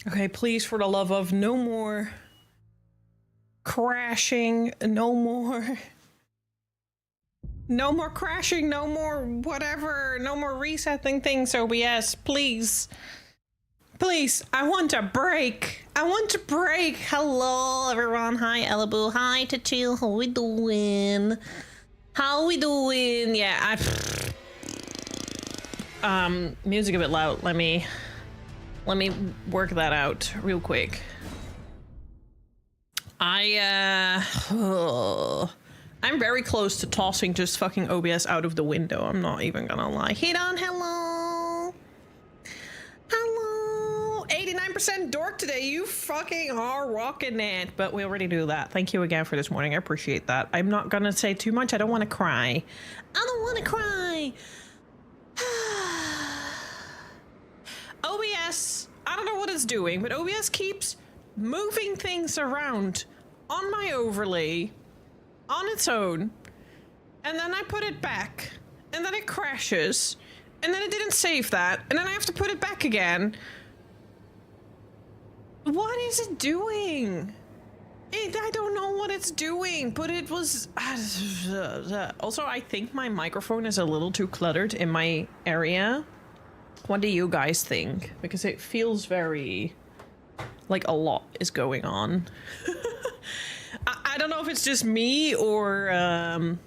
Okay, please, for the love of, no more crashing, no more crashing, no more whatever, no more resetting things, OBS, please. Please, I want a break. I want a break. Hello, everyone. Hi, Elaboo. Hi, Tatil. How we doing? How we doing? Yeah, music a bit loud. Let me work that out real quick. I'm very close to tossing just fucking OBS out of the window. I'm not even gonna lie. Hit on, hello. Hello. 89% dork today. You fucking are rocking it. But we already do that. Thank you again for this morning. I appreciate that. I'm not gonna say too much. I don't want to cry. I don't want to cry. OBS, I don't know what it's doing, but OBS keeps moving things around on my overlay on its own, and then I put it back, and then it crashes, and then it didn't save that, and then I have to put it back again. What is it doing? I don't know what it's doing, but it was... Also, I think my microphone is a little too cluttered in my area. What do you guys think? Because it feels very... like a lot is going on. I don't know if it's just me or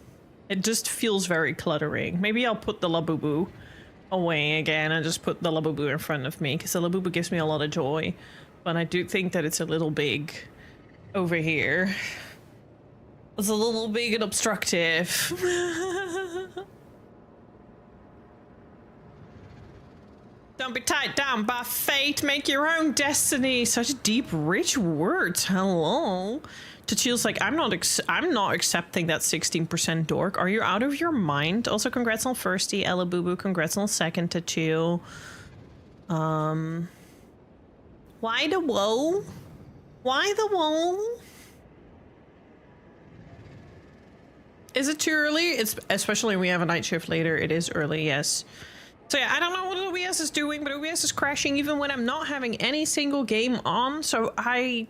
it just feels very cluttering. Maybe I'll put the Labubu away again and just put the Labubu in front of me, because the Labubu gives me a lot of joy. But I do think that it's a little big over here. It's a little big and obstructive. Don't be tied down by fate, make your own destiny. Such deep, rich words. Hello. Tachil's like, I'm not accepting that 16% dork. Are you out of your mind? Also, congrats on firstie, Ella Boo Boo. Congrats on second, Tachil. Why the woe? Why the woe? Is it too early? It's especially when we have a night shift later. It is early, yes. So yeah, I don't know what OBS is doing, but OBS is crashing even when I'm not having any single game on. So I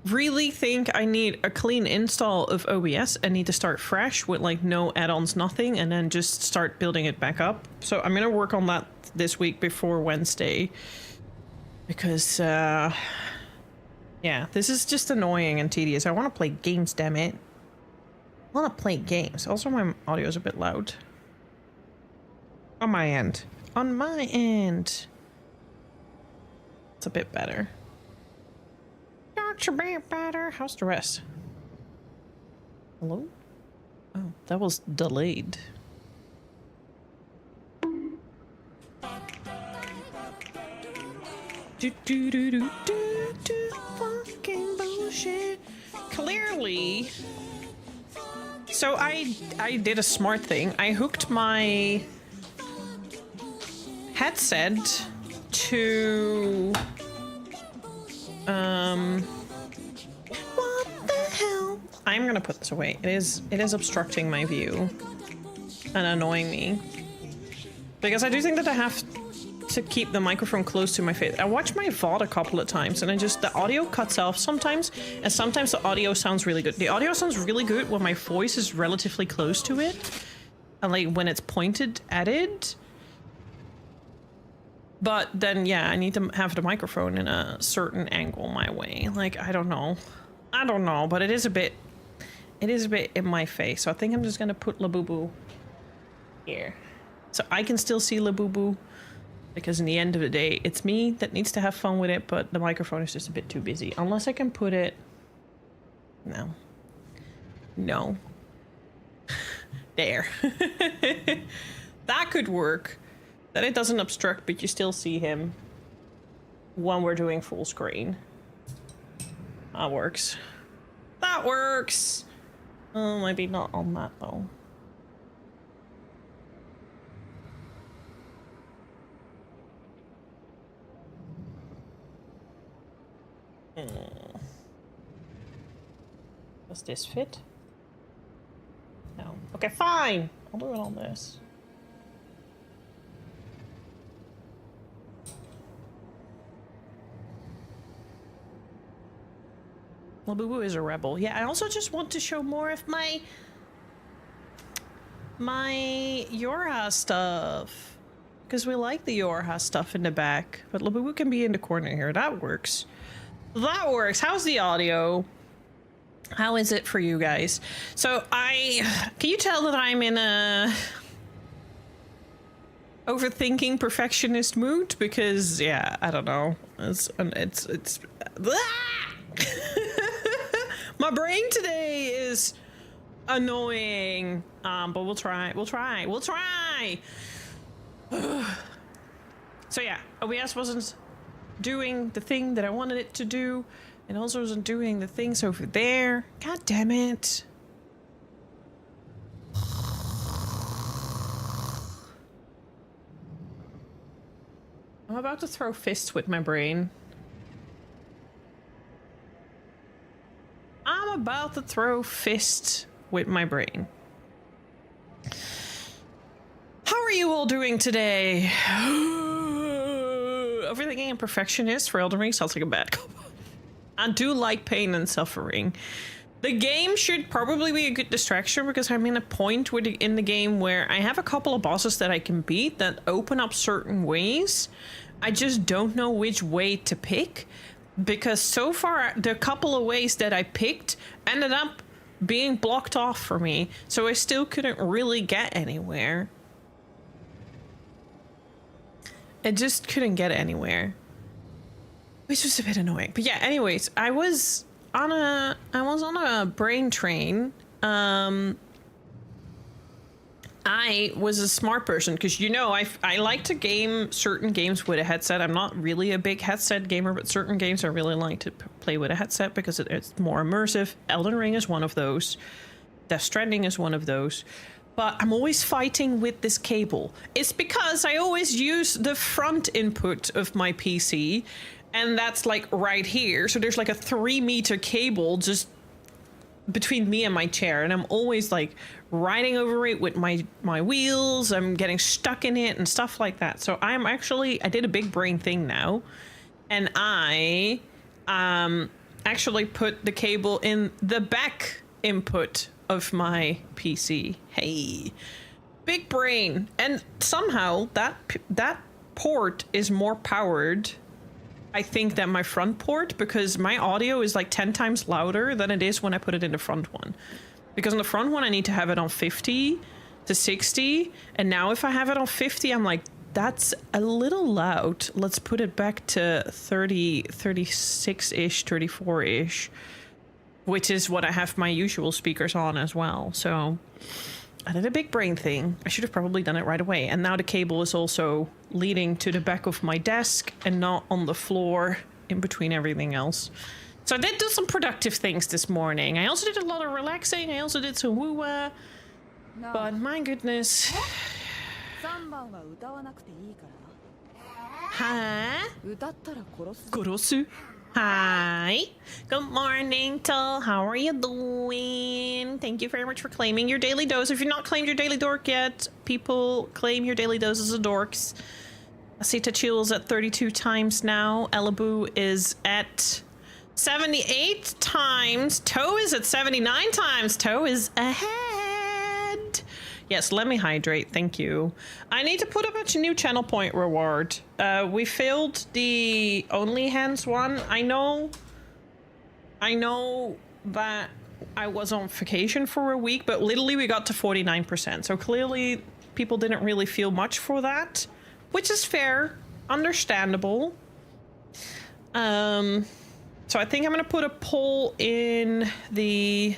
really think I need a clean install of OBS and need to start fresh with like no add-ons, nothing, and then just start building it back up. So I'm gonna work on that this week before Wednesday, because yeah, this is just annoying and tedious. I want to play games, damn it. I want to play games. Also, my audio is a bit loud. On my end. On my end. It's a bit better. Got a bit better. How's the rest? Hello? Oh, that was delayed. Do do do do do do. Fucking bullshit. Clearly. So I did a smart thing. I hooked my headset to what the hell? I'm gonna put this away. It is obstructing my view and annoying me, because I do think that I have to keep the microphone close to my face. I watched my VOD a couple of times and the audio cuts off sometimes, and sometimes the audio sounds really good. The audio sounds really good when my voice is relatively close to it and like when it's pointed at it. But then, yeah, I need to have the microphone in a certain angle my way. Like, I don't know, but it is a bit in my face. So I think I'm just gonna put Labubu here, so I can still see Labubu, because in the end of the day, it's me that needs to have fun with it, but the microphone is just a bit too busy. Unless I can put it, no, there. That could work. That it doesn't obstruct, but you still see him when we're doing full screen. That works. That works! Oh, maybe not on that, though. Does this fit? No. Okay, fine! I'll do it on this. Labubu is a rebel. Yeah, I also just want to show more of my Yorha stuff, because we like the Yorha stuff in the back, but Labubu can be in the corner here. That works. That works. How's the audio? How is it for you guys? So can you tell that I'm in a overthinking perfectionist mood? Because yeah, I don't know. It's my brain today is annoying, but we'll try. So yeah, OBS wasn't doing the thing that I wanted it to do, and also wasn't doing the things over there. God damn it. I'm about to throw fists with my brain. I'm about to throw fists with my brain. How are you all doing today? Overthinking and perfectionist for Elden Ring sounds like a bad couple. I do like pain and suffering. The game should probably be a good distraction because I'm in a point in the game where I have a couple of bosses that I can beat that open up certain ways. I just don't know which way to pick because so far the couple of ways that I picked ended up being blocked off for me, so I still couldn't really get anywhere. I just couldn't get anywhere, which was a bit annoying. But yeah, anyways, I was on a brain train. I was a smart person because, you know, I like to game certain games with a headset. I'm not really a big headset gamer, but certain games I really like to play with a headset because it's more immersive. Elden Ring is one of those. Death Stranding is one of those. But I'm always fighting with this cable. It's because I always use the front input of my PC, and that's like right here. So there's like a 3-meter cable just between me and my chair, and I'm always like riding over it with my wheels. I'm getting stuck in it and stuff like that. So I did a big brain thing now, and I actually put the cable in the back input of my PC. Hey, big brain. And somehow that port is more powered, I think, than my front port, because my audio is like 10 times louder than it is when I put it in the front one. Because on the front one, I need to have it on 50 to 60. And now if I have it on 50, I'm like, that's a little loud. Let's put it back to 30, 36-ish, 34-ish, which is what I have my usual speakers on as well. So I did a big brain thing. I should have probably done it right away. And now the cable is also leading to the back of my desk and not on the floor in between everything else. So I did do some productive things this morning. I also did a lot of relaxing. I also did some woo-wah. No. But my goodness. Huh? Korosu? Hi. Good morning, Tull. How are you doing? Thank you very much for claiming your daily dose. If you've not claimed your daily dork yet, people claim your daily doses of dorks. Asita Chill's at 32 times now. Elabu is at 78 times. Toe is at 79 times. Toe is ahead. Yes, let me hydrate. Thank you. I need to put a bunch of new channel point reward. We failed the Only Hands one. I know that I was on vacation for a week, but literally we got to 49%. So clearly people didn't really feel much for that, which is fair, understandable. So I think I'm gonna put a poll in the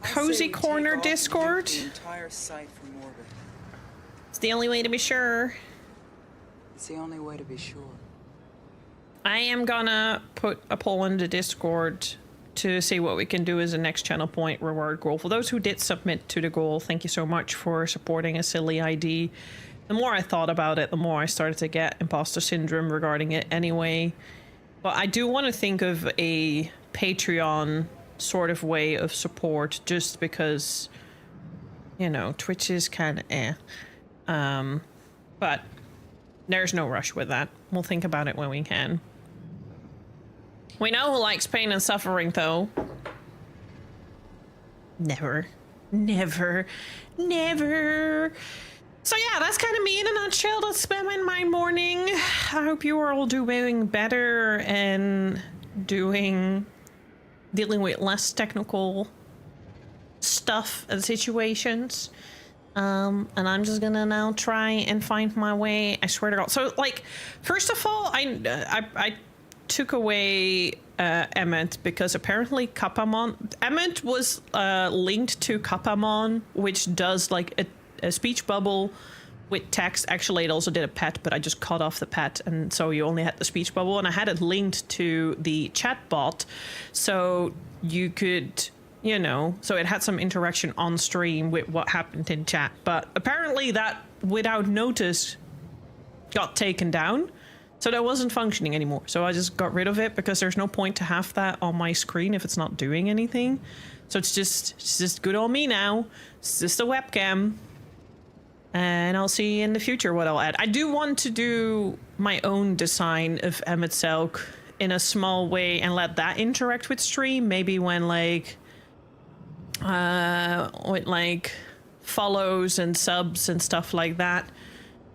Cozy Corner Discord. It's the only way to be sure. It's the only way to be sure. I am gonna put a poll in the Discord to see what we can do as a next channel point reward goal. For those who did submit to the goal, thank you so much for supporting a silly ID. The more I thought about it, the more I started to get imposter syndrome regarding it anyway. But I do want to think of a Patreon sort of way of support, just because, you know, Twitch is kind of but there's no rush with that. We'll think about it when we can. We know who likes pain and suffering, though. Never. Never. Never. So yeah, that's kind of me in a nutshell. That's been my morning. I hope you are all doing better and dealing with less technical stuff and situations. And I'm just gonna now try and find my way. I swear to God. So, like, first of all, I took away Emmet because apparently Kapamon... Emmet was linked to Kapamon, which does, like, a speech bubble with text. Actually, it also did a pet, but I just cut off the pet, and so you only had the speech bubble, and I had it linked to the chat bot, so you could, you know, so it had some interaction on stream with what happened in chat. But apparently that, without notice, got taken down. So that wasn't functioning anymore. So I just got rid of it because there's no point to have that on my screen if it's not doing anything. So it's just good on me now. It's just a webcam. And I'll see in the future what I'll add. I do want to do my own design of Emet-Selch in a small way and let that interact with stream. Maybe when like with like follows and subs and stuff like that.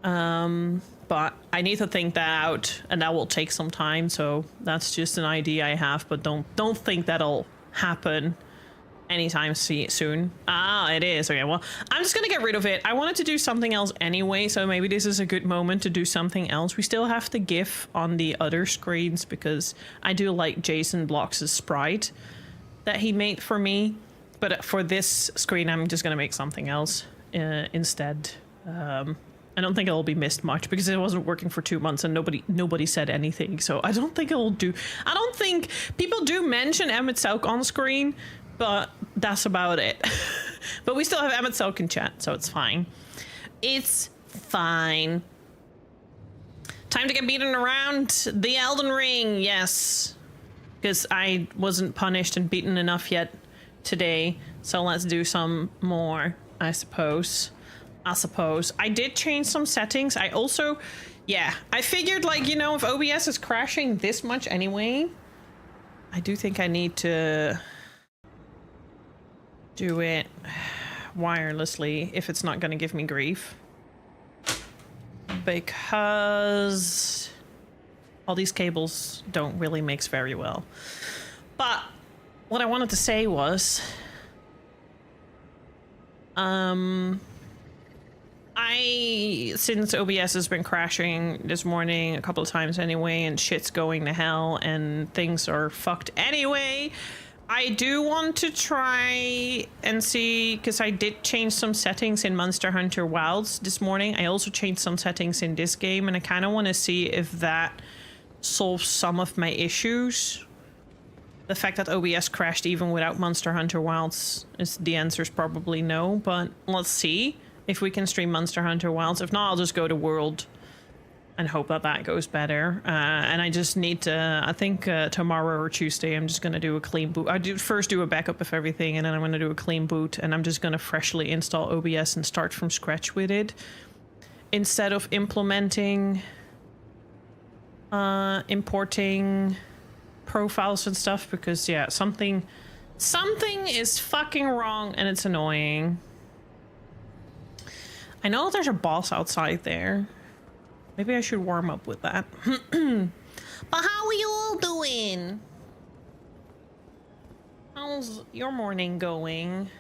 But I need to think that out, and that will take some time. So that's just an idea I have, but don't think that'll happen anytime soon. Ah, it is. Okay, well, I'm just gonna get rid of it. I wanted to do something else anyway, so maybe this is a good moment to do something else. We still have the GIF on the other screens because I do like Jason Blocks' sprite that he made for me. But for this screen, I'm just gonna make something else instead. I don't think it'll be missed much because it wasn't working for 2 months and nobody said anything. So I don't think it'll do. I don't think people do mention Emet-Selch on screen, but that's about it. But we still have Emet-Selch in chat, so it's fine. It's fine. Time to get beaten around the Elden Ring, yes. Because I wasn't punished and beaten enough yet today. So let's do some more, I suppose. I did change some settings. I also, yeah, I figured, like, you know, if OBS is crashing this much anyway, I do think I need to do it wirelessly if it's not going to give me grief. Because all these cables don't really mix very well. But what I wanted to say was, since OBS has been crashing this morning a couple of times anyway, and shit's going to hell and things are fucked anyway, I do want to try and see, because I did change some settings in Monster Hunter Wilds this morning. I also changed some settings in this game, and I kind of want to see if that solves some of my issues. The fact that OBS crashed even without Monster Hunter Wilds, the answer is probably no, but let's see if we can stream Monster Hunter Wilds. If not, I'll just go to World and hope that that goes better. And I just need to, I think tomorrow or Tuesday, I'm just going to do a clean boot. First do a backup of everything, and then I'm going to do a clean boot, and I'm just going to freshly install OBS and start from scratch with it, instead of importing profiles and stuff, because yeah, something is fucking wrong and it's annoying. I know there's a boss outside there. Maybe I should warm up with that. But how are you all doing? How's your morning going?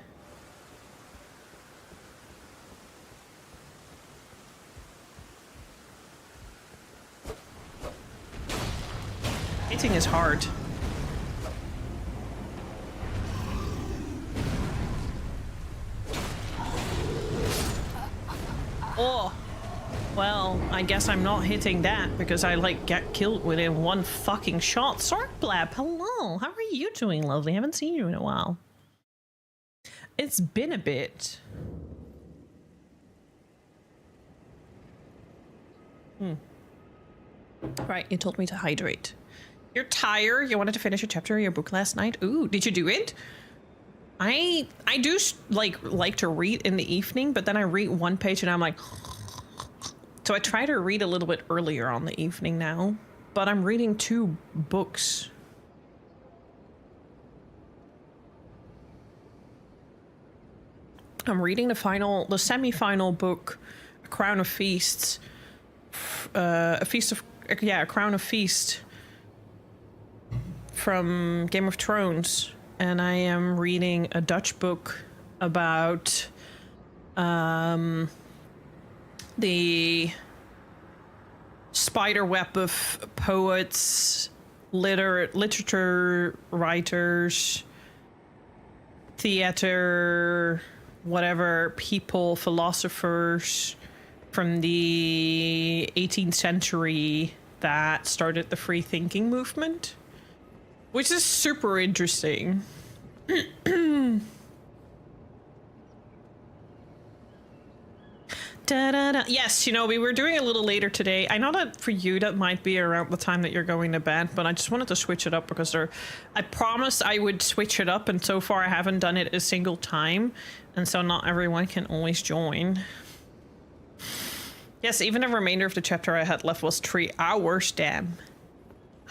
Hitting is hard. Oh, well, I guess I'm not hitting that because I like get killed within one fucking shot. Sorkblab, hello. How are you doing, lovely? Haven't seen you in a while. It's been a bit. Right, you told me to hydrate. You're tired? You wanted to finish a chapter of your book last night? Ooh, did you do it? I do like to read in the evening, but then I read one page and I'm like, so I try to read a little bit earlier on the evening now, but I'm reading 2 books. I'm reading the semi-final book, A Crown of Feasts, A Crown of Feast from Game of Thrones. And I am reading a Dutch book about the spider web of poets, literature writers, theater, whatever, people, philosophers from the 18th century that started the free thinking movement. Which is super interesting. Da-da-da. Yes, you know, we were doing a little later today. I know that for you that might be around the time that you're going to bed, but I just wanted to switch it up because I promised I would switch it up, and so far I haven't done it a single time, and so not everyone can always join. Yes, even the remainder of the chapter I had left was 3 hours, damn.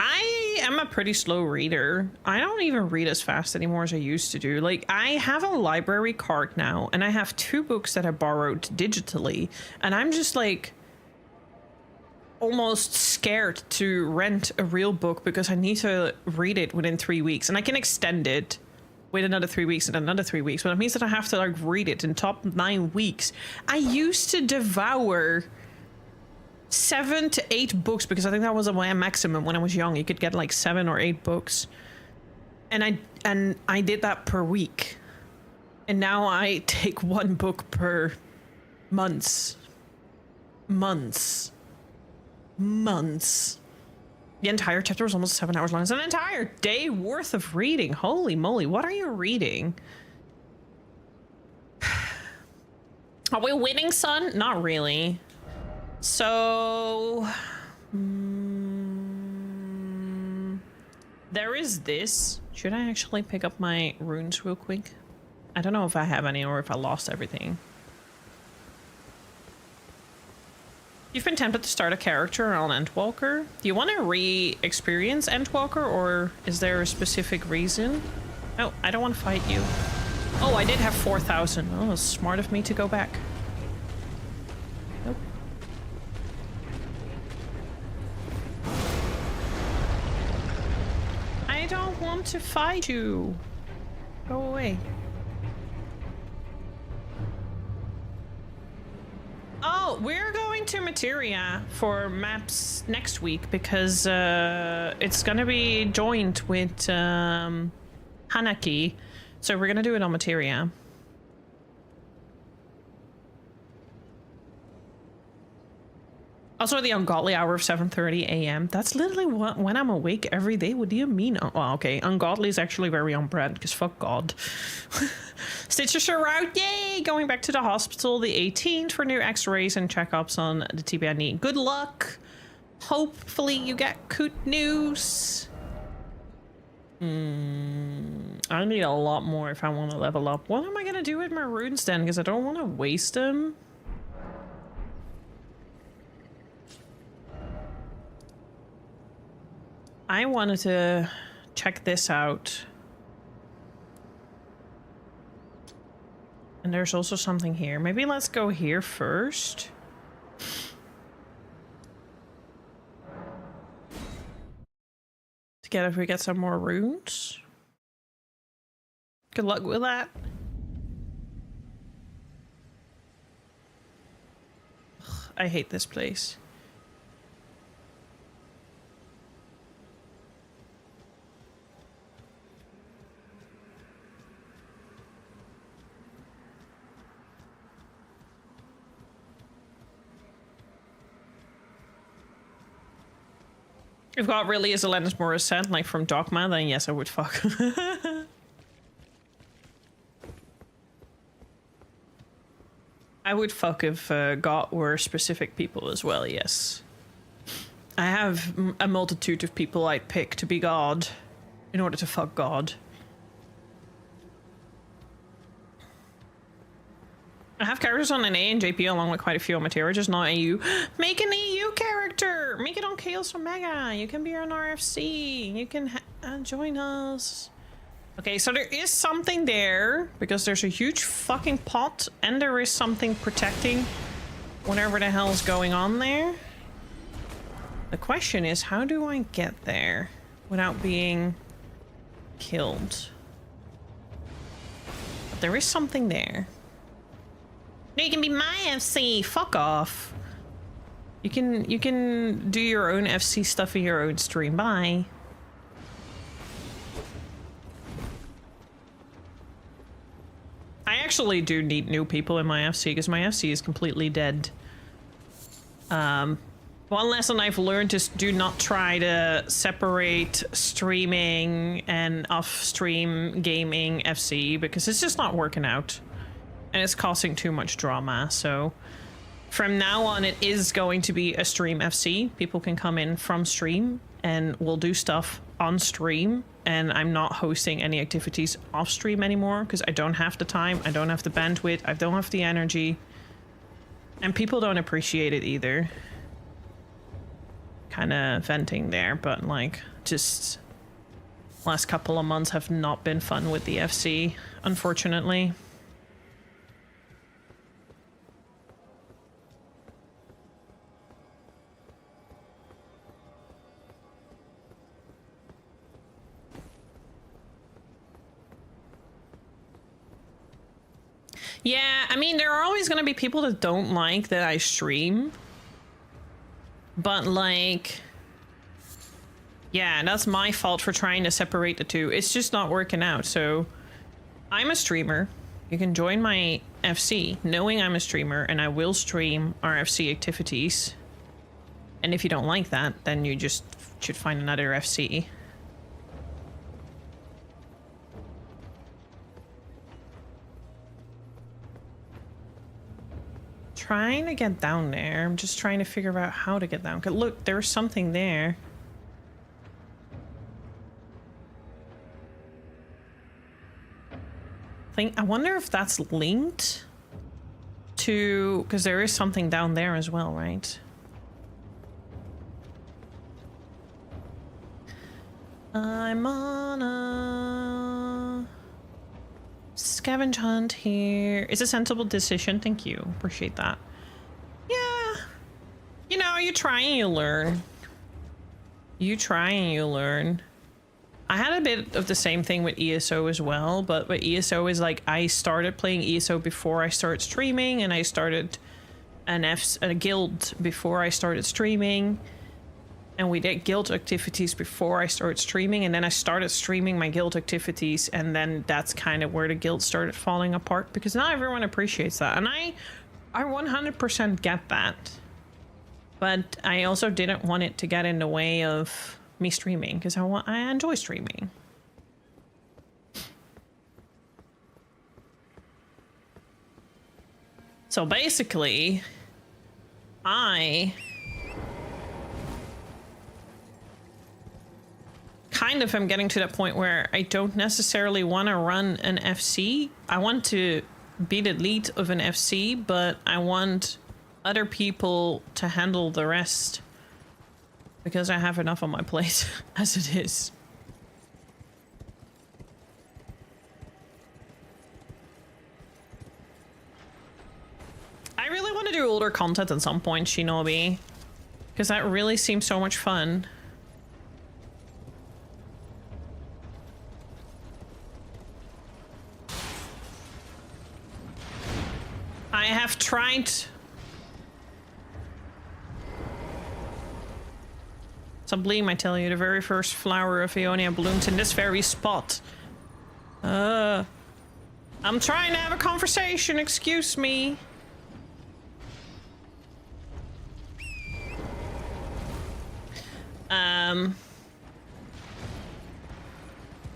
I am a pretty slow reader. I don't even read as fast anymore as I used to do. Like, I have a library card now, and I have 2 books that I borrowed digitally, and I'm just like almost scared to rent a real book because I need to read it within 3 weeks, and I can extend it with another 3 weeks and another 3 weeks, but it means that I have to like read it in top 9 weeks. I used to devour 7 to 8 books because I think that was a maximum when I was young. You could get like 7 or 8 books, and I did that per week, and now I take 1 book per months. The entire chapter was almost 7 hours long. It's an entire day worth of reading. Holy moly, what are you reading? Are we winning, son? Not really. So, there is this. Should I actually pick up my runes real quick? I don't know if I have any or if I lost everything. You've been tempted to start a character on Endwalker. Do you want to re-experience Endwalker, or is there a specific reason? Oh, I don't want to fight you. Oh, I did have 4,000. Oh, it's smart of me to go back. Nope. I don't want to fight you. Go away. Oh, we're going to Materia for maps next week because it's gonna be joined with Hanaki, so we're gonna do it on Materia. Also, the ungodly hour of 7:30 a.m. That's literally when I'm awake every day. What do you mean? Oh, well, okay, ungodly is actually very on brand because fuck God. Stitches are out, yay! Going back to the hospital the 18th for new x-rays and checkups on the TBI knee. Good luck! Hopefully you get good news. I need a lot more if I want to level up. What am I gonna do with my runes then? Because I don't want to waste them. I wanted to check this out. And there's also something here. Maybe let's go here first. To get if we get some more runes. Good luck with that. Ugh, I hate this place. If God really is Alanis Morissette, like from Dogma, then yes, I would fuck. I would fuck if God were specific people as well, yes. I have a multitude of people I'd pick to be God in order to fuck God. I have characters on an A and JP along with quite a few on Materia, just not EU. Make an EU character! Make it on Chaos Omega! You can be on RFC! You can join us! Okay, so there is something there, because there's a huge fucking pot, and there is something protecting whatever the hell's going on there. The question is, how do I get there without being killed? But there is something there. No, you can be my FC. Fuck off. You can do your own FC stuff in your own stream. Bye. I actually do need new people in my FC because my FC is completely dead. One lesson I've learned is do not try to separate streaming and off-stream gaming FC because it's just not working out. And it's causing too much drama, so from now on, it is going to be a stream FC. People can come in from stream and we'll do stuff on stream. And I'm not hosting any activities off stream anymore because I don't have the time. I don't have the bandwidth. I don't have the energy. And people don't appreciate it either. Kind of venting there, but like just last couple of months have not been fun with the FC, unfortunately. Yeah, I mean, there are always going to be people that don't like that I stream. But, like... yeah, that's my fault for trying to separate the two. It's just not working out, so... I'm a streamer. You can join my FC knowing I'm a streamer, and I will stream our FC activities. And if you don't like that, then you just should find another FC. Trying to get down there. I'm just trying to figure out how to get down. 'Cause look, there's something there. I wonder if that's linked to... because there is something down there as well, right? I'm on a... scavenge hunt here. It's a sensible decision. Thank you. Appreciate that. Yeah. You know, you try and you learn. You try and you learn. I had a bit of the same thing with ESO as well, but with ESO is like I started playing ESO before I started streaming, and I started a guild before I started streaming. And we did guild activities before I started streaming, and then I started streaming my guild activities, and then that's kind of where the guild started falling apart, because not everyone appreciates that. And I 100% get that. But I also didn't want it to get in the way of me streaming, because I enjoy streaming. So basically, I kind of am getting to that point where I don't necessarily want to run an FC. I want to be the lead of an FC, but I want other people to handle the rest, because I have enough on my plate as it is. I really want to do older content at some point, Shinobi, because that really seems so much fun. I have tried... Sublime, I tell you, the very first flower of Aeonia blooms in this very spot. I'm trying to have a conversation, excuse me.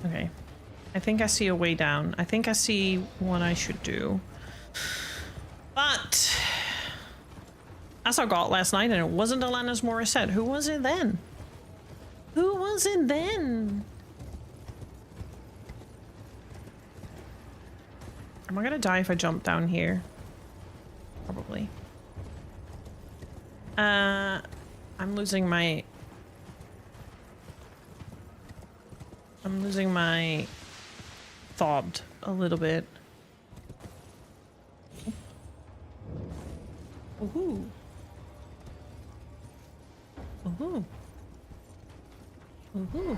Okay. I think I see a way down. I think I see what I should do. But as I got last night, and it wasn't Alanis Morissette. Who was it then? Who was it then? Am I gonna die if I jump down here? Probably. I'm losing my thought a little bit. Ooh. Ooh. Ooh.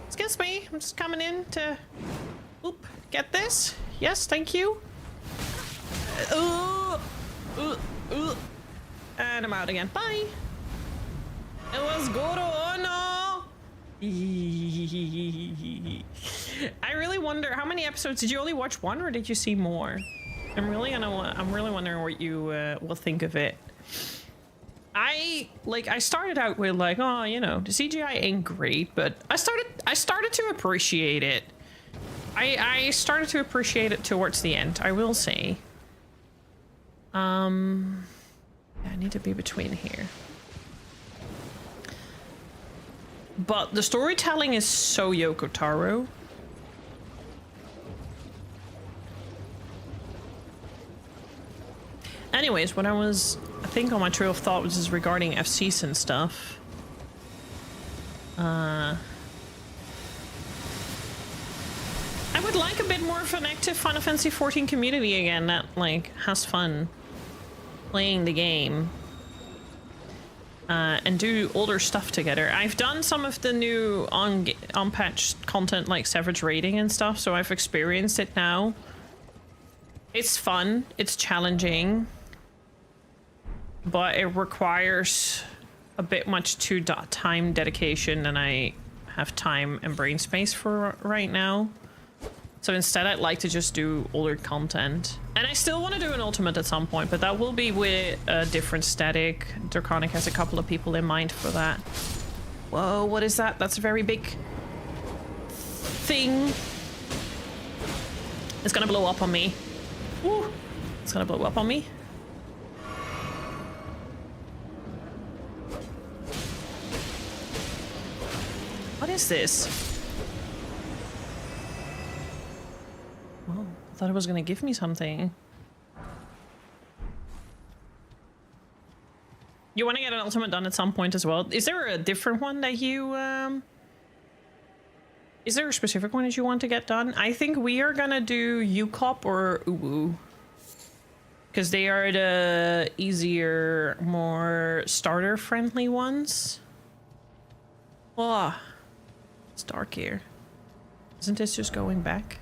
Excuse me, I'm just coming in to get this. Yes, thank you. And I'm out again. Bye. It was Goro. Oh no. I really wonder, how many episodes did you only watch? One, or did you see more? I'm really wondering what you will think of it. I started out with like, oh, you know, the CGI ain't great, but I started to appreciate it. I started to appreciate it towards the end, I will say. I need to be between here. But the storytelling is so Yoko Taro. Anyways, when I think on my trail of thought, which is regarding FCs and stuff. I would like a bit more of an active Final Fantasy XIV community again that, like, has fun playing the game. And do older stuff together. I've done some of the new unpatched content like Savage Raiding and stuff, so I've experienced it now. It's fun, it's challenging, but it requires a bit much time dedication than I have time and brain space for right now. So instead I'd like to just do older content. And I still want to do an ultimate at some point, but that will be with a different static. Draconic has a couple of people in mind for that. Whoa, what is that? That's a very big thing. It's gonna blow up on me. Woo. It's gonna blow up on me. What is this? Oh, I thought it was gonna give me something. You want to get an ultimate done at some point as well. Is there a different one that you, is there a specific one that you want to get done? I think we are gonna do UCOP or Uwu. Because they are the easier, more starter-friendly ones. Oh, it's dark here. Isn't this just going back?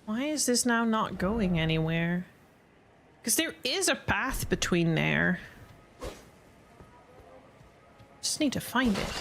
Why is this now not going anywhere? Because there is a path between there. Just need to find it.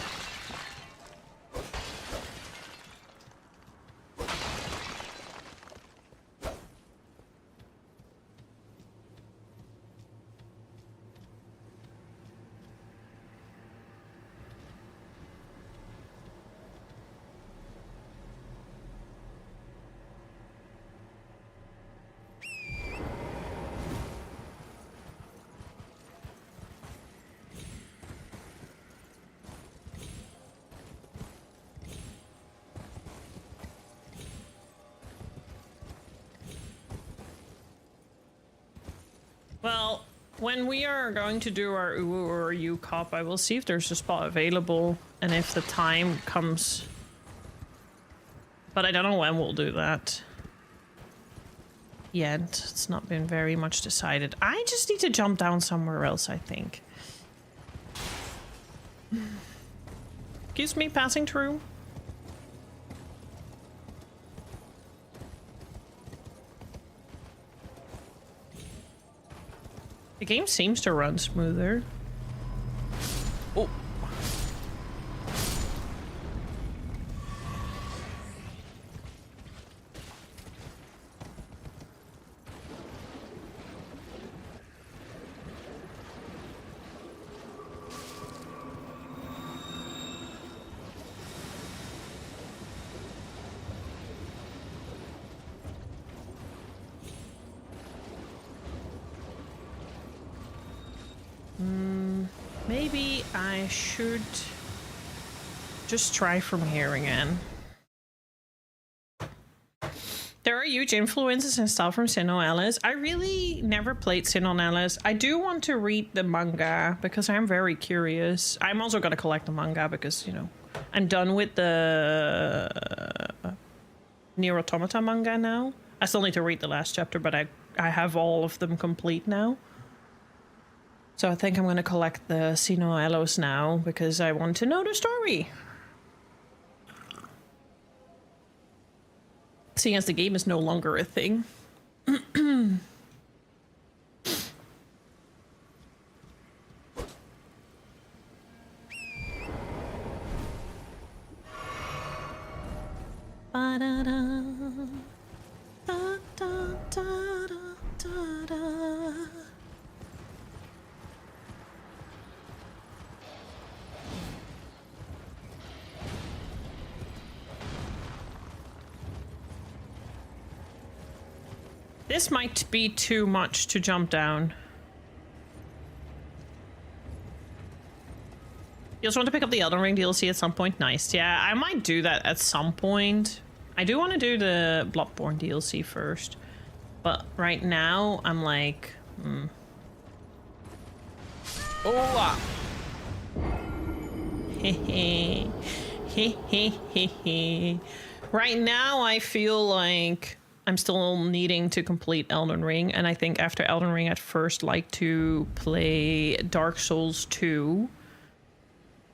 Well, when we are going to do our Uwu or UCOP, I will see if there's a spot available and if the time comes. But I don't know when we'll do that yet. It's not been very much decided. I just need to jump down somewhere else, I think. Excuse me, passing through. The game seems to run smoother. Oh. Maybe I should just try from here again. There are huge influences and stuff from Sin on Alice. I really never played Sin on Alice. I do want to read the manga because I'm very curious. I'm also going to collect the manga because, you know, I'm done with the Nier Automata manga now. I still need to read the last chapter, but I have all of them complete now. So I think I'm going to collect the Sino Elos now because I want to know the story. Seeing as the game is no longer a thing. Ba-da-da, da-da-da-da. This might be too much to jump down. You also want to pick up the Elden Ring DLC at some point? Nice. Yeah, I might do that at some point. I do want to do the Bloodborne DLC first. But right now, I'm like... Oh! Hehe. Hehehehe. Right now, I feel like I'm still needing to complete Elden Ring. And I think after Elden Ring, I'd first like to play Dark Souls 2.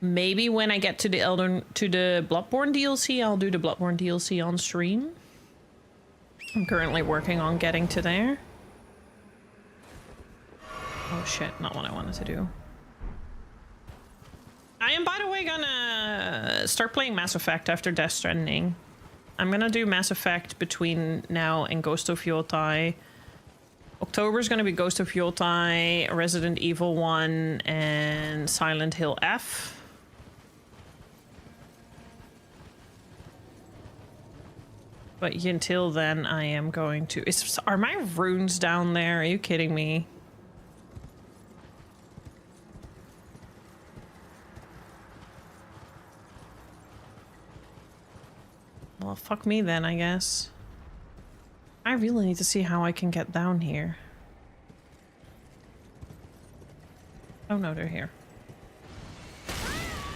Maybe when I get to the Bloodborne DLC, I'll do the Bloodborne DLC on stream. I'm currently working on getting to there. Oh shit, not what I wanted to do. I am, by the way, gonna start playing Mass Effect after Death Stranding. I'm gonna do Mass Effect between now and Ghost of Yotei. October is gonna be Ghost of Yotei, Resident Evil 1, and Silent Hill F. But until then, I am going to... Are my runes down there? Are you kidding me? Well, fuck me then, I guess. I really need to see how I can get down here. Oh no, they're here.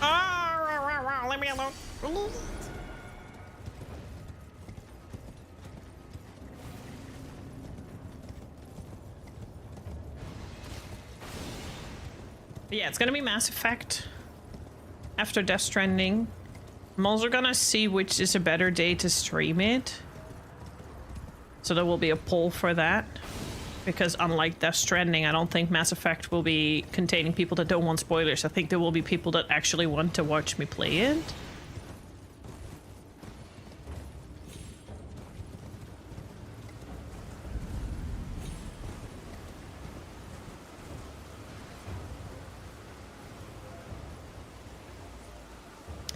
Ah, let me alone. Yeah, it's gonna be Mass Effect after Death Stranding. I'm also gonna see which is a better day to stream it. So there will be a poll for that. Because unlike Death Stranding, I don't think Mass Effect will be containing people that don't want spoilers. I think there will be people that actually want to watch me play it.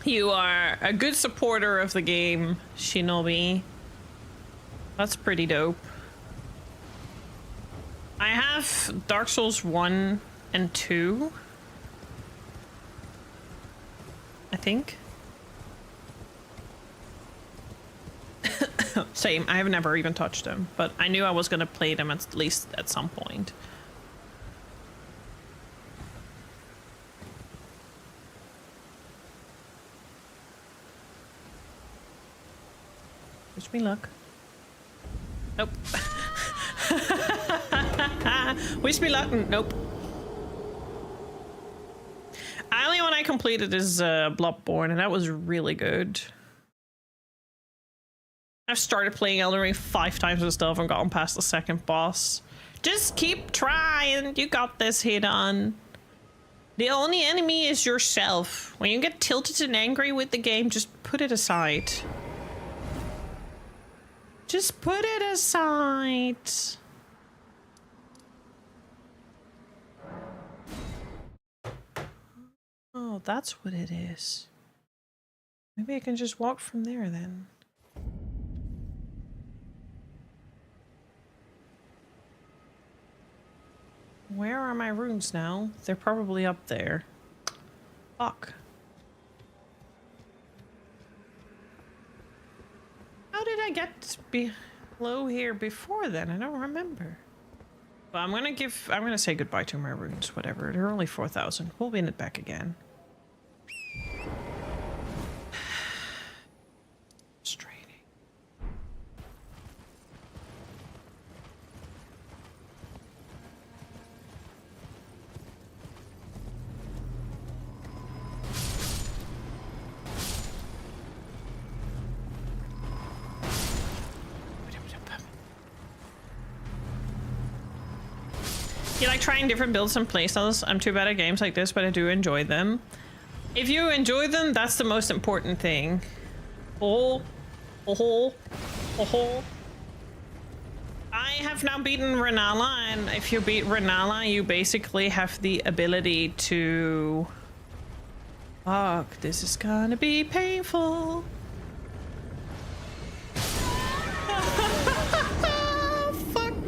You are a good supporter of the game, Shinobi. That's pretty dope. I have Dark Souls 1 and 2. I think. Same, I have never even touched them, but I knew I was gonna play them at least at some point. Wish me luck. Nope. Wish me luck. Nope. The only one I completed is Bloodborne, and that was really good. I've started playing Elden Ring 5 times and stuff and gotten past the second boss. Just keep trying. You got this, Hidan. The only enemy is yourself. When you get tilted and angry with the game, just put it aside. Just put it aside. Oh, that's what it is. Maybe I can just walk from there then. Where are my runes now? They're probably up there. Fuck. How did I get below here before then? I don't remember. But I'm gonna say goodbye to my runes, whatever. They're only 4,000. We'll win it back again. Straining. You like trying different builds and playstyles? I'm too bad at games like this, but I do enjoy them. If you enjoy them, that's the most important thing. Oh, oh, oh. I have now beaten Renala, and if you beat Renala, you basically have the ability to... Fuck, this is gonna be painful. Fuck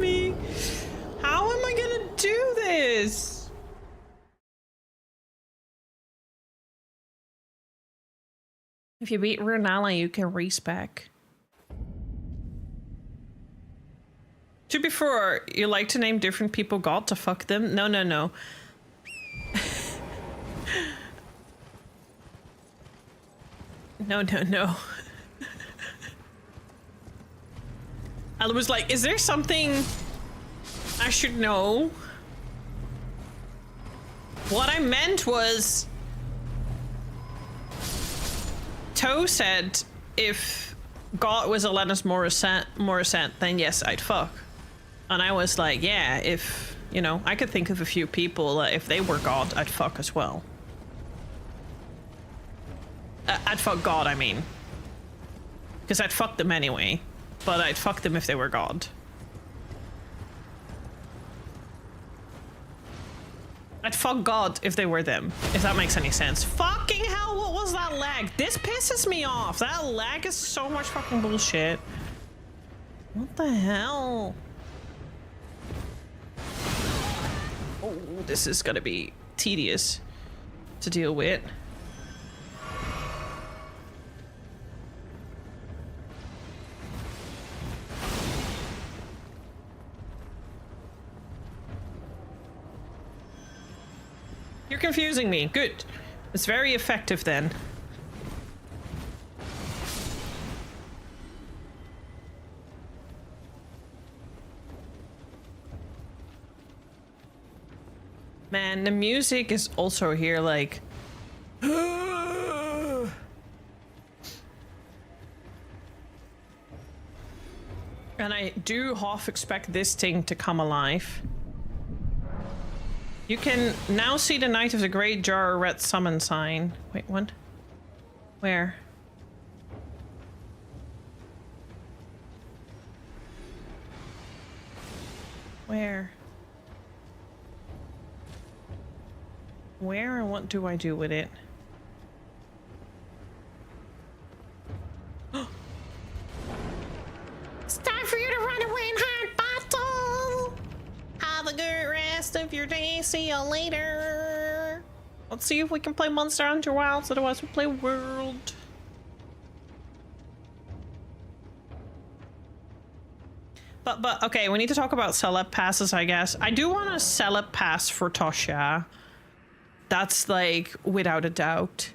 If you beat Rune Ally, you can respec. To be fair, you like to name different people God to fuck them? No, no, no. No, no, no. I was like, is there something I should know? What I meant was... Toe said if God was Alanis Morissette, then yes, I'd fuck. And I was like, yeah, if, you know, I could think of a few people, if they were God, I'd fuck as well. I'd fuck God, I mean. Because I'd fuck them anyway. But I'd fuck them if they were God. I'd fuck God if they were them. If that makes any sense. Fucking hell, what was that lag? This pisses me off. That lag is so much fucking bullshit. What the hell? Oh, this is gonna be tedious to deal with. You're confusing me. Good. It's very effective then. Man, the music is also here like... And I do half expect this thing to come alive. You can now see the Knight of the Great Jar red summon sign. Wait, what? Where? Where? Where and what do I do with it? It's time for you to run away and hide battle! Have a good rest of your day. See you later. Let's see if we can play Monster Hunter Wilds. Otherwise, we play World. But okay, we need to talk about Celeb passes, I guess. I do want a Celeb pass for Tosha. That's like without a doubt.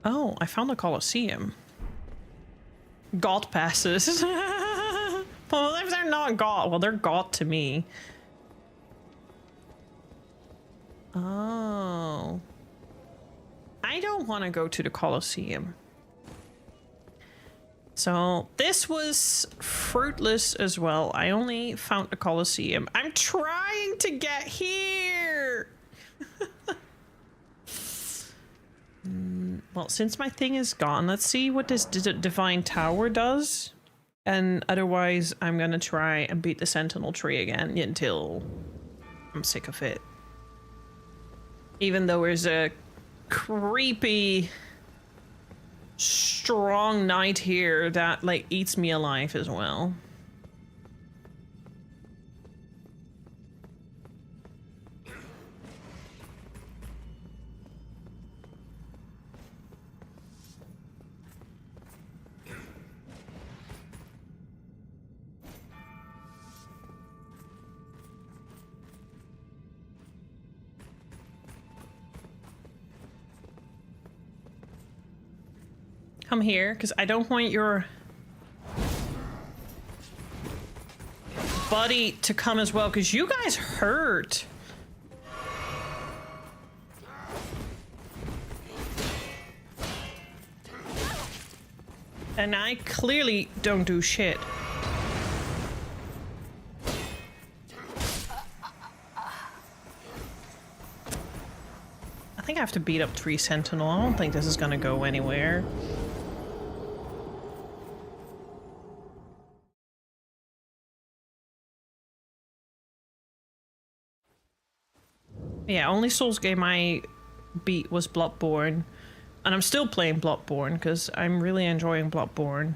Oh, I found the Colosseum. God passes. Well, if they're not God, well, they're God to me. Oh. I don't want to go to the Colosseum. So this was fruitless as well. I only found the Colosseum. I'm trying to get here. Well, since my thing is gone, let's see what this Divine Tower does. And otherwise, I'm gonna try and beat the Sentinel Tree again until I'm sick of it. Even though there's a creepy, strong knight here that, like, eats me alive as well. Come here, because I don't want your buddy to come as well, because you guys hurt. And I clearly don't do shit. I think I have to beat up 3 Sentinel. I don't think this is gonna go anywhere. Yeah, only Souls game I beat was Bloodborne. And I'm still playing Bloodborne because I'm really enjoying Bloodborne.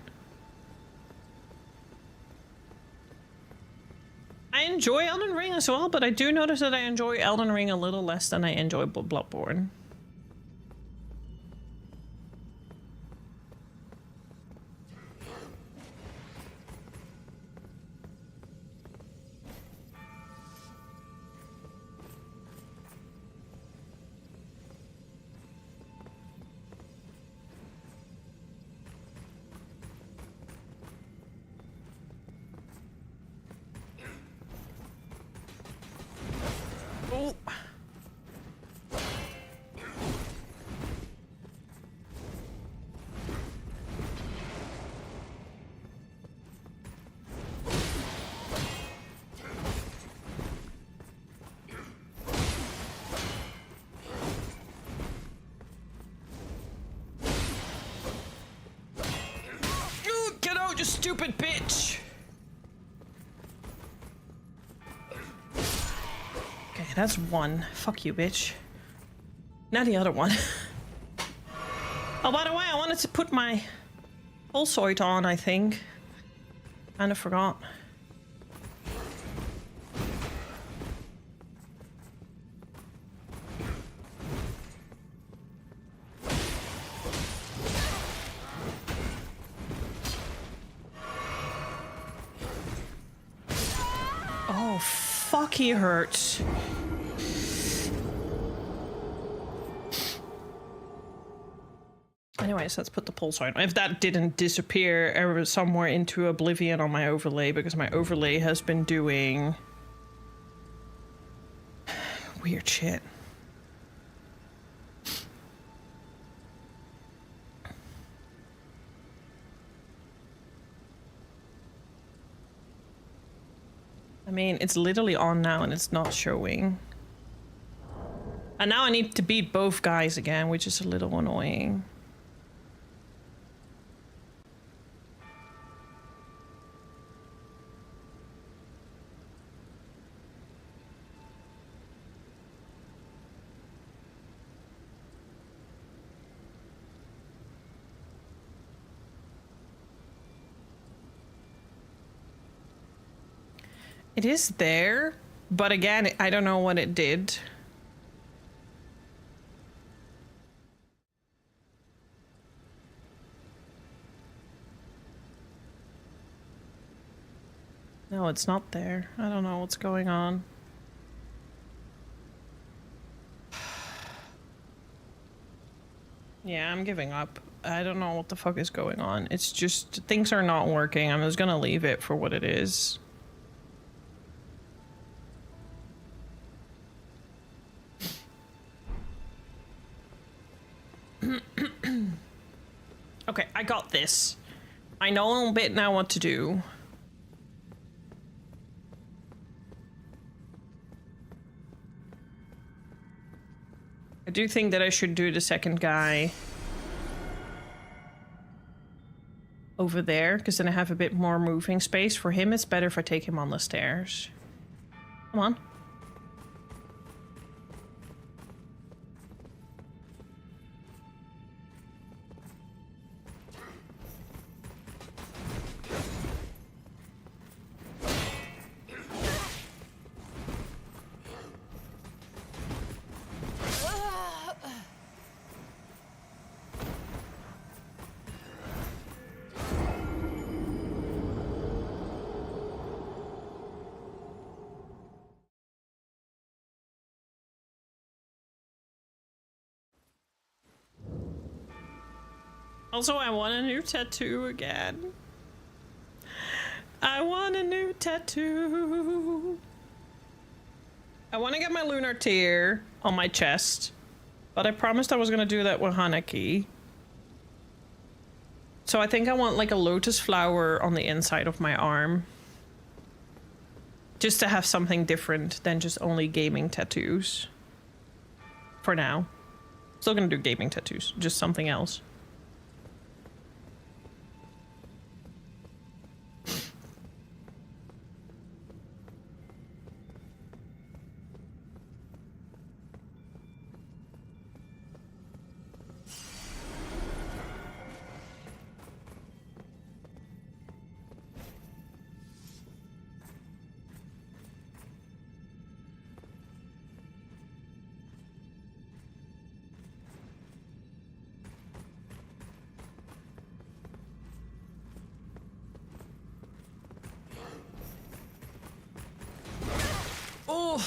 I enjoy Elden Ring as well, but I do notice that I enjoy Elden Ring a little less than I enjoy Bloodborne. Oh. Get out, you stupid bitch! Okay, that's one. Fuck you, bitch. Now the other one. Oh, by the way, I wanted to put my pulsoid on, I think. Kinda forgot. Oh, fuck, he hurts. Anyways, let's put the pulsoid on. If that didn't disappear somewhere into oblivion on my overlay, because my overlay has been doing weird shit. I mean, it's literally on now and it's not showing. And now I need to beat both guys again, which is a little annoying. It is there, but again, I don't know what it did. No, it's not there. I don't know what's going on. Yeah, I'm giving up. I don't know what the fuck is going on. It's just, things are not working. I'm just gonna leave it for what it is. Okay, I got this. I know a little bit now what to do. I do think that I should do the second guy over there, because then I have a bit more moving space. For him, it's better if I take him on the stairs. Come on. Also, I want a new tattoo again. I want a new tattoo. I want to get my lunar tear on my chest, but I promised I was gonna do that with Hanaki. So I think I want like a lotus flower on the inside of my arm. Just to have something different than just only gaming tattoos. For now. Still gonna do gaming tattoos, just something else. Oh.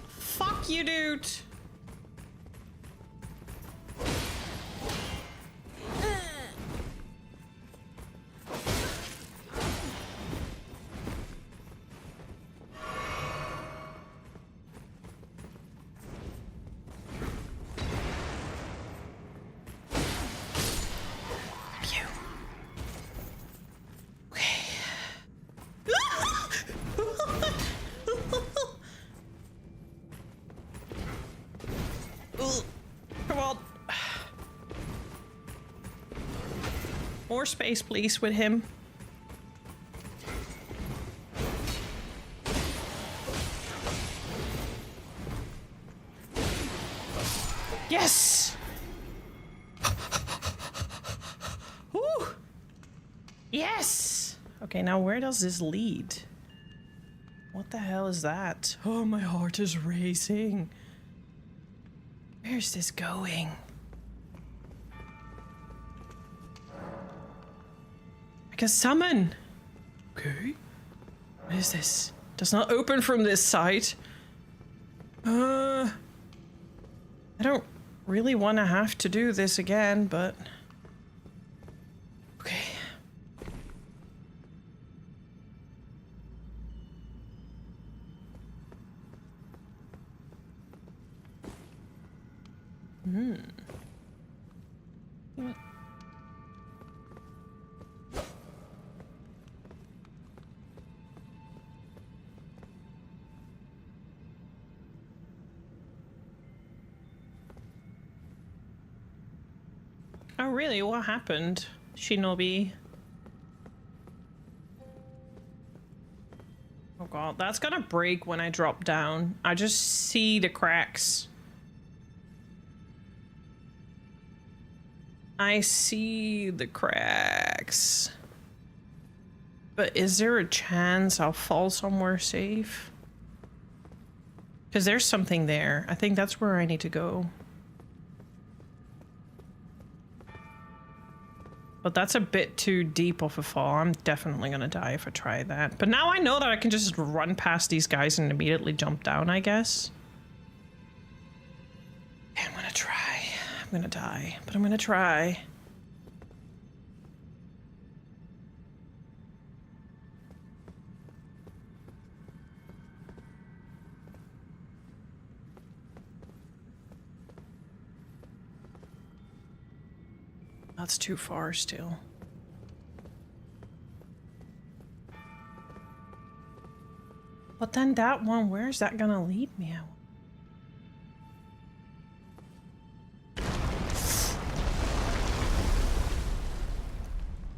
Fuck you, dude. more space, please, with him. Yes! Woo! Yes! Okay, now where does this lead? What the hell is that? Oh, my heart is racing. Where's this going? I can summon. Okay. What is this? Does not open from this side. I don't really want to have to do this again, but... Okay. Oh, really? What happened, Shinobi? Oh god, that's gonna break when I drop down. I just see the cracks. I see the cracks. But is there a chance I'll fall somewhere safe? Because there's something there. I think that's where I need to go. But that's a bit too deep of a fall. I'm definitely gonna die if I try that. But now I know that I can just run past these guys and immediately jump down, I guess. Okay, I'm gonna try. I'm gonna die, but I'm gonna try. That's too far still. But then that one, where's that gonna lead me out?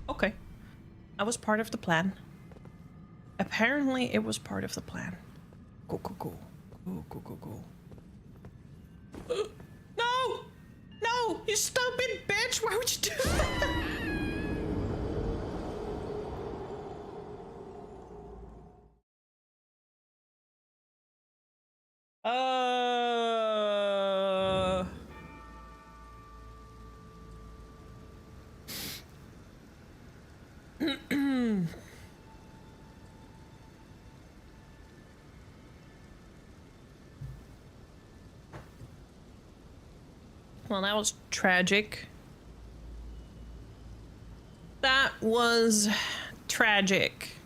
Okay. That was part of the plan. Apparently it was part of the plan. Go, go, go. Go, go, go, go. No! No! You stupid bitch! Why would you do that? Well, that was tragic. That was tragic.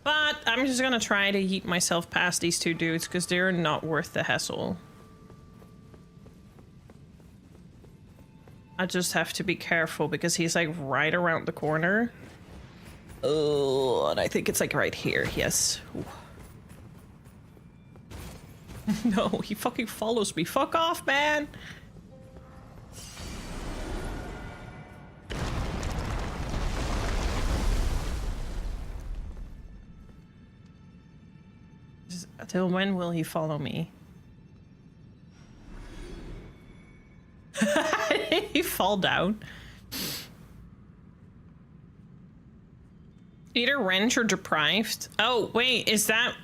But I'm just gonna try to yeet myself past these two dudes because they're not worth the hassle. I just have to be careful because he's like right around the corner. Oh, and I think it's like right here. Yes. Ooh. No, he fucking follows me. Fuck off, man. Till when will he follow me? He fall down. Either wrench or deprived. Oh, wait, is that...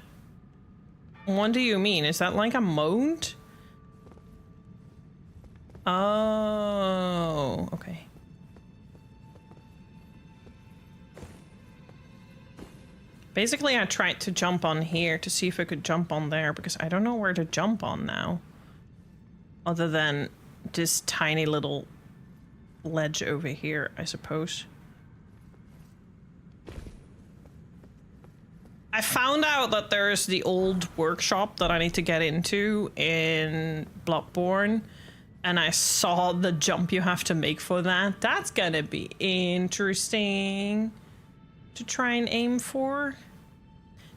What do you mean? Is that like a mode? Oh, okay. Basically, I tried to jump on here to see if I could jump on there because I don't know where to jump on now. Other than this tiny little ledge over here, I suppose. I found out that there's the old workshop that I need to get into in Bloodborne, and I saw the jump you have to make for that. That's gonna be interesting to try and aim for.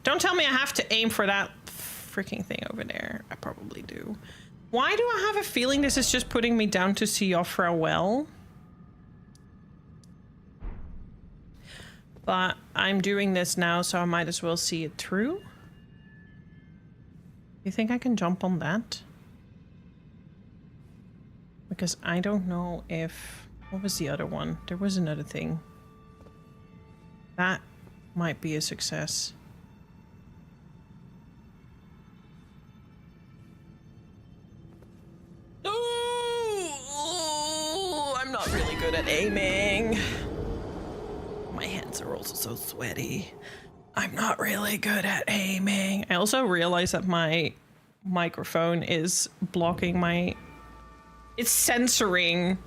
Don't tell me I have to aim for that freaking thing over there. I probably do. Why do I have a feeling this is just putting me down to see Siofra well? But I'm doing this now, so I might as well see it through. You think I can jump on that? Because I don't know if... What was the other one? There was another thing. That might be a success. Oh, I'm not really good at aiming. My hands are also so sweaty. I'm not really good at aiming. I also realized that my microphone is blocking my... It's censoring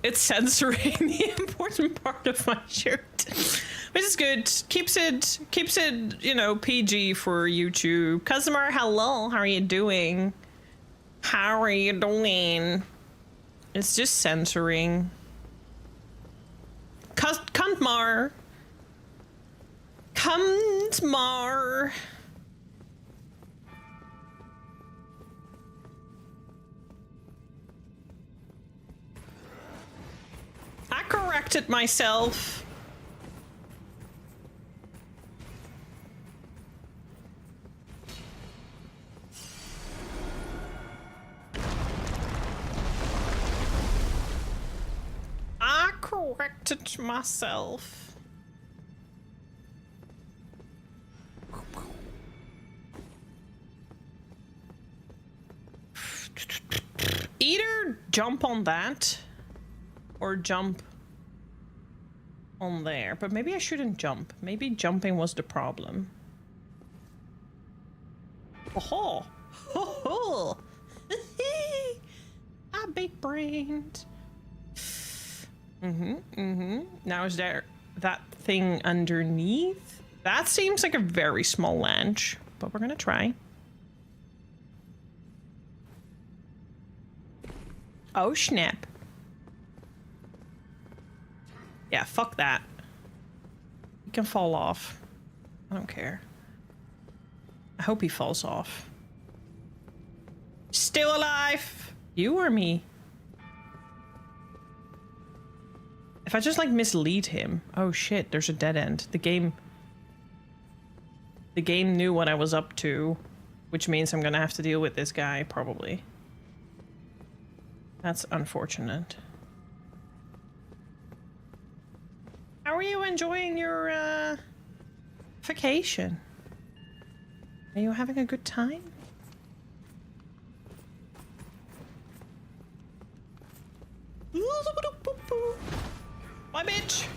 the important part of my shirt. Which is good. Keeps it, you know, PG for YouTube. Customer, hello. How are you doing? How are you doing? It's just censoring. Kuntmar. Kuntmar. I corrected myself. I corrected myself. Either jump on that or jump on there, but maybe I shouldn't jump. Maybe jumping was the problem. Oh, ho, I big brained. Now is there that thing underneath? That seems like a very small ledge, but we're gonna try. Oh snap. Yeah, fuck that. He can fall off. I don't care. I hope he falls off. Still alive! You or me? If I just like mislead him. Oh shit, there's a dead end. The game knew what I was up to, which means I'm gonna have to deal with this guy, probably. That's unfortunate. How are you enjoying your vacation? Are you having a good time? Bye, bitch.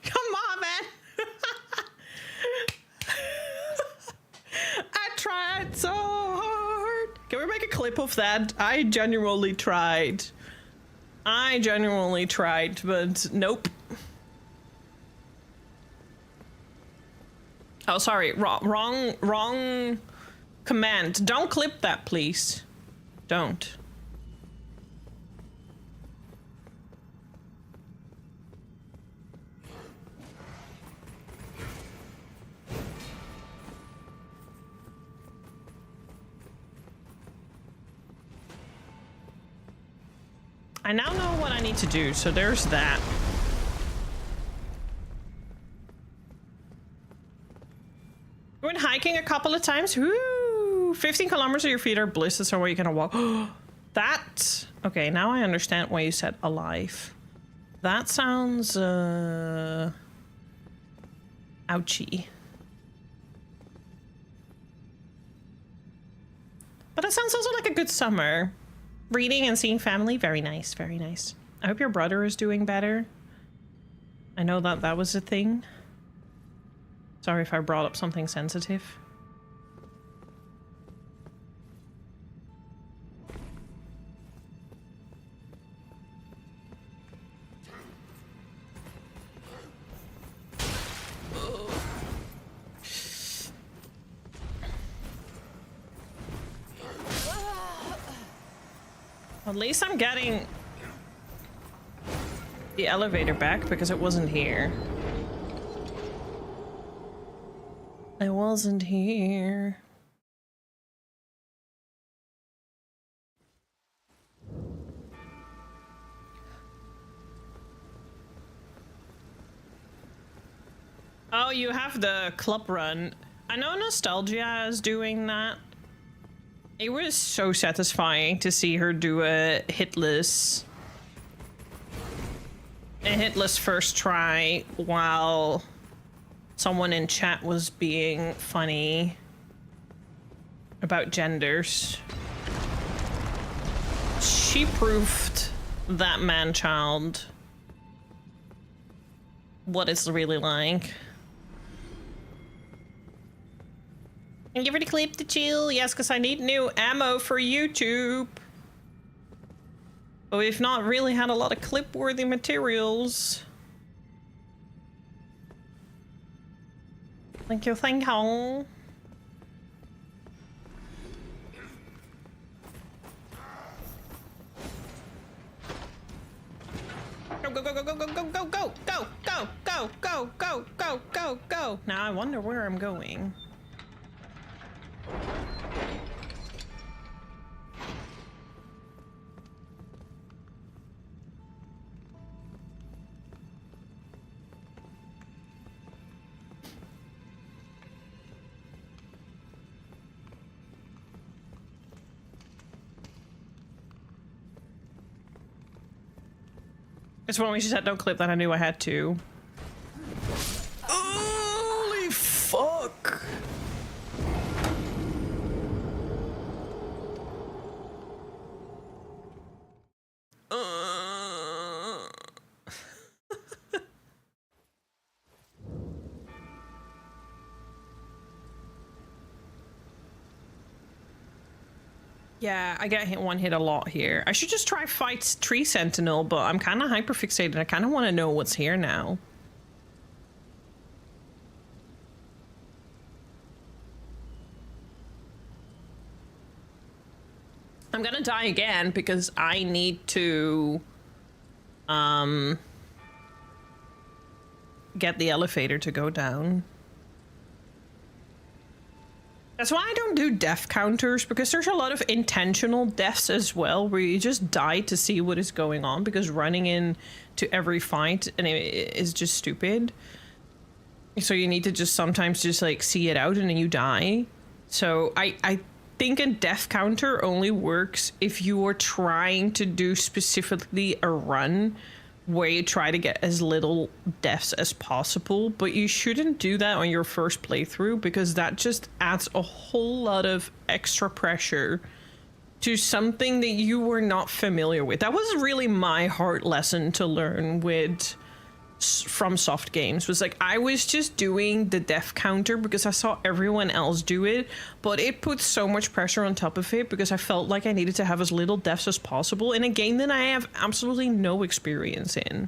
Come on, man. I tried so hard. Can we make a clip of that? I genuinely tried. But nope. Oh, sorry. Wrong command. Don't clip that, please. Don't. I now know what I need to do, so there's that. Went hiking a couple of times. Woo! 15 kilometers of your feet are blisters or where you can walk. That. Okay, now I understand why you said alive. That sounds ouchy. But it sounds also like a good summer. Reading and seeing family, very nice, very nice. I hope your brother is doing better. I know that that was a thing. Sorry if I brought up something sensitive. At least I'm getting the elevator back because it wasn't here. I wasn't here. Oh, you have the club run. I know Nostalgia is doing that. It was so satisfying to see her do a hitless first try while someone in chat was being funny about genders. She proved that man-child what it's really like. Thank you for the clip to chill. Yes, because I need new ammo for YouTube. But we've not really had a lot of clip-worthy materials. Thank you, thank you. Go, go, go, go, go, go, go, go, go, go, go, go, go, go, go, go, go. Now I wonder where I'm going. It's when we just said don't clip that I knew I had to. Holy fuck! Yeah, I get hit one hit a lot here. I should just try fight Tree Sentinel, but I'm kind of hyperfixated. I kind of want to know what's here now. I'm gonna die again because I need to get the elevator to go down. That's why I don't do death counters, because there's a lot of intentional deaths as well, where you just die to see what is going on, because running in to every fight and it is just stupid. So you need to just sometimes just like see it out and then you die. So I think a death counter only works if you are trying to do specifically a run where you try to get as little deaths as possible, but you shouldn't do that on your first playthrough, because that just adds a whole lot of extra pressure to something that you were not familiar with. That was really my hard lesson to learn with from soft games, was like I was just doing the death counter because I saw everyone else do it, but it put so much pressure on top of it because I felt like I needed to have as little deaths as possible in a game that I have absolutely no experience in.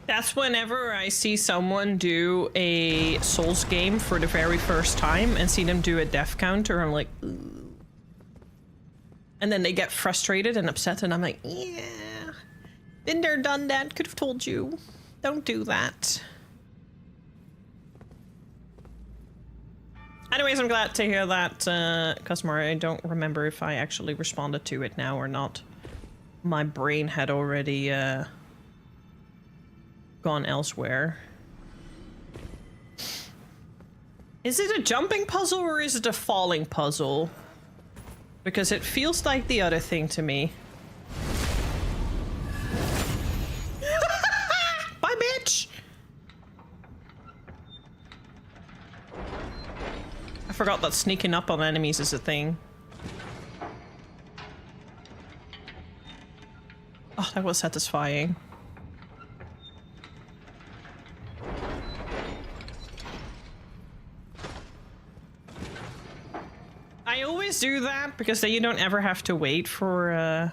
That's whenever I see someone do a Souls game for the very first time and see them do a death counter, I'm like, ooh. And then they get frustrated and upset and I'm like, yeah, been there, done that, could have told you. Don't do that. Anyways, I'm glad to hear that, customer. I don't remember if I actually responded to it now or not. My brain had already, gone elsewhere. Is it a jumping puzzle or is it a falling puzzle? Because it feels like the other thing to me. Bye, bitch! I forgot that sneaking up on enemies is a thing. Oh, that was satisfying. I always do that because then you don't ever have to wait for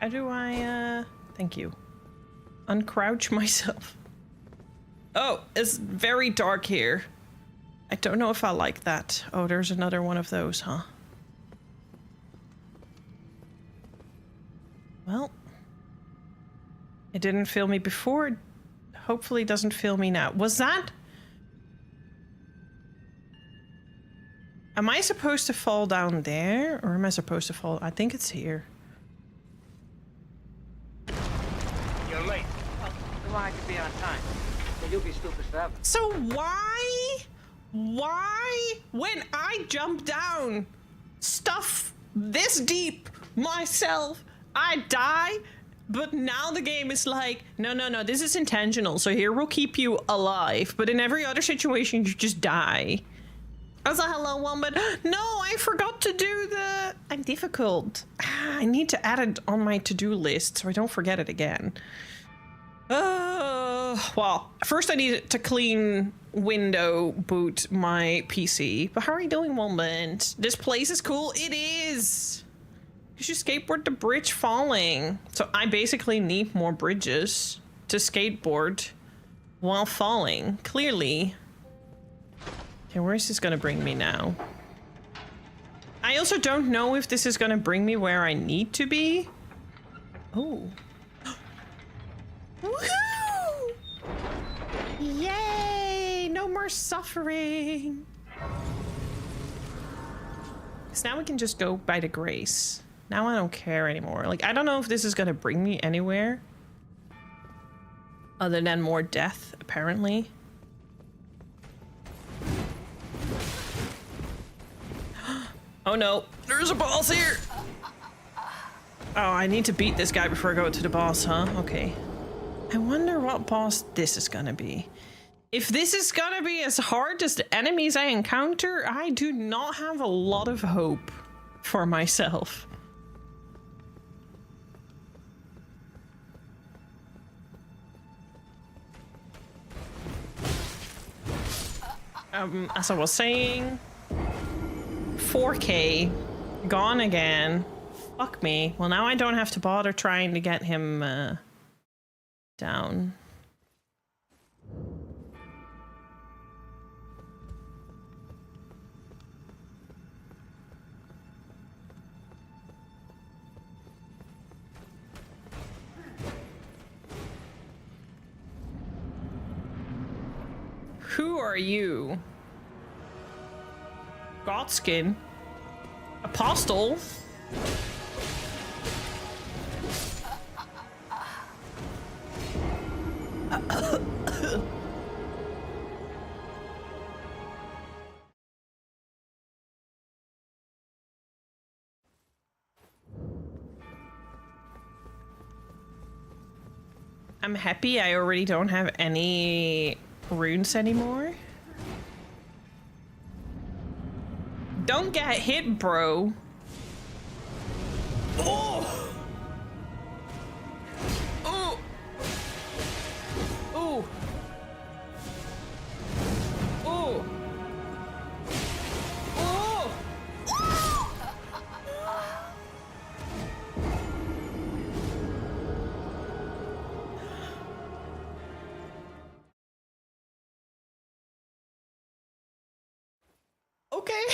How do I, thank you. Uncrouch myself. Oh, it's very dark here. I don't know if I like that. Oh, there's another one of those, huh? Well, it didn't feel me before. Hopefully it doesn't feel me now. Was that? Am I supposed to fall down there? Or am I supposed to fall? I think it's here. You're late. Well, so I could be on time. So you'll be stupid forever. So why, when I jump down, stuff this deep myself, I die? But now the game is like, no, this is intentional. So here we'll keep you alive. But in every other situation, you just die. I was like, hello, Wombat. No, I forgot to do the... I'm difficult. I need to add it on my to-do list so I don't forget it again. Well, first I need to clean window boot my PC. But how are you doing, Wombat? This place is cool. It is. You should skateboard the bridge falling. So I basically need more bridges to skateboard while falling. Clearly. Okay, where is this gonna bring me now? I also don't know if this is gonna bring me where I need to be. Oh. Woohoo! Yay! No more suffering. Because now we can just go by the grace. Now I don't care anymore. Like, I don't know if this is gonna bring me anywhere. Other than more death, apparently. Oh no, there's a boss here! Oh, I need to beat this guy before I go to the boss, huh? Okay. I wonder what boss this is gonna be. If this is gonna be as hard as the enemies I encounter, I do not have a lot of hope for myself. As I was saying, 4K, gone again. Fuck me. Well, now I don't have to bother trying to get him down. Who are you? Godskin? Apostle? I'm happy I already don't have any runes anymore. Don't get hit, bro. Oh! Oh! Oh! Oh! Oh! Okay.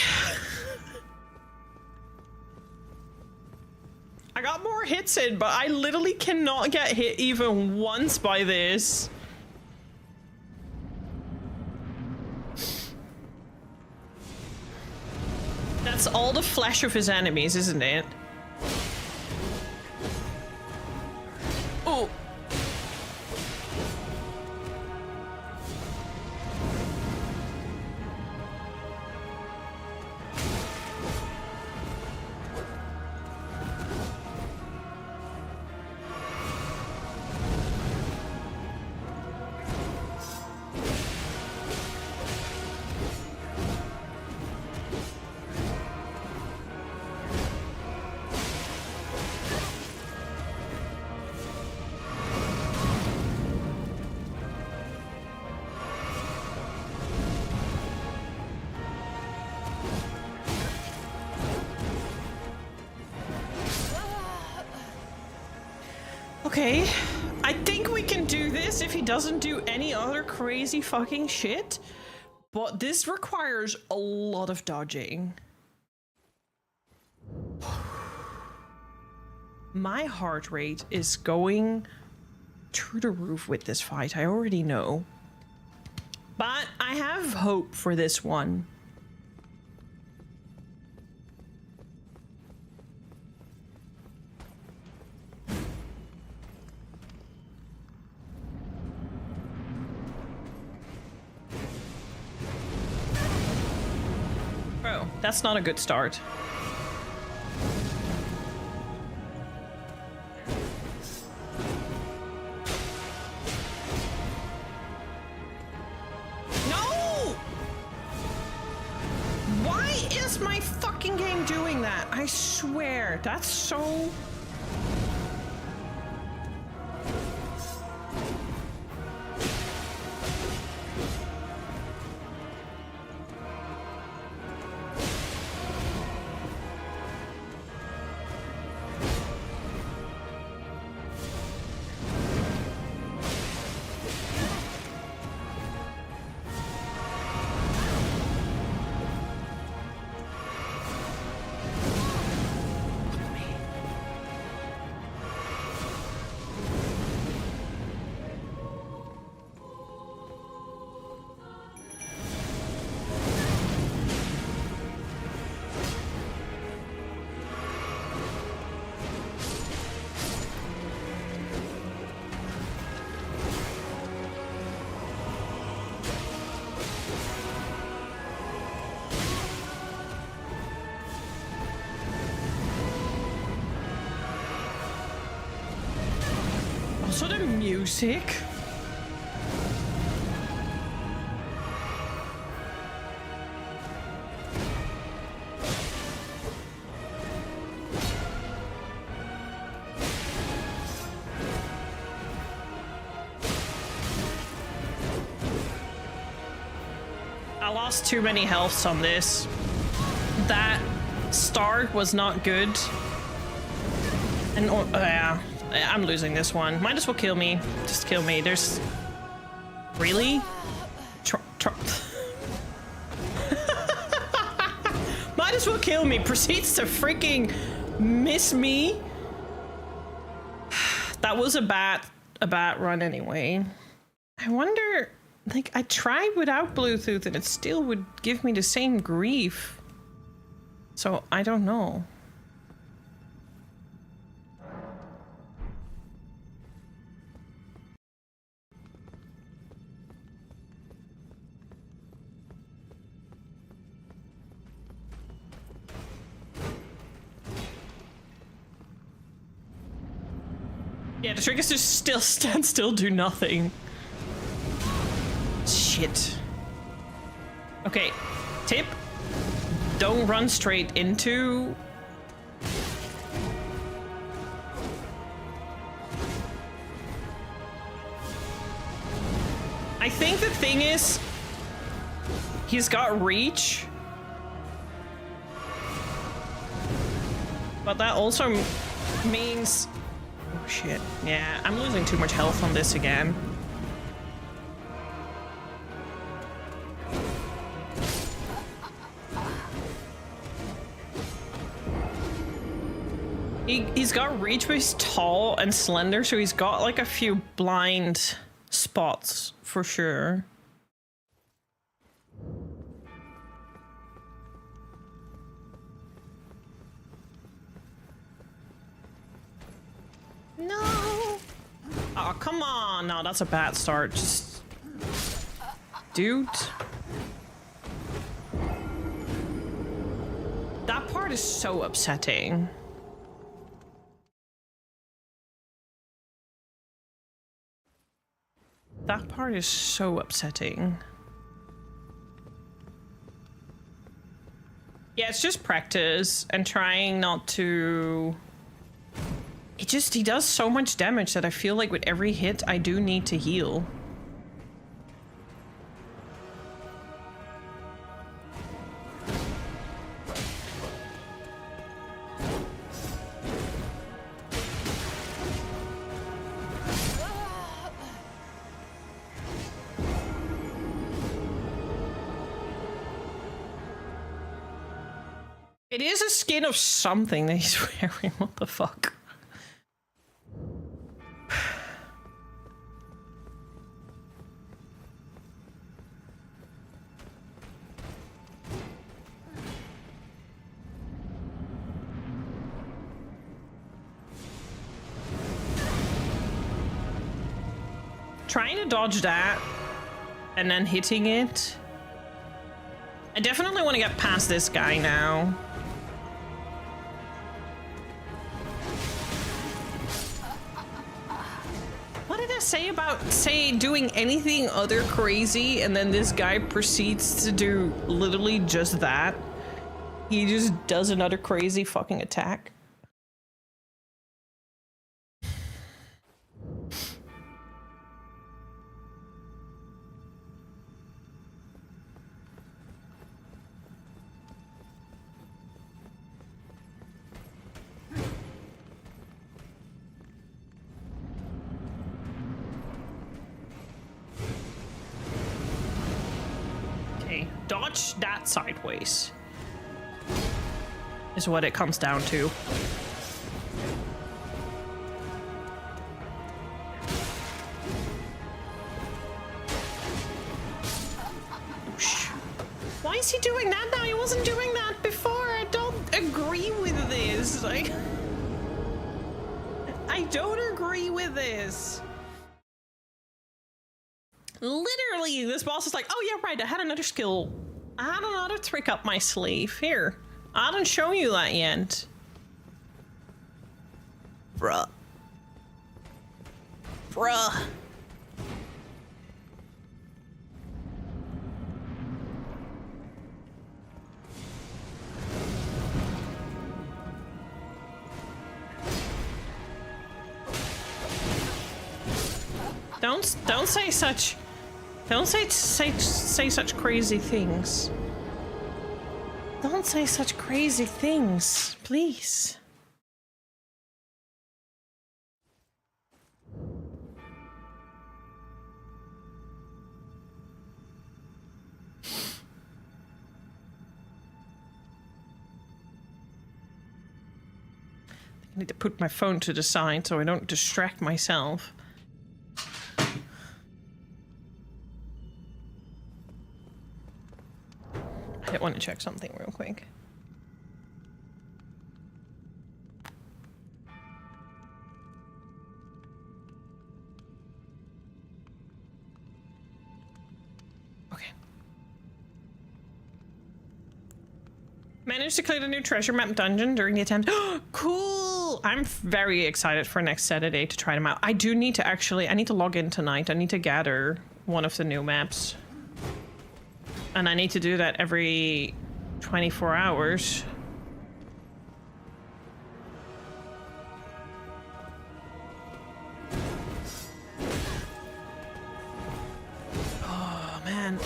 I got more hits in, but I literally cannot get hit even once by this. That's all the flesh of his enemies, isn't it? Oh. Okay, I think we can do this if he doesn't do any other crazy fucking shit. But this requires a lot of dodging. My heart rate is going through the roof with this fight, I already know. But I have hope for this one. Bro, that's not a good start. No! Why is my fucking game doing that? I swear, that's so... Also the music. I lost too many healths on this. That start was not good. And yeah, I'm losing this one. Might as well kill me. Just kill me. There's... Really? Might as well kill me. Proceeds to freaking miss me. That was a bad run anyway. I wonder... Like, I tried without Bluetooth and it still would give me the same grief. So, I don't know. Yeah, the trick is to still stand still, do nothing. Shit. Okay, tip. Don't run straight into... I think the thing is... He's got reach. But that also means... Oh shit. Yeah, I'm losing too much health on this again. He's got reach, but he's tall and slender, so he's got like a few blind spots for sure. No! Oh, come on! No, that's a bad start. Just... Dude. That part is so upsetting. That part is so upsetting. Yeah, it's just practice and trying not to... he does so much damage that I feel like with every hit I do need to heal. It is a skin of something that he's wearing. What the fuck? Trying to dodge that and then hitting it. I definitely want to get past this guy now. What did I say about, doing anything other crazy and then this guy proceeds to do literally just that? He just does another crazy fucking attack. Dodge that sideways is what it comes down to. Why is he doing that now? He wasn't doing that before. I don't agree with this. Like, I don't agree with this. Literally, this boss is like, oh yeah, right, I had another skill. I had another trick up my sleeve. Here, I didn't show you that yet. Bruh. Bruh. Don't say such. Don't say such crazy things. Don't say such crazy things, please. I need to put my phone to the side so I don't distract myself. I want to check something real quick. Okay. Managed to clear the new treasure map dungeon during the attempt. Cool! I'm very excited for next Saturday to try them out. I do need to I need to log in tonight. I need to gather one of the new maps. And I need to do that every 24 hours. Oh, man.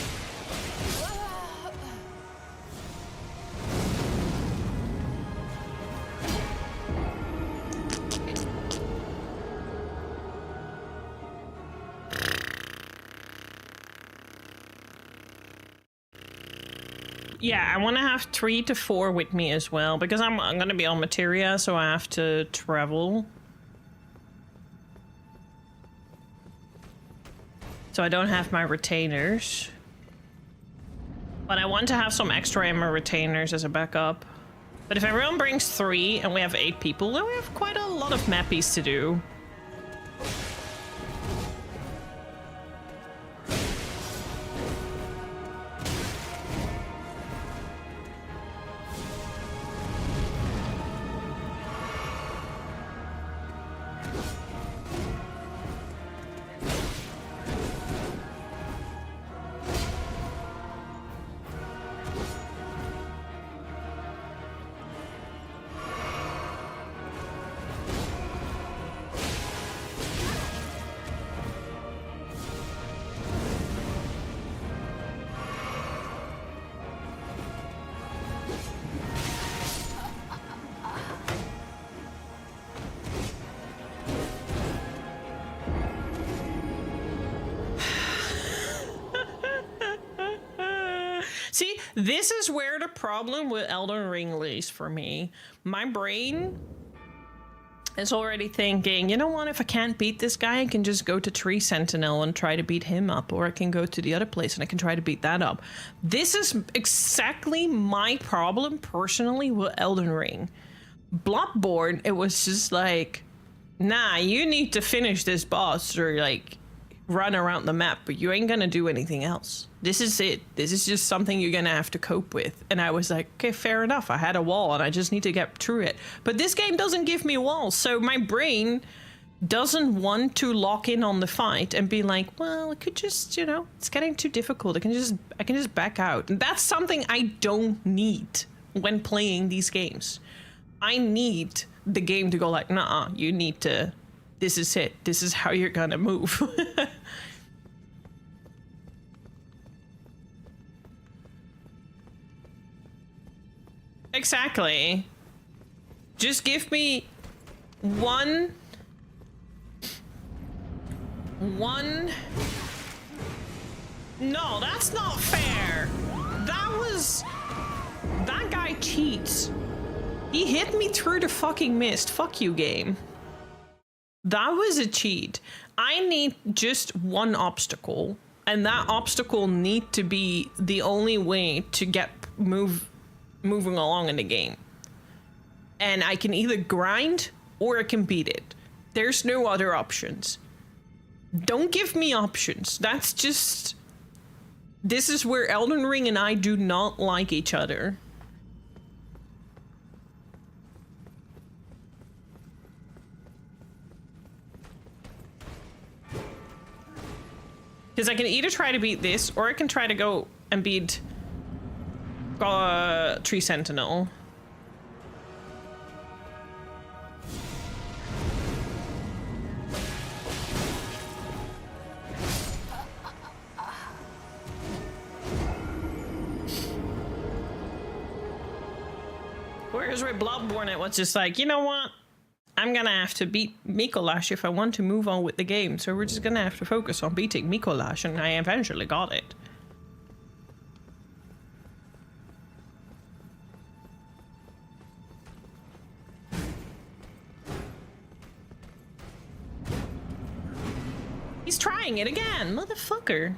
Yeah, I want to have 3 to 4 with me as well, because I'm going to be on materia, so I have to travel. So I don't have my retainers. But I want to have some extra ammo retainers as a backup. But if everyone brings 3 and we have 8 people, then we have quite a lot of mappies to do. This is where the problem with Elden Ring lays for me. My brain is already thinking, you know what, if I can't beat this guy, I can just go to Tree Sentinel and try to beat him up, or I can go to the other place and I can try to beat that up. This is exactly my problem personally with Elden Ring. Bloodborne, it was just like, nah, you need to finish this boss or like run around the map, but you ain't gonna do anything else. This is it. This is just something you're gonna have to cope with. And I was like, okay, fair enough. I had a wall and I just need to get through it. But this game doesn't give me walls, so my brain doesn't want to lock in on the fight and be like, well, it could just, you know, it's getting too difficult. I can just back out. And that's something I don't need when playing these games. I need the game to go like, nah, you need to, this is it. This is how you're gonna move. Exactly. Just give me one. No, that's not fair. That guy cheats. He hit me through the fucking mist. Fuck you, game. That was a cheat. I need just one obstacle, and that obstacle need to be the only way to get moving along in the game. And I can either grind or I can beat it. There's no other options. Don't give me options. That's just... This is where Elden Ring and I do not like each other. Because I can either try to beat this, or I can try to go and beat Tree Sentinel. Whereas with Bloodborne, it was just like, you know what? I'm gonna have to beat Mikolash if I want to move on with the game, so we're just gonna have to focus on beating Mikolash, and I eventually got it. He's trying it again, motherfucker.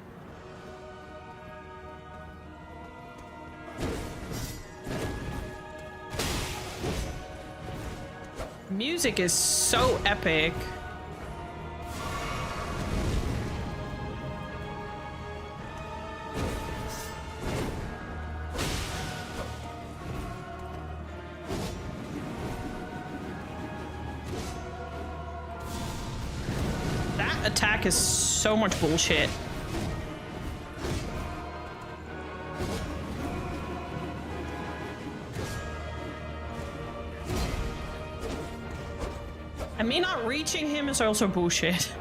Music is so epic. That attack is so much bullshit. And me not reaching him is also bullshit.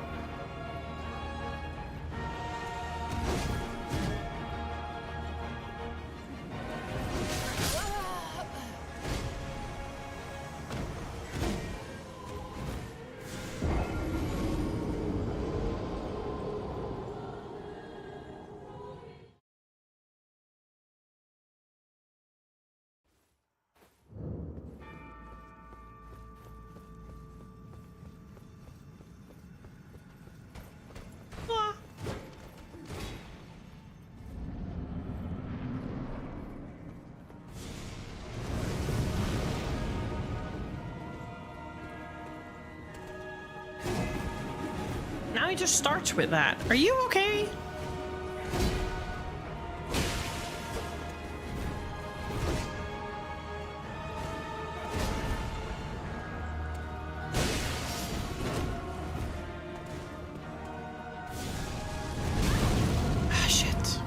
Now he just starts with that. Are you okay? Ah, shit.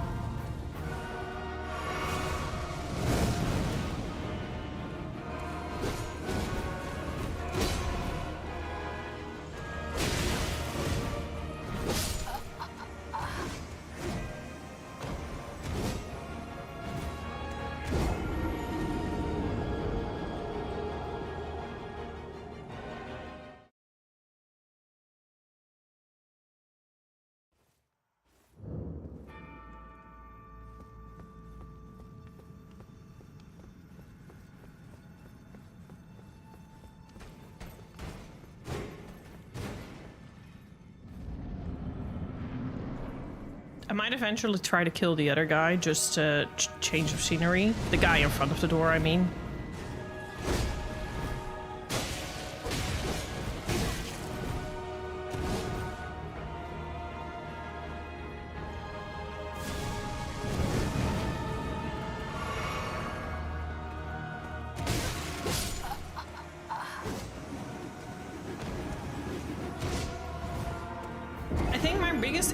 I might eventually try to kill the other guy, just to change of scenery. The guy in front of the door, I mean.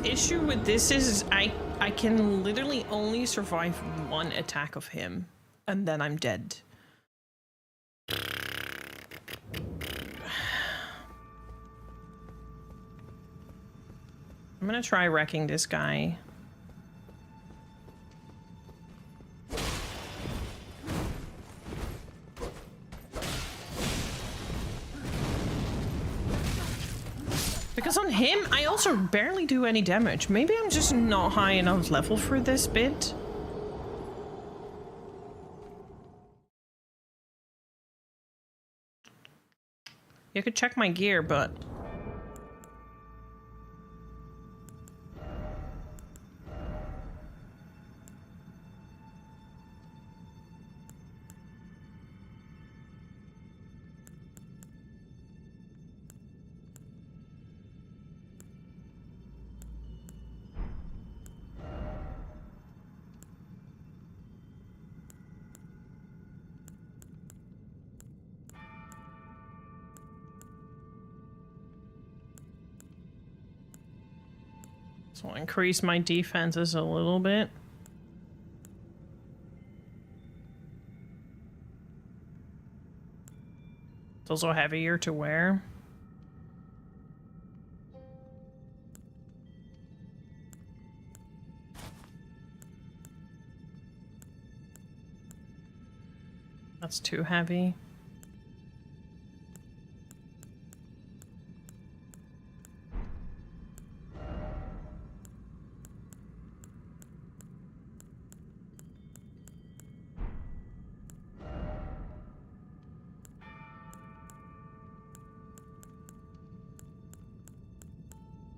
Issue with this is I can literally only survive one attack of him and then I'm dead. I'm gonna try wrecking this guy. Because on him, I also barely do any damage. Maybe I'm just not high enough level for this bit. You could check my gear, but... So I'll increase my defenses a little bit. It's also heavier to wear. That's too heavy.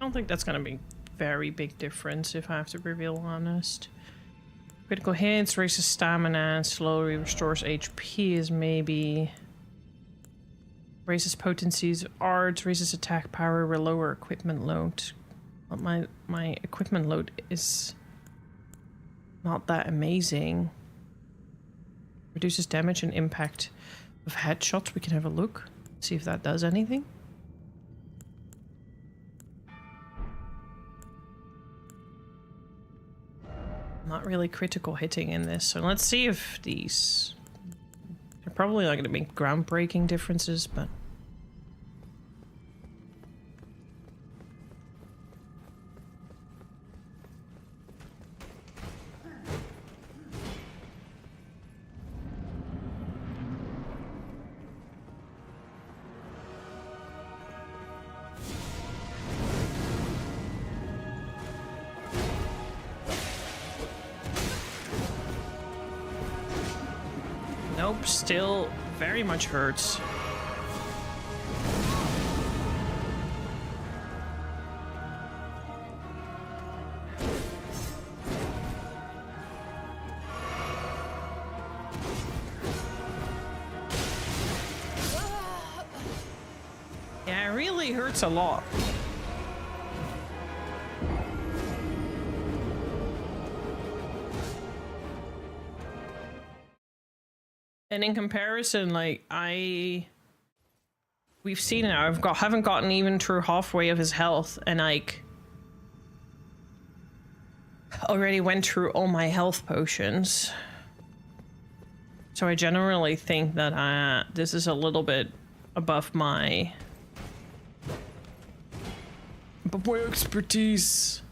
I don't think that's gonna be very big difference if I have to be real honest. Critical hits, raises stamina, slowly restores HP is maybe... Raises potencies of arts, raises attack power, will lower equipment load. But my equipment load is not that amazing. Reduces damage and impact of headshots. We can have a look, see if that does anything. Not really critical hitting in this, so let's see if these... They're probably not going to make groundbreaking differences, but... Nope, still very much hurts. Yeah, it really hurts a lot. And in comparison, like, we've seen it now, haven't gotten even through halfway of his health, and like, already went through all my health potions. So I generally think that this is a little bit above my expertise.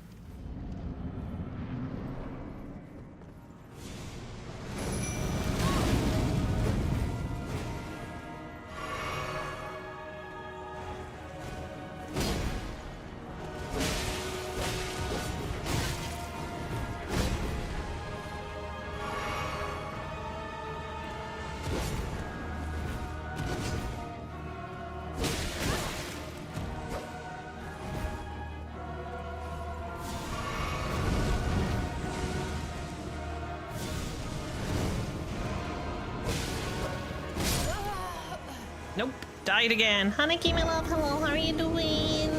died again. Hanaki, my love, hello, how are you doing?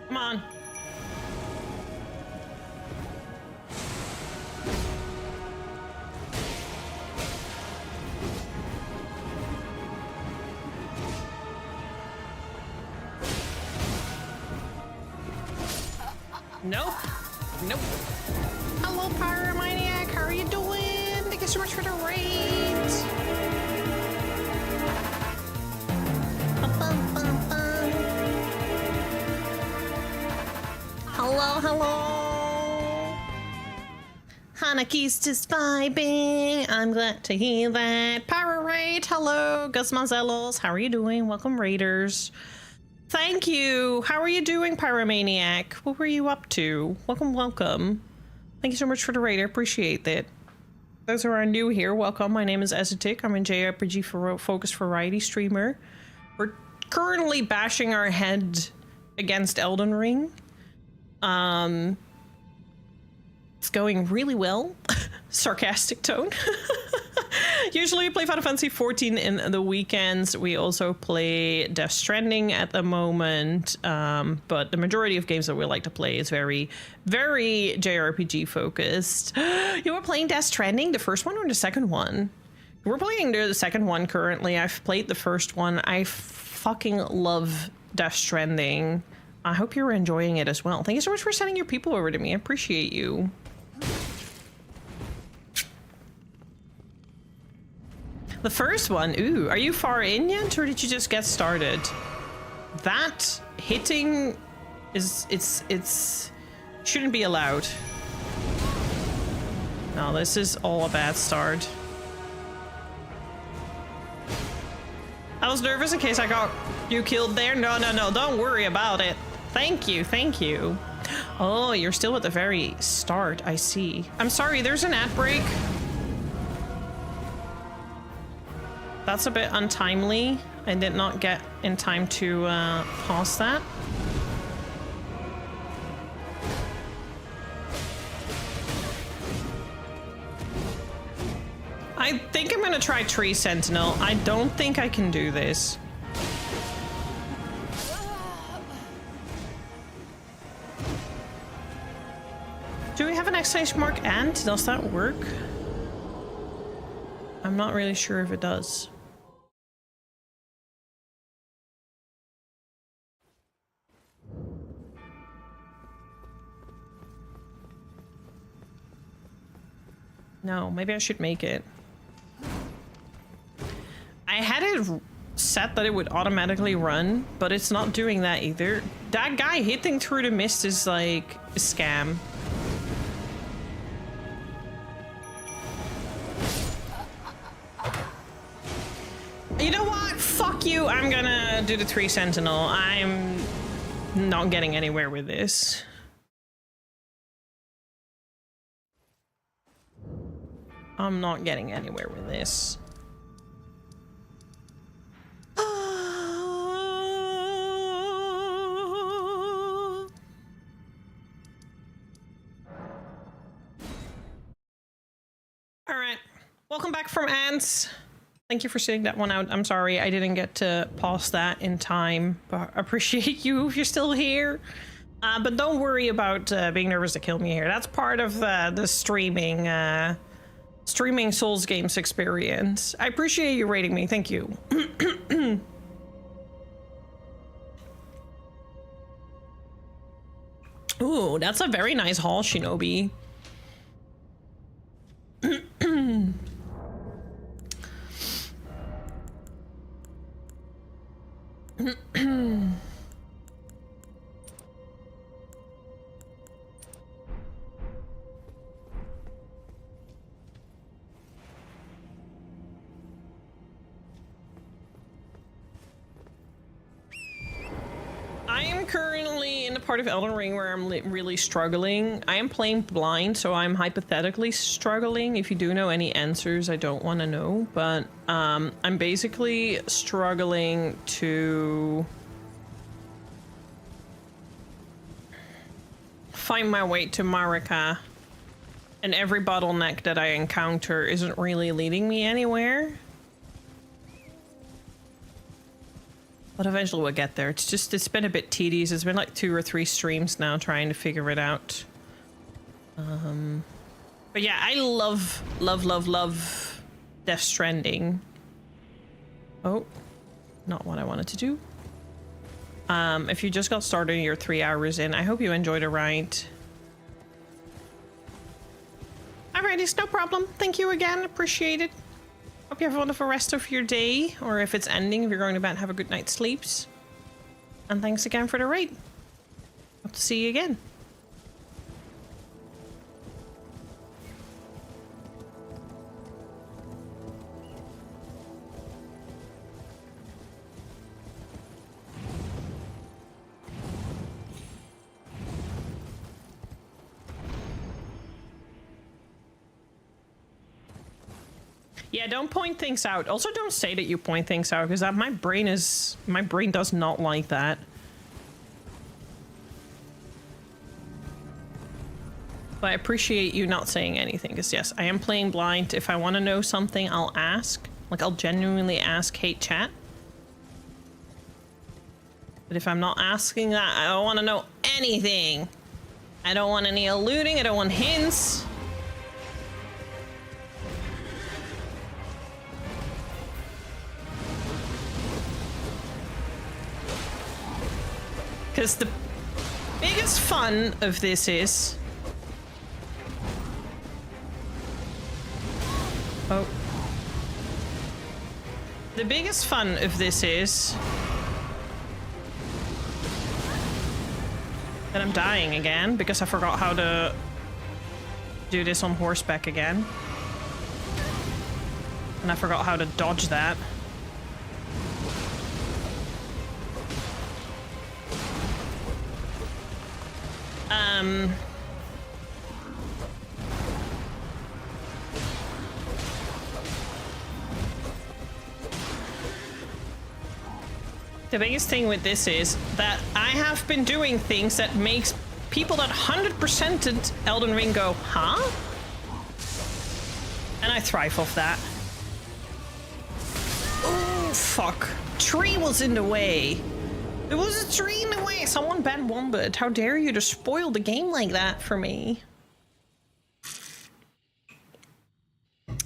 Come on. Nope. Nope. Hello, Pyromaniac. How are you doing? Thank you so much for the raid. Hello, hello. Hanaki's just vibing. I'm glad to hear that. Pyro Raid, hello. Gus Mazellos, how are you doing? Welcome, Raiders. Thank you. How are you doing, Pyromaniac? What were you up to? Welcome, welcome. Thank you so much for the raid. I appreciate that. Those who are new here, welcome. My name is Esotic. I'm a JRPG focused variety streamer. We're currently bashing our head against Elden Ring. It's going really well. Sarcastic tone. Usually we play Final Fantasy 14 in the weekends. We also play Death Stranding at the moment. But the majority of games that we like to play is very, very JRPG focused. You were playing Death Stranding, the first one or the second one? We're playing the second one currently. I've played the first one. I fucking love Death Stranding. I hope you're enjoying it as well. Thank you so much for sending your people over to me. I appreciate you. The first one, ooh, are you far in yet or did you just get started? That hitting is, it's shouldn't be allowed. No, this is all a bad start. I was nervous in case I got you killed there. No, no, no, don't worry about it. Thank you, thank you. Oh, you're still at the very start, I see. I'm sorry, there's an ad break. That's a bit untimely. I did not get in time to pause that. I think I'm gonna try Tree Sentinel. I don't think I can do this. Do we have an exclamation mark and? Does that work? I'm not really sure if it does. No, maybe I should make it. I had it set that it would automatically run, but it's not doing that either. That guy hitting through the mist is like a scam. You know what? Fuck you. I'm gonna do the Tree Sentinel. I'm not getting anywhere with this. I'm not getting anywhere with this. All right. Welcome back from Ants. Thank you for sitting that one out. I'm sorry I didn't get to pause that in time, but I appreciate you if you're still here. But don't worry about being nervous to kill me here. That's part of the streaming Souls games experience. I appreciate you rating me. Thank you. Ooh, that's a very nice haul, Shinobi. I part of Elden Ring where I'm really struggling. I am playing blind, so I'm hypothetically struggling. If you do know any answers, I don't want to know. But I'm basically struggling to find my way to Marika. And every bottleneck that I encounter isn't really leading me anywhere. But eventually we'll get there. It's been a bit tedious. It's been like 2 or 3 streams now trying to figure it out. But yeah, I love Death Stranding. Oh, not what I wanted to do. If you just got started and you're 3 hours in, I hope you enjoyed the ride. Alright, it's no problem. Thank you again. Appreciate it. Hope you have a wonderful rest of your day, or if it's ending, if you're going to bed, have a good night's sleeps. And thanks again for the raid. Hope to see you again. Yeah, don't point things out. Also, don't say that you point things out, because my brain does not like that. But I appreciate you not saying anything, because yes, I am playing blind. If I want to know something, I'll ask. Like, I'll genuinely ask hate chat. But if I'm not asking that, I don't want to know anything. I don't want any alluding, I don't want hints. Because the biggest fun of this is... Oh. The biggest fun of this is... that I'm dying again, because I forgot how to do this on horseback again. And I forgot how to dodge that. The biggest thing with this is that I have been doing things that makes people that 100%ed Elden Ring go, huh? And I thrive off that. Oh, fuck. Tree was in the way. There was a tree in the way. Someone banned Wombat. How dare you to spoil the game like that for me?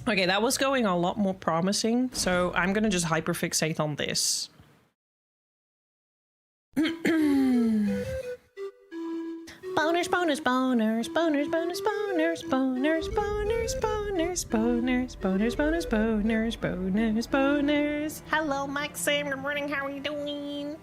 Okay, that was going a lot more promising, so I'm gonna just hyperfixate on this. Boners, bonus, boners, boners, bonus, boners, boners, boners, boners, boners, boners, bonus, boners, boners, boners. Hello, Maxim. Good morning. How are you doing?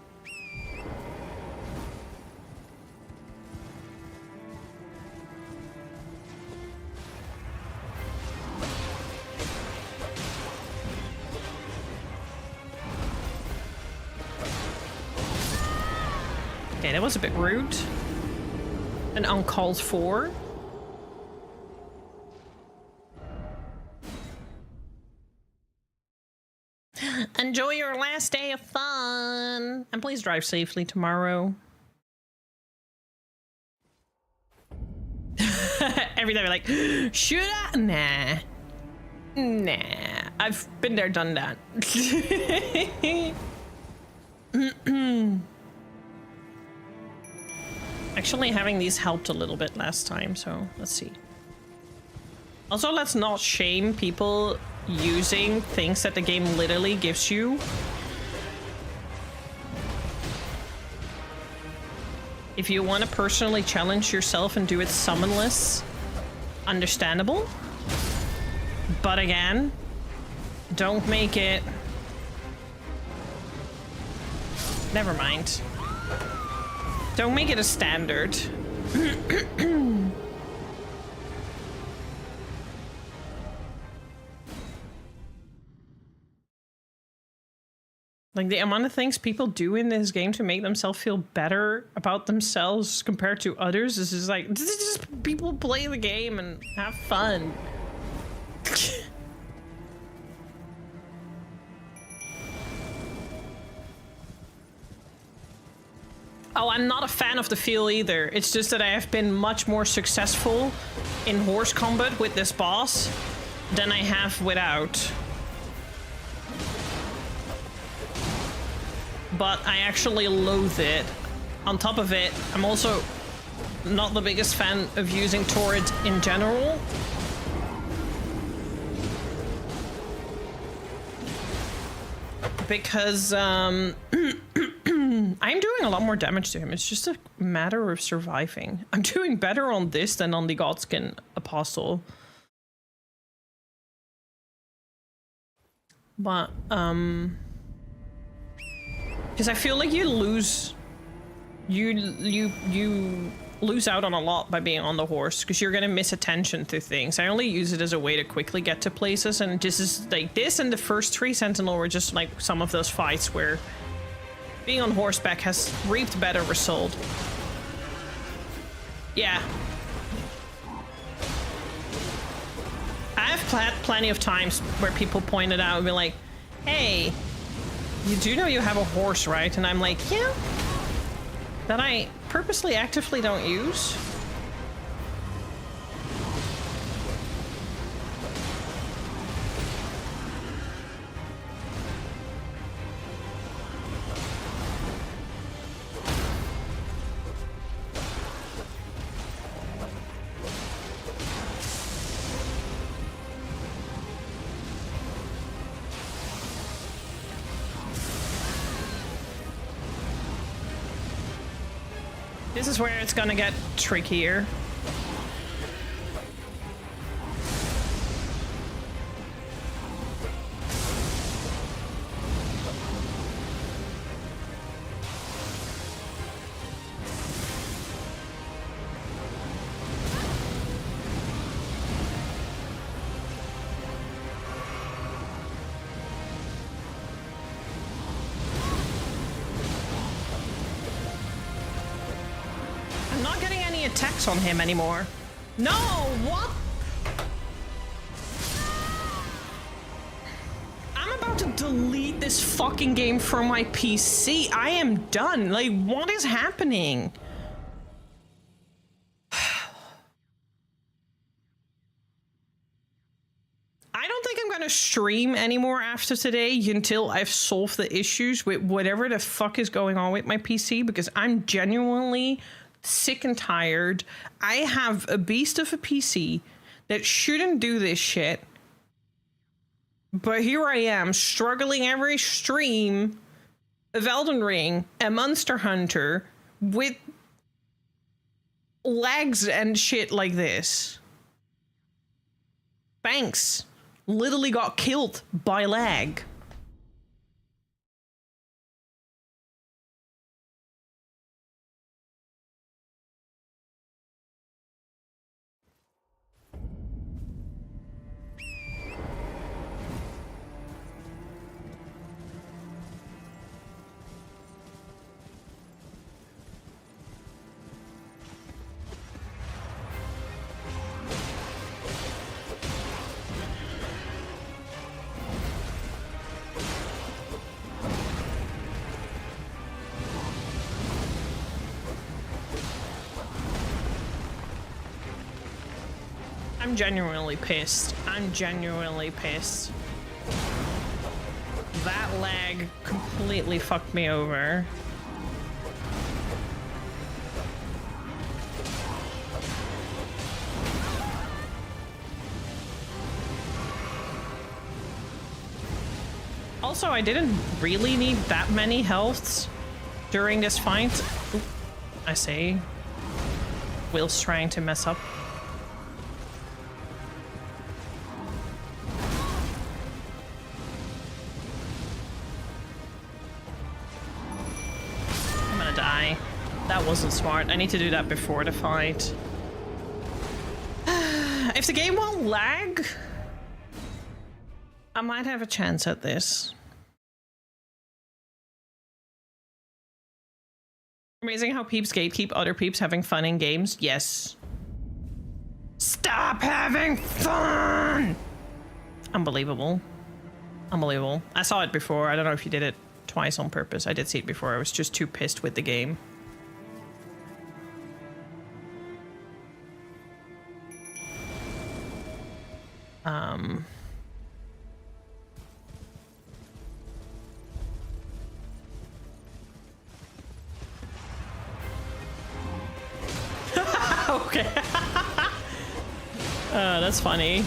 Okay, that was a bit rude. And uncalled for. Enjoy your last day of fun. And please drive safely tomorrow. Every time you're like, should I? Nah. Nah. I've been there, done that. Actually, having these helped a little bit last time, so let's see. Also, let's not shame people using things that the game literally gives you. If you want to personally challenge yourself and do it summonless, understandable. But again, don't make it... Never mind. Don't make it a standard. Like, the amount of things people do in this game to make themselves feel better about themselves compared to others is just like, this is just people play the game and have fun. Oh, I'm not a fan of the feel either. It's just that I have been much more successful in horse combat with this boss than I have without. But I actually loathe it. On top of it, I'm also not the biggest fan of using turrets in general. Because I'm doing a lot more damage to him. It's just a matter of surviving. I'm doing better on this than on the Godskin Apostle. But, because I feel like you lose out on a lot by being on the horse, because you're gonna miss attention to things. I only use it as a way to quickly get to places, and this is like this and the first 3 Sentinel were just like some of those fights where being on horseback has reaped better result. Yeah. I have plenty of times where people pointed out and be like, hey, you do know you have a horse, right? And I'm like, yeah. That I purposely actively don't use. This is where it's gonna get trickier. Attacks on him anymore. No, what? I'm about to delete this fucking game from my PC. I am done. Like, what is happening? I don't think I'm gonna stream anymore after today until I've solved the issues with whatever the fuck is going on with my PC, because I'm genuinely sick and tired. I have a beast of a PC that shouldn't do this shit, but here I am struggling every stream of Elden Ring, a Monster Hunter, with lags and shit like this. Banks literally got killed by lag. I'm genuinely pissed. I'm genuinely pissed. That lag completely fucked me over. Also, I didn't really need that many healths during this fight. Oop, I say. Will's trying to mess up. That wasn't smart. I need to do that before the fight. If the game won't lag, I might have a chance at this. Amazing how peeps gatekeep other peeps having fun in games. Yes. Stop having fun! Unbelievable. Unbelievable. I saw it before. I don't know if you did it twice on purpose. I did see it before. I was just too pissed with the game. Okay. That's funny.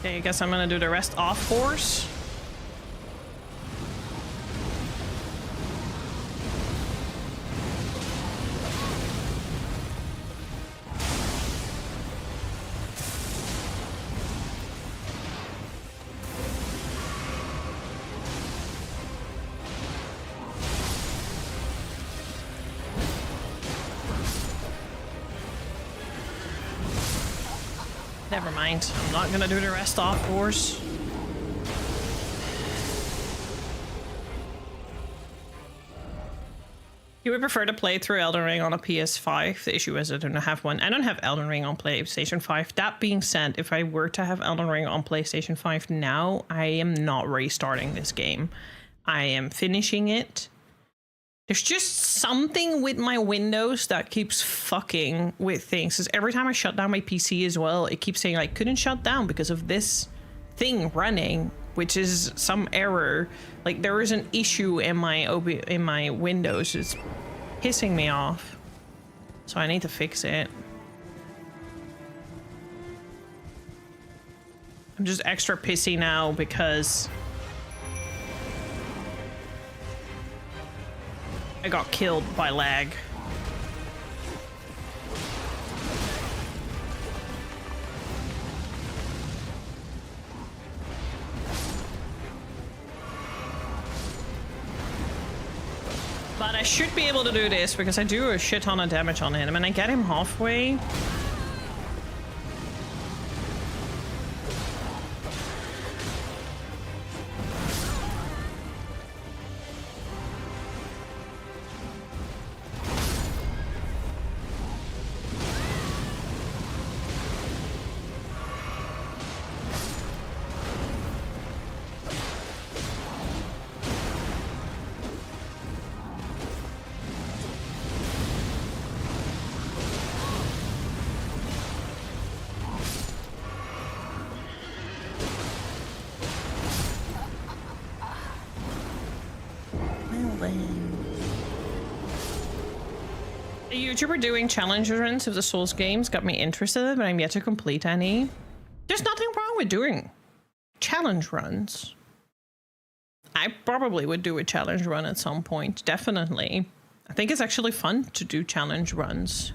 Okay, I guess I'm gonna do the rest off course. Never mind. I'm not gonna do the rest off course. You would prefer to play through Elden Ring on a PS5? The issue is I don't have one. I don't have Elden Ring on PlayStation 5. That being said, if I were to have Elden Ring on PlayStation 5 now, I am not restarting this game. I am finishing it. There's just something with my Windows that keeps fucking with things. Because every time I shut down my PC as well, it keeps saying I couldn't shut down because of this thing running, which is some error. Like there is an issue in my Windows. It's pissing me off. So I need to fix it. I'm just extra pissy now because I got killed by lag. But I should be able to do this because I do a shit ton of damage on him and I get him halfway. A YouTuber doing challenge runs of the Souls games got me interested, but I'm yet to complete any. There's nothing wrong with doing challenge runs. I probably would do a challenge run at some point, definitely. I think it's actually fun to do challenge runs.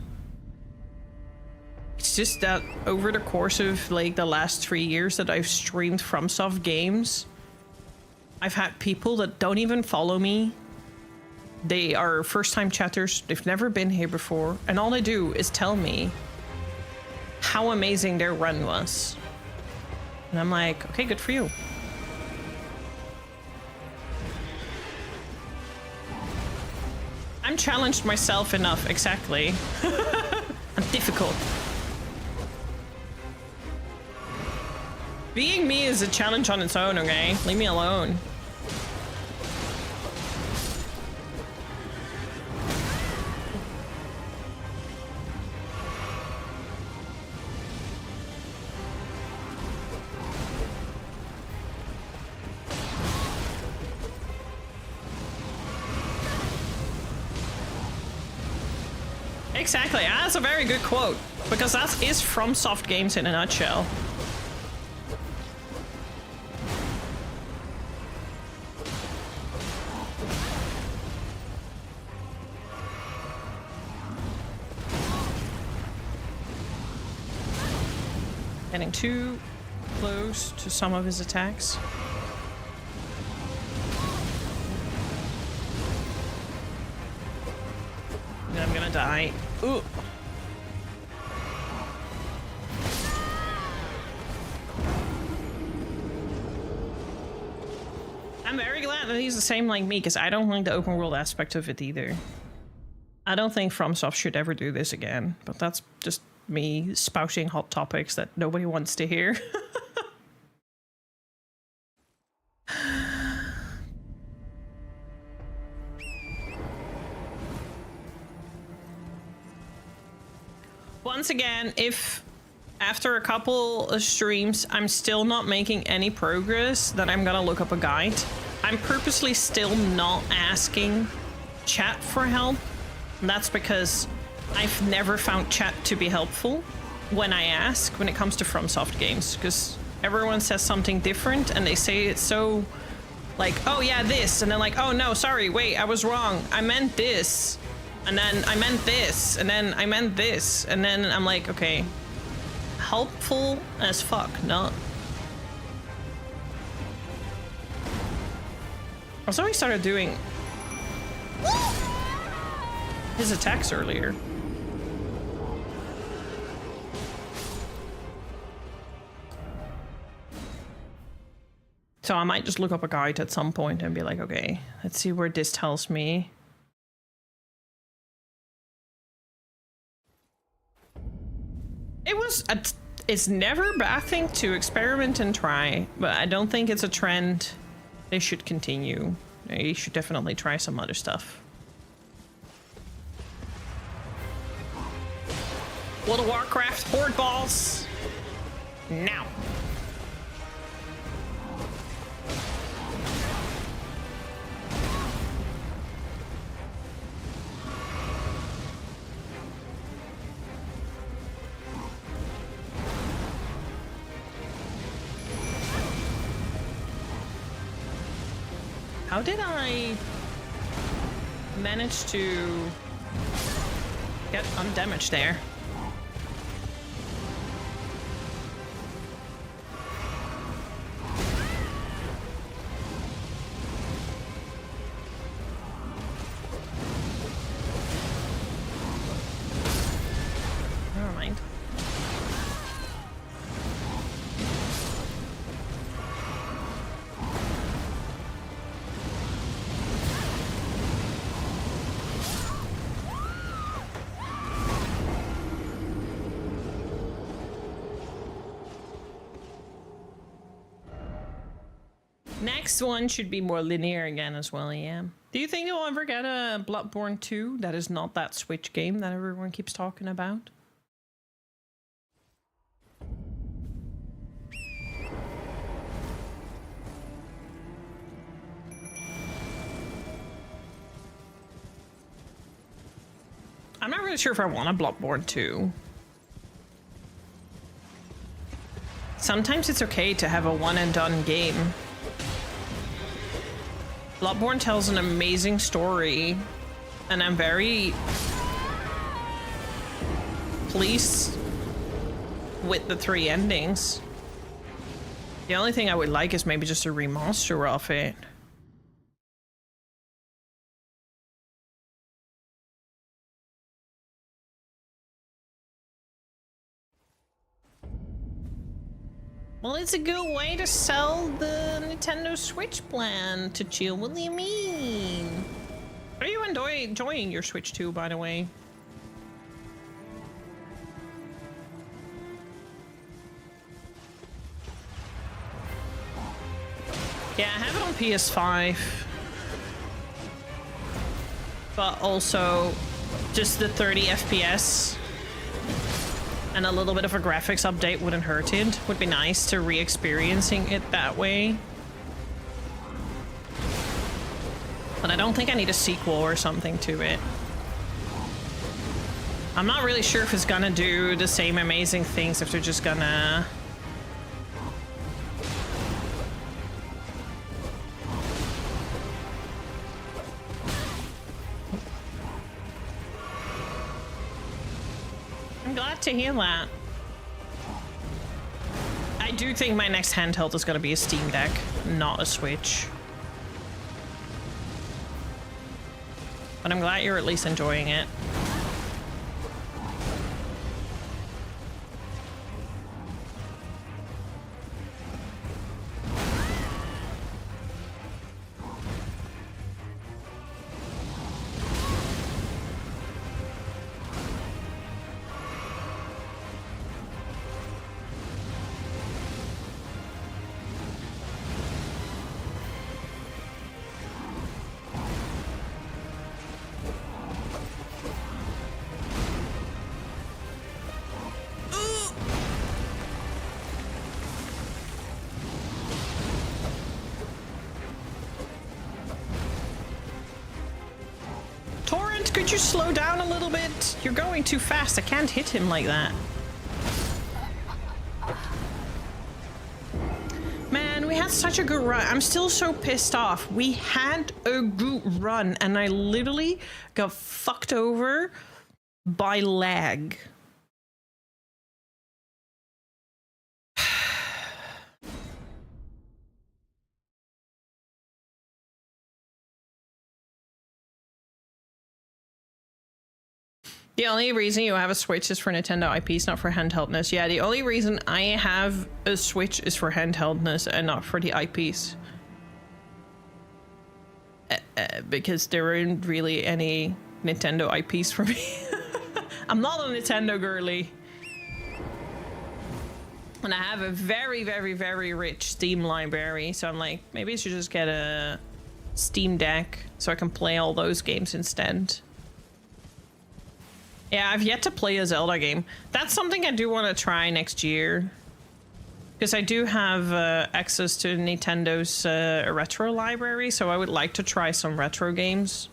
It's just that over the course of like the last 3 years that I've streamed FromSoft games, I've had people that don't even follow me. They are first-time chatters. They've never been here before. And all they do is tell me how amazing their run was. And I'm like, okay, good for you. I'm challenged myself enough, exactly. I'm difficult. Being me is a challenge on its own, okay? Leave me alone. Exactly, that's a very good quote, because that is FromSoft games in a nutshell. Getting too close to some of his attacks. And I'm gonna die. Ooh. I'm very glad that he's the same like me, because I don't like the open world aspect of it either. I don't think FromSoft should ever do this again, but that's just me spouting hot topics that nobody wants to hear. Once again, if after a couple of streams I'm still not making any progress, then I'm gonna look up a guide. I'm purposely still not asking chat for help. And that's because I've never found chat to be helpful when I ask when it comes to FromSoft games, because everyone says something different and they say it's so like, oh yeah, this, and then like, oh no, sorry, wait, I was wrong, I meant this, and then I meant this, and then I meant this, and then I'm like, okay, helpful as fuck, not. Also, he started doing his attacks earlier. So I might just look up a guide at some point and be like, okay, let's see where this tells me. It's never a bad thing to experiment and try, but I don't think it's a trend they should continue. You should definitely try some other stuff. World of Warcraft horde balls now. How did I manage to get undamaged there? Never mind. Next one should be more linear again as well, yeah. Do you think you'll ever get a Bloodborne 2 that is not that Switch game that everyone keeps talking about? I'm not really sure if I want a Bloodborne 2. Sometimes it's okay to have a one and done game. Bloodborne tells an amazing story, and I'm very pleased with the 3 endings. The only thing I would like is maybe just a remaster of it. Well, it's a good way to sell the Nintendo Switch plan to chill. What do you mean? Are you enjoying your Switch 2, by the way? Yeah, I have it on PS5. But also just the 30 FPS. And a little bit of a graphics update wouldn't hurt it. Would be nice to re-experiencing it that way. But I don't think I need a sequel or something to it. I'm not really sure if it's gonna do the same amazing things, if they're just gonna... I'm glad to hear that. do think my next handheld is going to be a Steam Deck, not a Switch. But I'm glad you're at least enjoying it. Could you slow down a little bit? You're going too fast. I can't hit him like that. Man, we had such a good run. I'm still so pissed off. We had a good run and I literally got fucked over by lag. The only reason you have a Switch is for Nintendo IPs, not for handheldness. Yeah, the only reason I have a Switch is for handheldness and not for the IPs. Because there aren't really any Nintendo IPs for me. I'm not a Nintendo girly. And I have a very, very, very rich Steam library. So I'm like, maybe I should just get a Steam Deck so I can play all those games instead. Yeah, I've yet to play a Zelda game. That's something I do want to try next year. Because I do have access to Nintendo's retro library, so I would like to try some retro games.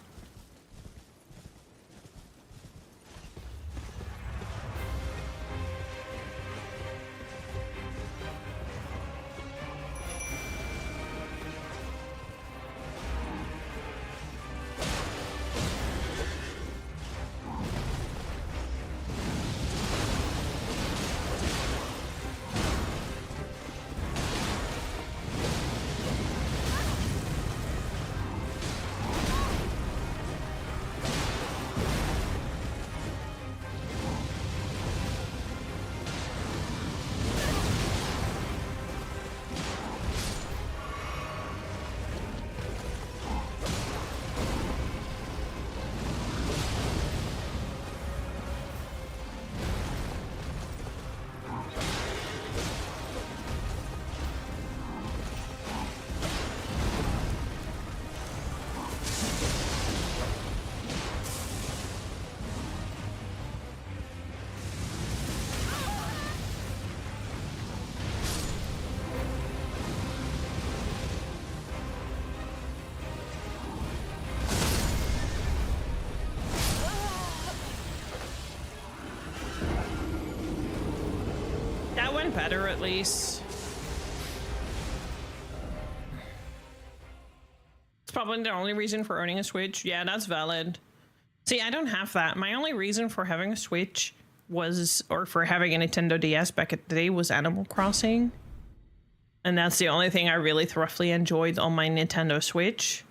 Better at least. It's probably the only reason for owning a Switch. Yeah, that's valid. See, I don't have that. My only reason for having a Switch was, or for having a Nintendo DS back at the day, was Animal Crossing. And that's the only thing I really thoroughly enjoyed on my Nintendo Switch.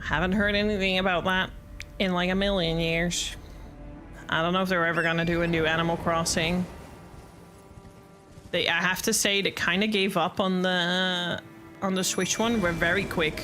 Haven't heard anything about that in like a million years. I don't know if they're ever gonna do a new Animal Crossing. I have to say, they kind of gave up on the Switch one. We're very quick.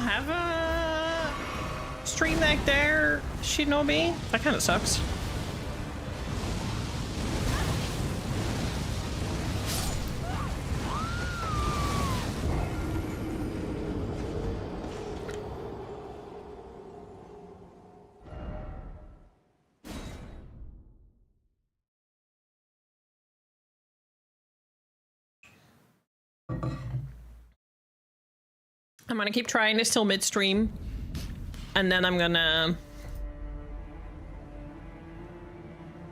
have a stream deck there, Shinobi? That kind of sucks. I'm gonna keep trying this till midstream, and then I'm gonna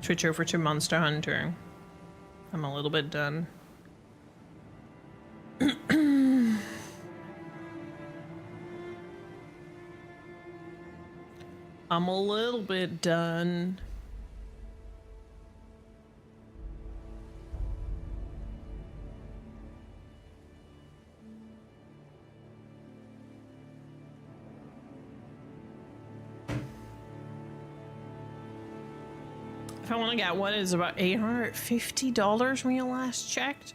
switch over to Monster Hunter. I'm a little bit done. I'm a little bit done. If I want to get one, it's about $850 when you last checked.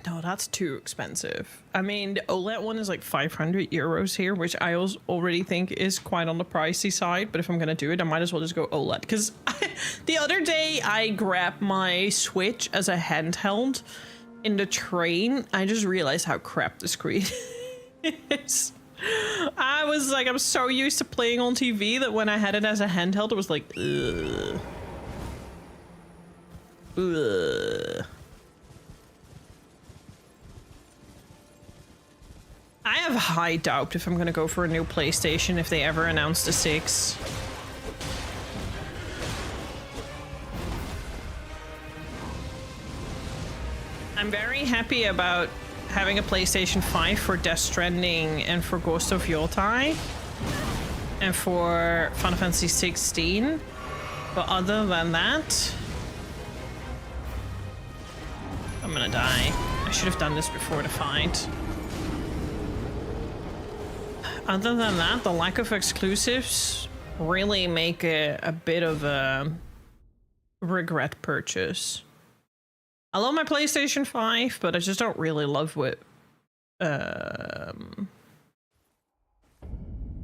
No, that's too expensive. I mean, the OLED one is like 500 euros here, which I already think is quite on the pricey side. But if I'm gonna do it, I might as well just go OLED. Because the other day I grabbed my Switch as a handheld in the train. I just realized how crap the screen is. I was like, I'm so used to playing on TV that when I had it as a handheld, it was like, ugh. Ugh. I have high doubt if I'm gonna go for a new PlayStation if they ever announce the 6. I'm very happy about having a PlayStation 5 for Death Stranding and for Ghost of Yotei and for Final Fantasy 16. But other than that, I'm gonna die. I should have done this before the fight. Other than that, the lack of exclusives really make it a bit of a regret purchase. I love my PlayStation 5, but I just don't really love what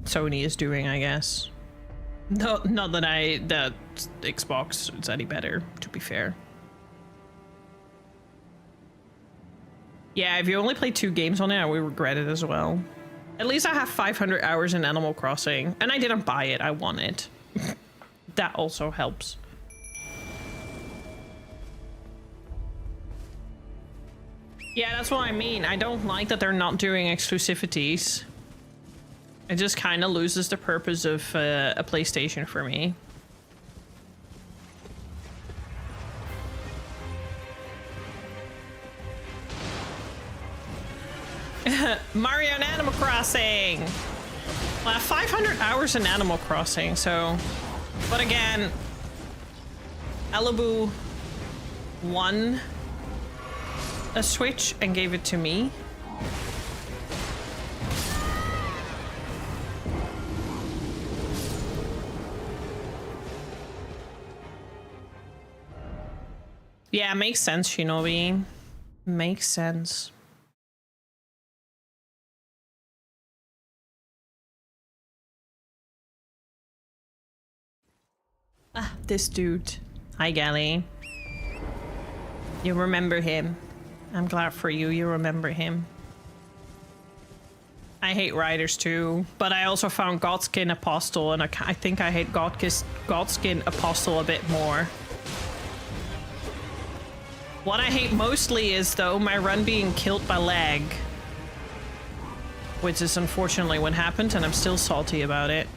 Sony is doing, I guess. No, not that Xbox is any better, to be fair. Yeah, if you only play 2 games on it, I would regret it as well. At least I have 500 hours in Animal Crossing, and I didn't buy it, I won it. That also helps. Yeah, that's what I mean. I don't like that they're not doing exclusivities. It just kind of loses the purpose of a PlayStation for me. Mario and Animal Crossing! Well, I have 500 hours in Animal Crossing, so... But again... Alibu won a Switch and gave it to me. Yeah, makes sense, Shinobi. Makes sense. Ah, this dude. Hi, Gally. You remember him. I'm glad for you, you remember him. I hate Riders too, but I also found Godskin Apostle, and I think I hate Godskin Apostle a bit more. What I hate mostly is, though, my run being killed by lag. Which is unfortunately what happened, and I'm still salty about it.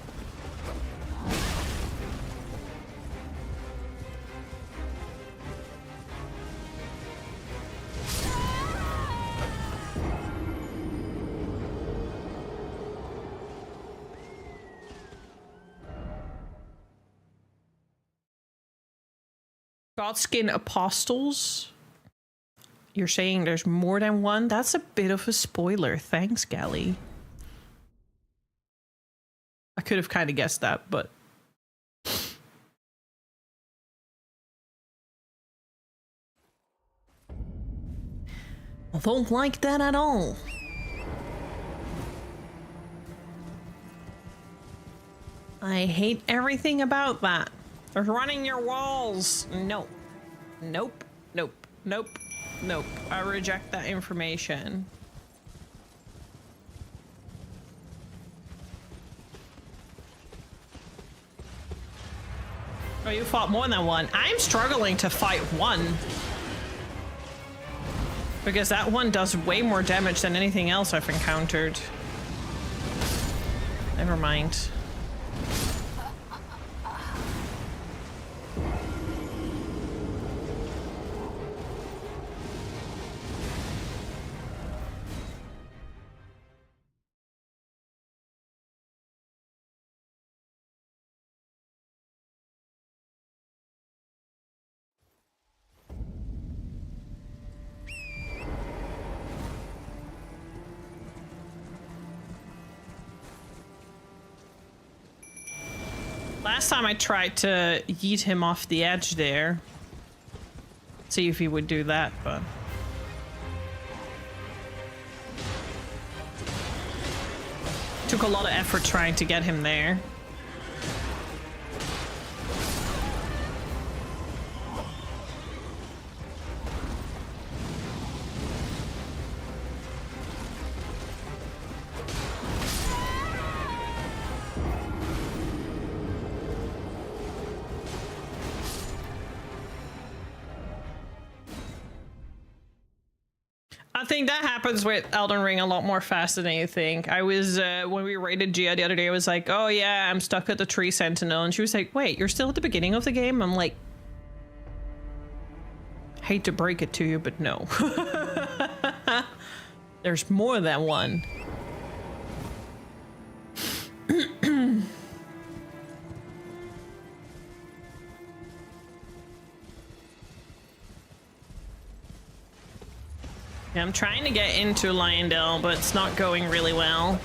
Godskin Apostles? You're saying there's more than one? That's a bit of a spoiler. Thanks, Gally. I could have kind of guessed that, but... I don't like that at all. I hate everything about that. They're running your walls. No. Nope. Nope. Nope. Nope. I reject that information. Oh, you fought more than one. I'm struggling to fight one. Because that one does way more damage than anything else I've encountered. Never mind. Last time I tried to yeet him off the edge there. See if he would do that, but... Took a lot of effort trying to get him there. I think that happens with Elden Ring a lot more fast than you think. I was, when we raided Gia the other day, I was like, oh yeah, I'm stuck at the tree sentinel. And she was like, wait, you're still at the beginning of the game? I'm like, hate to break it to you, but no. There's more than one. Yeah, I'm trying to get into Lionel, but it's not going really well.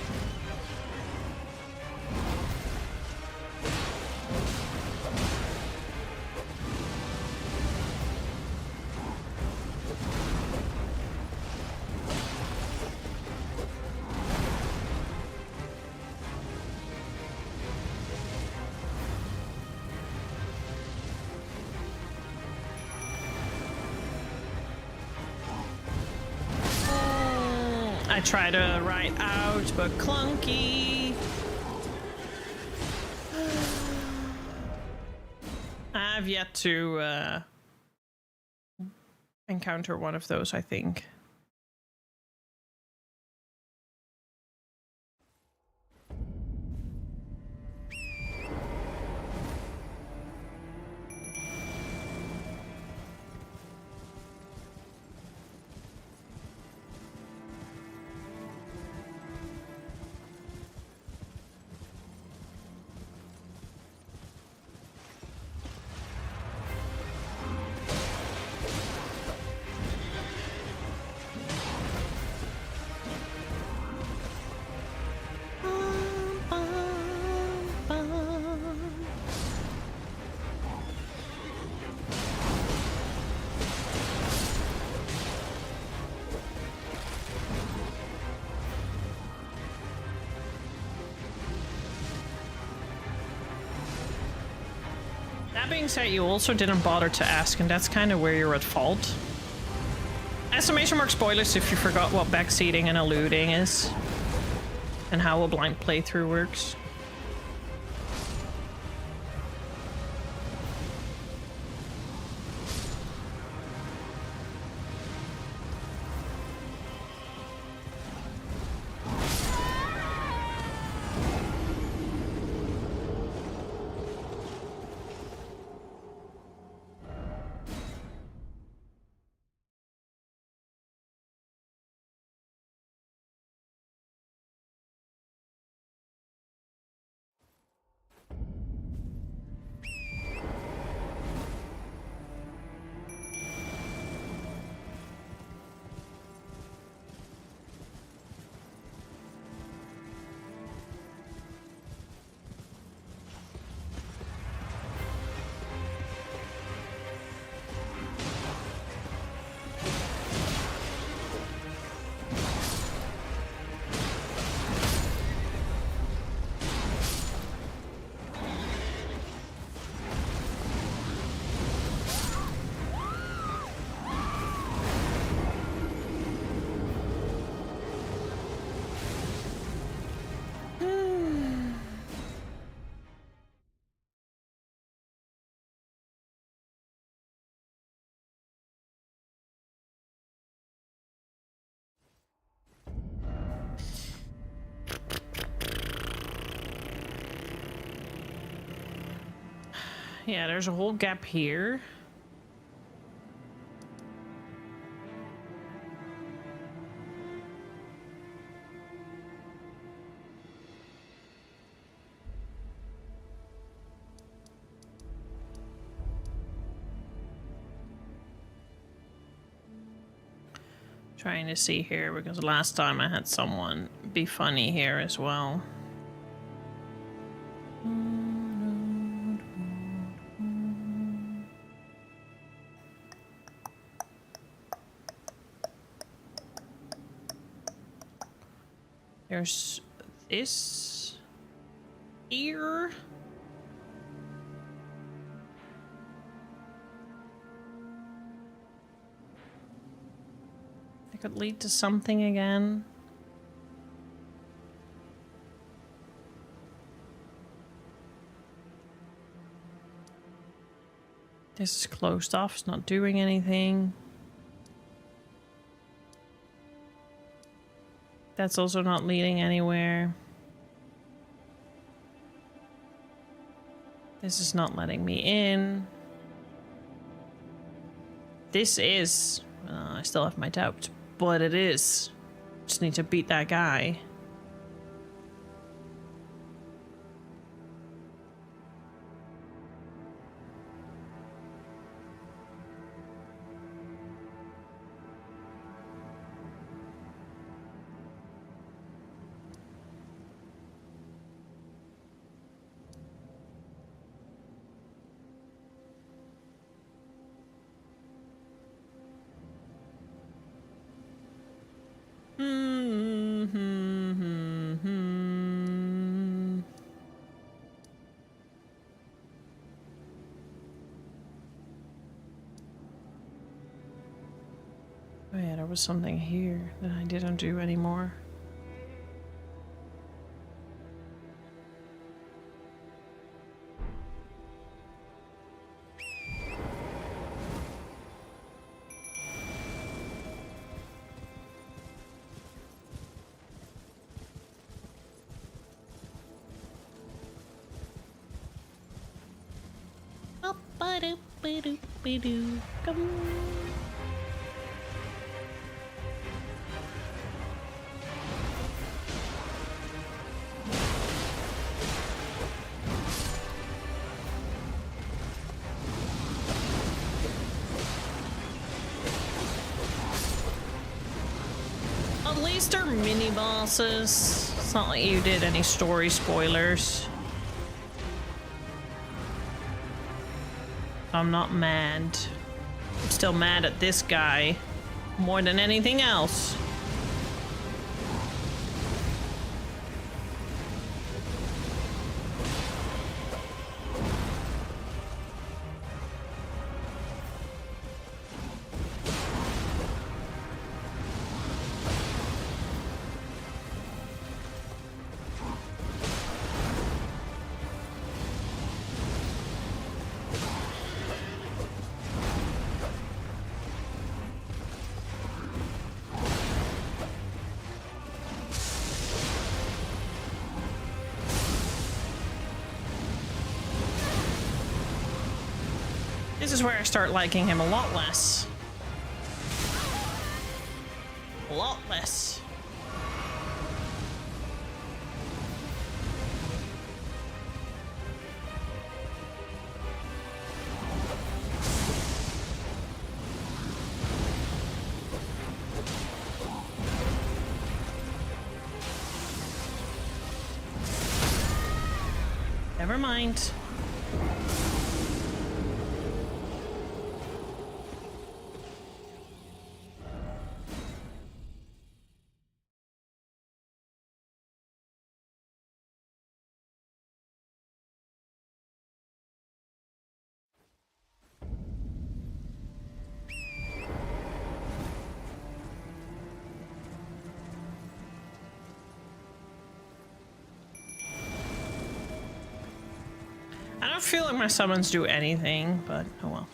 I try to ride out, but clunky. I've yet to encounter one of those, I think. That being said, you also didn't bother to ask, and that's kind of where you're at fault. Exclamation mark spoilers if you forgot what backseating and eluding is, and how a blind playthrough works. Yeah, there's a whole gap here. Trying to see here because last time I had someone be funny here as well. There's this here. It could lead to something again. This is closed off, it's not doing anything. That's also not leading anywhere. This is not letting me in. This is... I still have my doubts, but it is. Just need to beat that guy. Oh yeah, there was something here that I didn't do anymore. At least they're mini bosses. It's not like you did any story spoilers. I'm not mad. I'm still mad at this guy more than anything else. This is where I start liking him a lot less. A lot less. Never mind. I don't feel like my summons do anything, but oh well.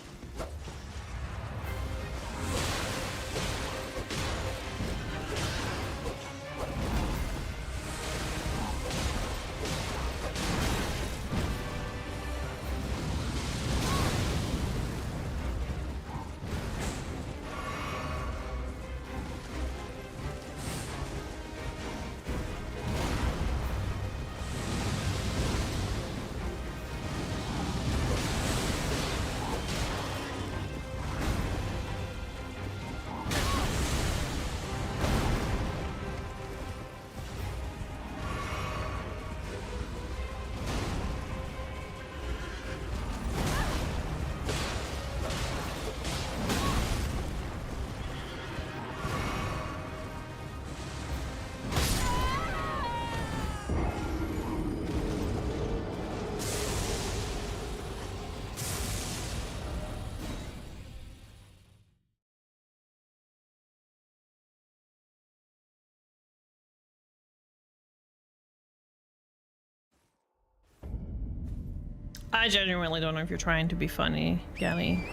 I genuinely don't know if you're trying to be funny, Gally.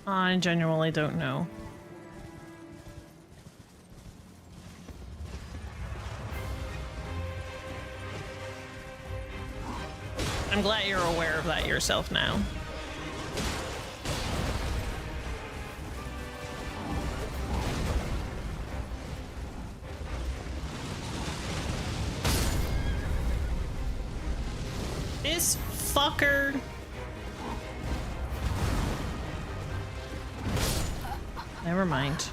I genuinely don't know. I'm glad you're aware of that yourself now. This fucker. Never mind.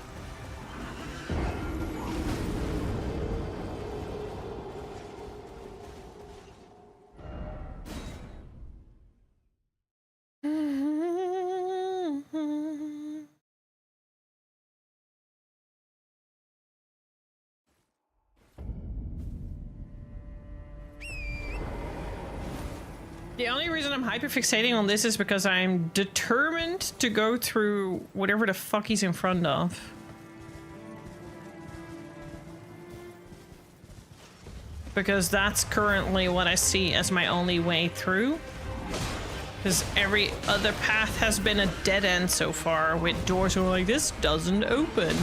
The only reason I'm hyperfixating on this is because I'm determined to go through whatever the fuck he's in front of. Because that's currently what I see as my only way through. Because every other path has been a dead end so far, with doors that are like, this doesn't open.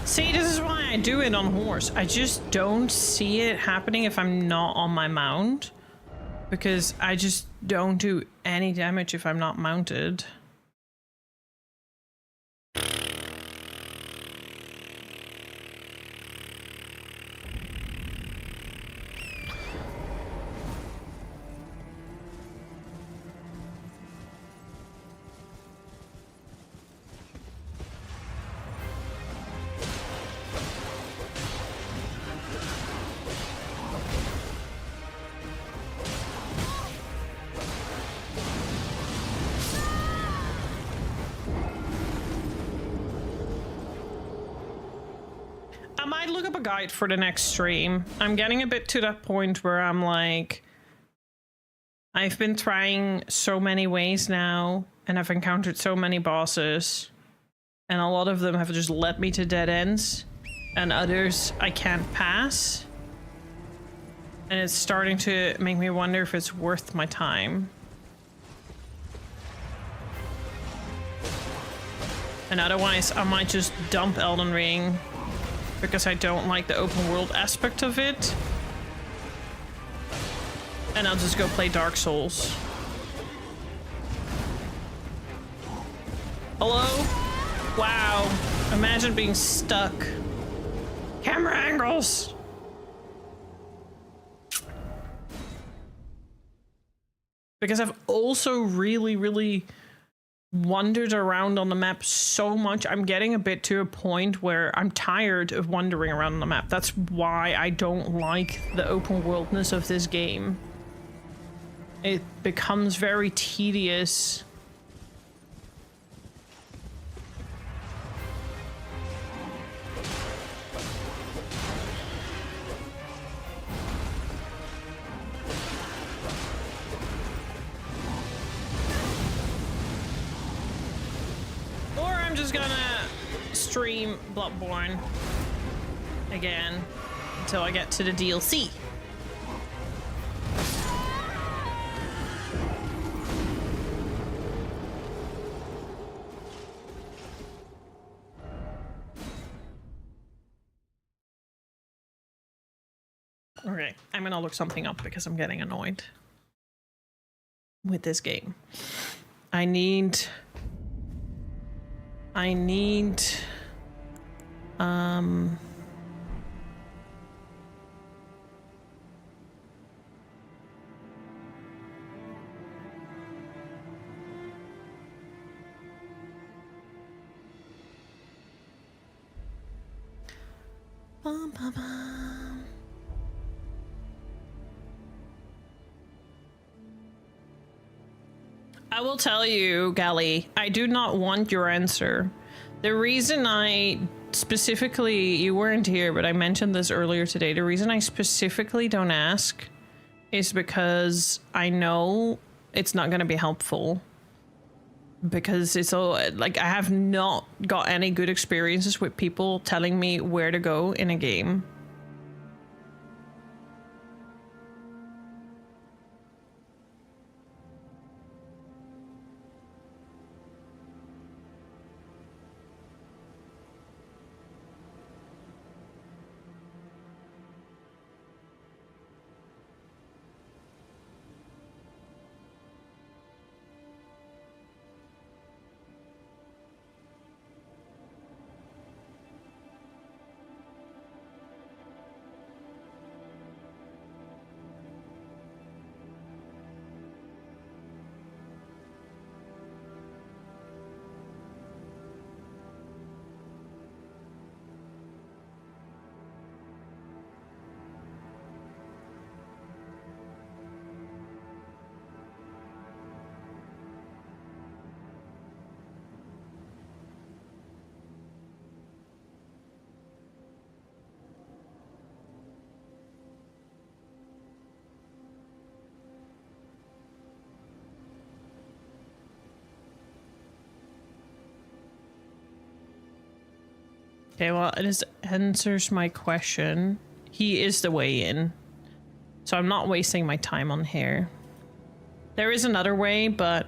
See, this is why I do it on horse. I just don't see it happening if I'm not on my mount. Because I just don't do any damage if I'm not mounted. I might look up a guide for the next stream. I'm getting a bit to that point where I'm like, I've been trying so many ways now, and I've encountered so many bosses, and a lot of them have just led me to dead ends, and others I can't pass. And it's starting to make me wonder if it's worth my time. And otherwise, I might just dump Elden Ring because I don't like the open world aspect of it. And I'll just go play Dark Souls. Hello? Wow. Imagine being stuck. Camera angles! Because I've also really wandered around on the map so much. I'm getting a bit to a point where I'm tired of wandering around on the map. That's why I don't like the open worldness of this game. It becomes very tedious. I'm just gonna stream Bloodborne again until I get to the DLC. Okay, I'm gonna look something up because I'm getting annoyed with this game. I need I need... Bum, bum, bum. I will tell you, Gally, I do not want your answer. The reason I specifically, you weren't here, but I mentioned this earlier today. The reason I specifically don't ask is because I know it's not going to be helpful. Because it's all, like, I have not got any good experiences with people telling me where to go in a game. Okay, well, it answers my question. He is the way in. So I'm not wasting my time on here. There is another way, but...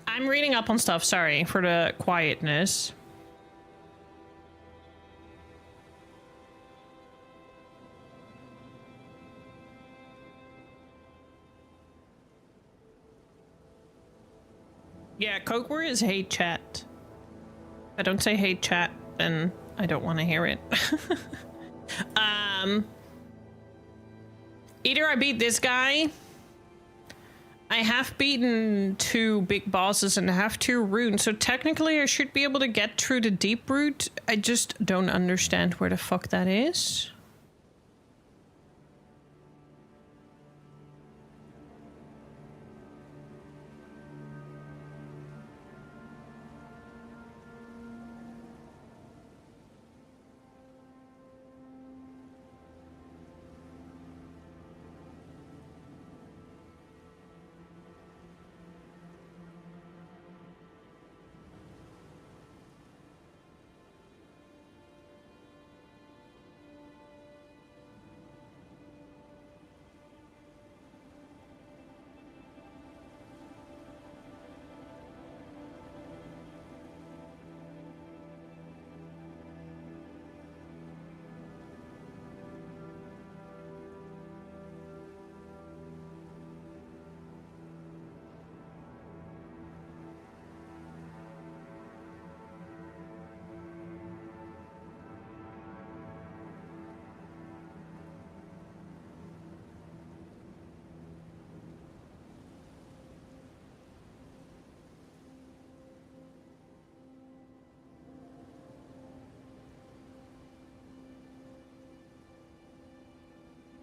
I'm reading up on stuff, sorry for the quietness. Yeah, Coke words hate chat. If I don't say hate chat, then I don't want to hear it. Either I beat this guy, I have beaten 2 big bosses and I have 2 runes, so technically I should be able to get through the deep route. I just don't understand where the fuck that is.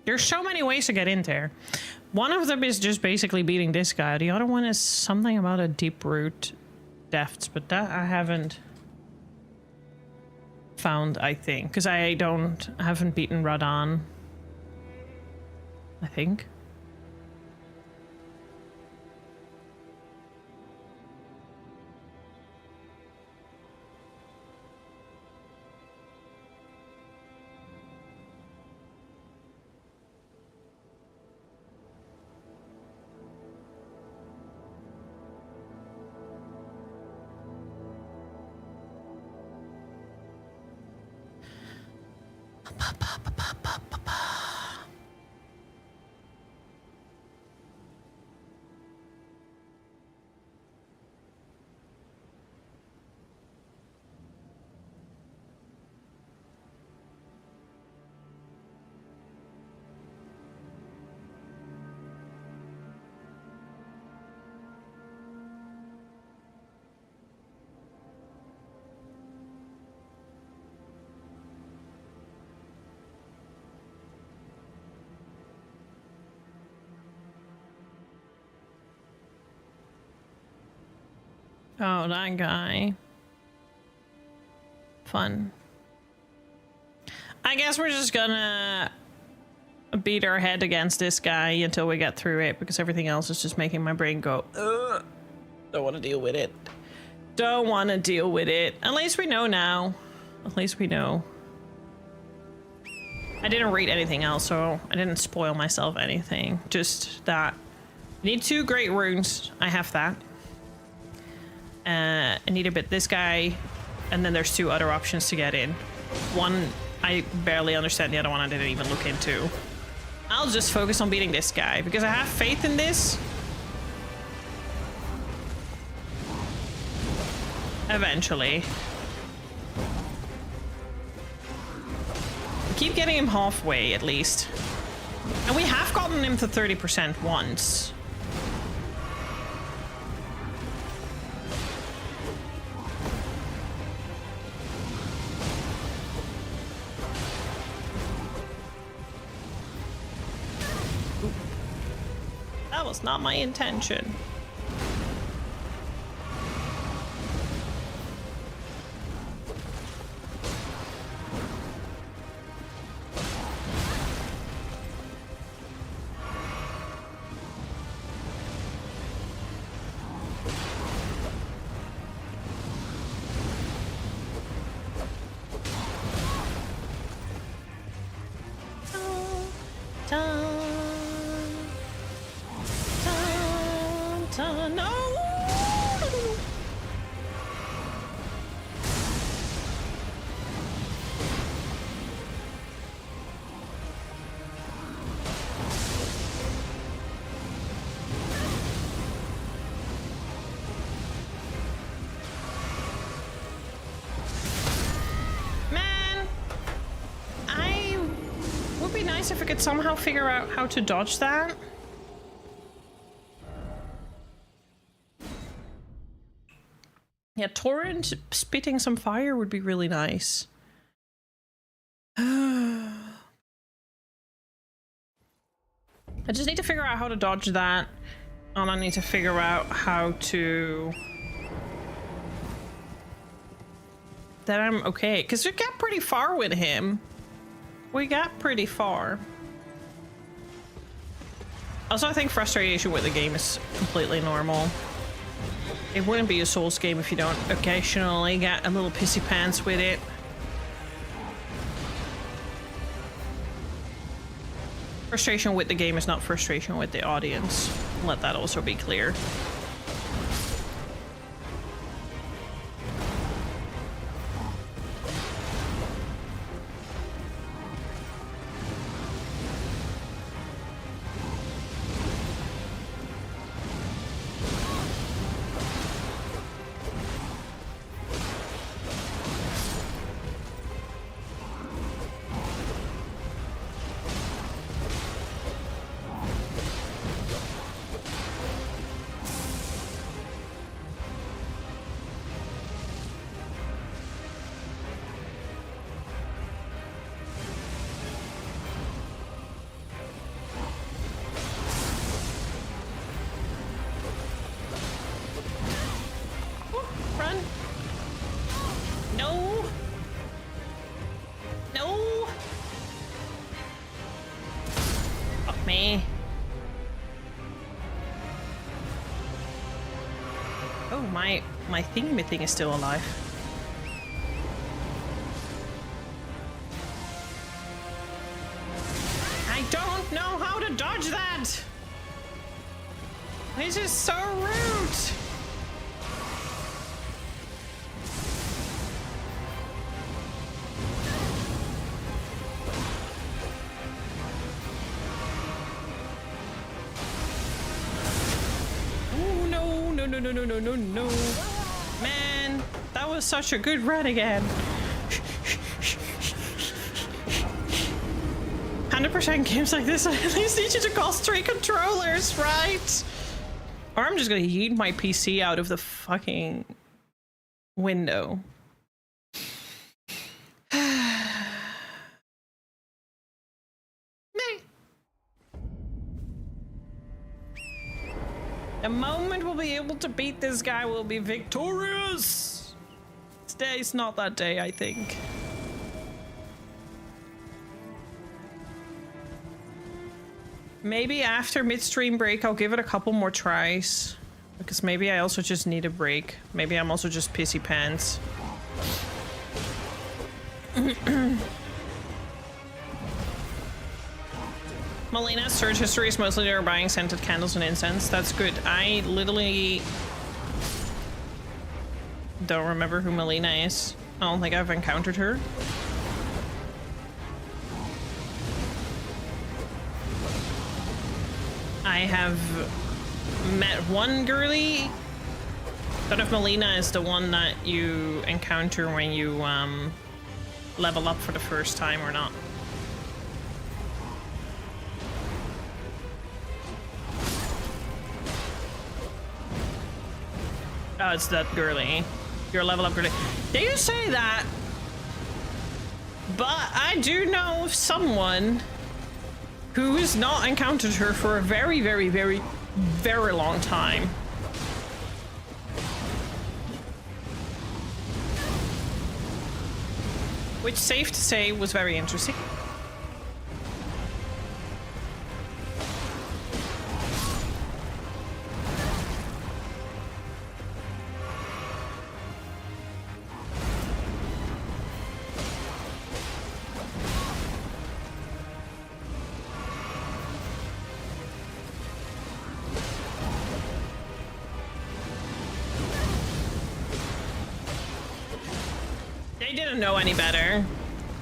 There's so many ways to get in there. One of them is just basically beating this guy. The other one is something about a deep root depths, but that I haven't found, I think. Because I haven't beaten Radon. I think. Oh, that guy. Fun. I guess we're just gonna beat our head against this guy until we get through it, because everything else is just making my brain go, ugh. Don't want to deal with it. Don't want to deal with it. At least we know now. At least we know. I didn't read anything else, so I didn't spoil myself anything. Just that. I need 2 great runes. I have that. I need a bit this guy, and then there's 2 other options to get in. One I barely understand, the other one I didn't even look into. I'll just focus on beating this guy because I have faith in this. Eventually. Keep getting him halfway at least. And we have gotten him to 30% once. That was not my intention. If we could somehow figure out how to dodge that. Yeah, Torrent spitting some fire would be really nice. I just need to figure out how to dodge that. And I need to figure out how to... that I'm okay. Because we got pretty far with him. We got pretty far. Also, I think frustration with the game is completely normal. It wouldn't be a Souls game if you don't occasionally get a little pissy pants with it. Frustration with the game is not frustration with the audience. Let that also be clear. My thingy thing is still alive. I don't know how to dodge that! This is so rude! Oh no, no, no, no, no, no, no, no. Man, that was such a good run again. 100% games like this, I at least need you to cost 3 controllers, right? Or I'm just gonna yeet my PC out of the fucking window. The moment we'll be able to beat this guy, we'll be victorious! Today's not that day, I think. Maybe after midstream break, I'll give it a couple more tries. Because maybe I also just need a break. Maybe I'm also just pissy pants. Melina's search history is mostly they're buying scented candles and incense. That's good. I literally don't remember who Melina is. I don't think I've encountered her. I have met one girly. Don't know if Melina is the one that you encounter when you level up for the first time or not. Oh, it's that girly. Your level up girly. They do say that, but I do know someone who has not encountered her for a very, very, very, very long time. Which, safe to say, was very interesting. Know any better.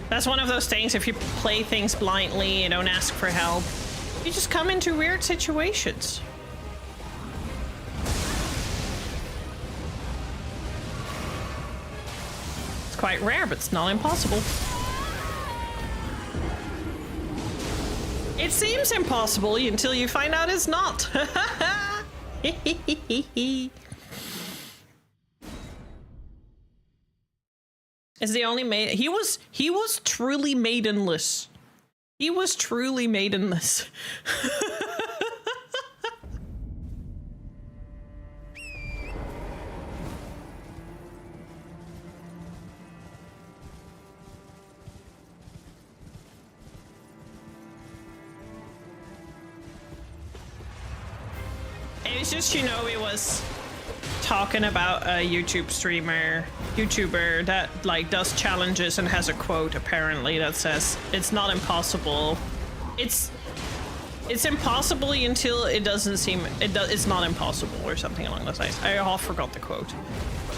That's one of those things, if you play things blindly and don't ask for help, you just come into weird situations. It's quite rare, but it's not impossible. It seems impossible until you find out it's not. Is the only maiden. He was truly maidenless. He was truly maidenless. It's just, you know, he was talking about a YouTuber that like does challenges and has a quote apparently that says it's not impossible. It's impossible until it doesn't seem it's not impossible or something along those lines. I all forgot the quote,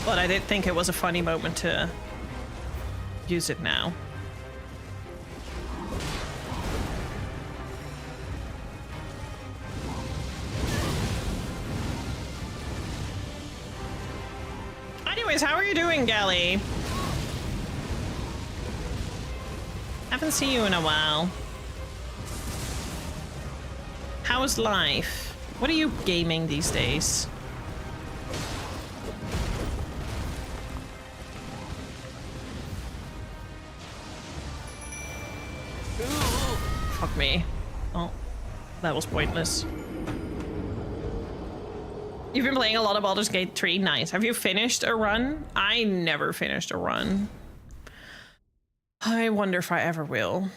but I did think it was a funny moment to use it now. Anyways, how are you doing, Gally? Haven't seen you in a while. How's life? What are you gaming these days? Fuck me. Oh, that was pointless. You've been playing a lot of Baldur's Gate 3. Nice. Have you finished a run? I never finished a run. I wonder if I ever will.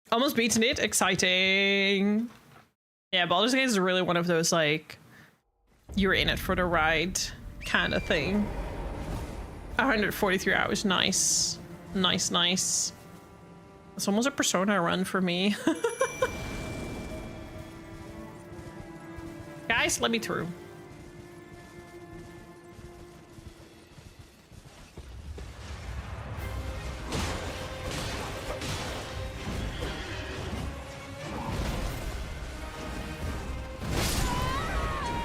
Almost beaten it. Exciting. Yeah, Baldur's Gate is really one of those, like, you're in it for the ride kind of thing. 143 hours. Nice. Nice, nice. It's almost a Persona run for me. Guys, let me through.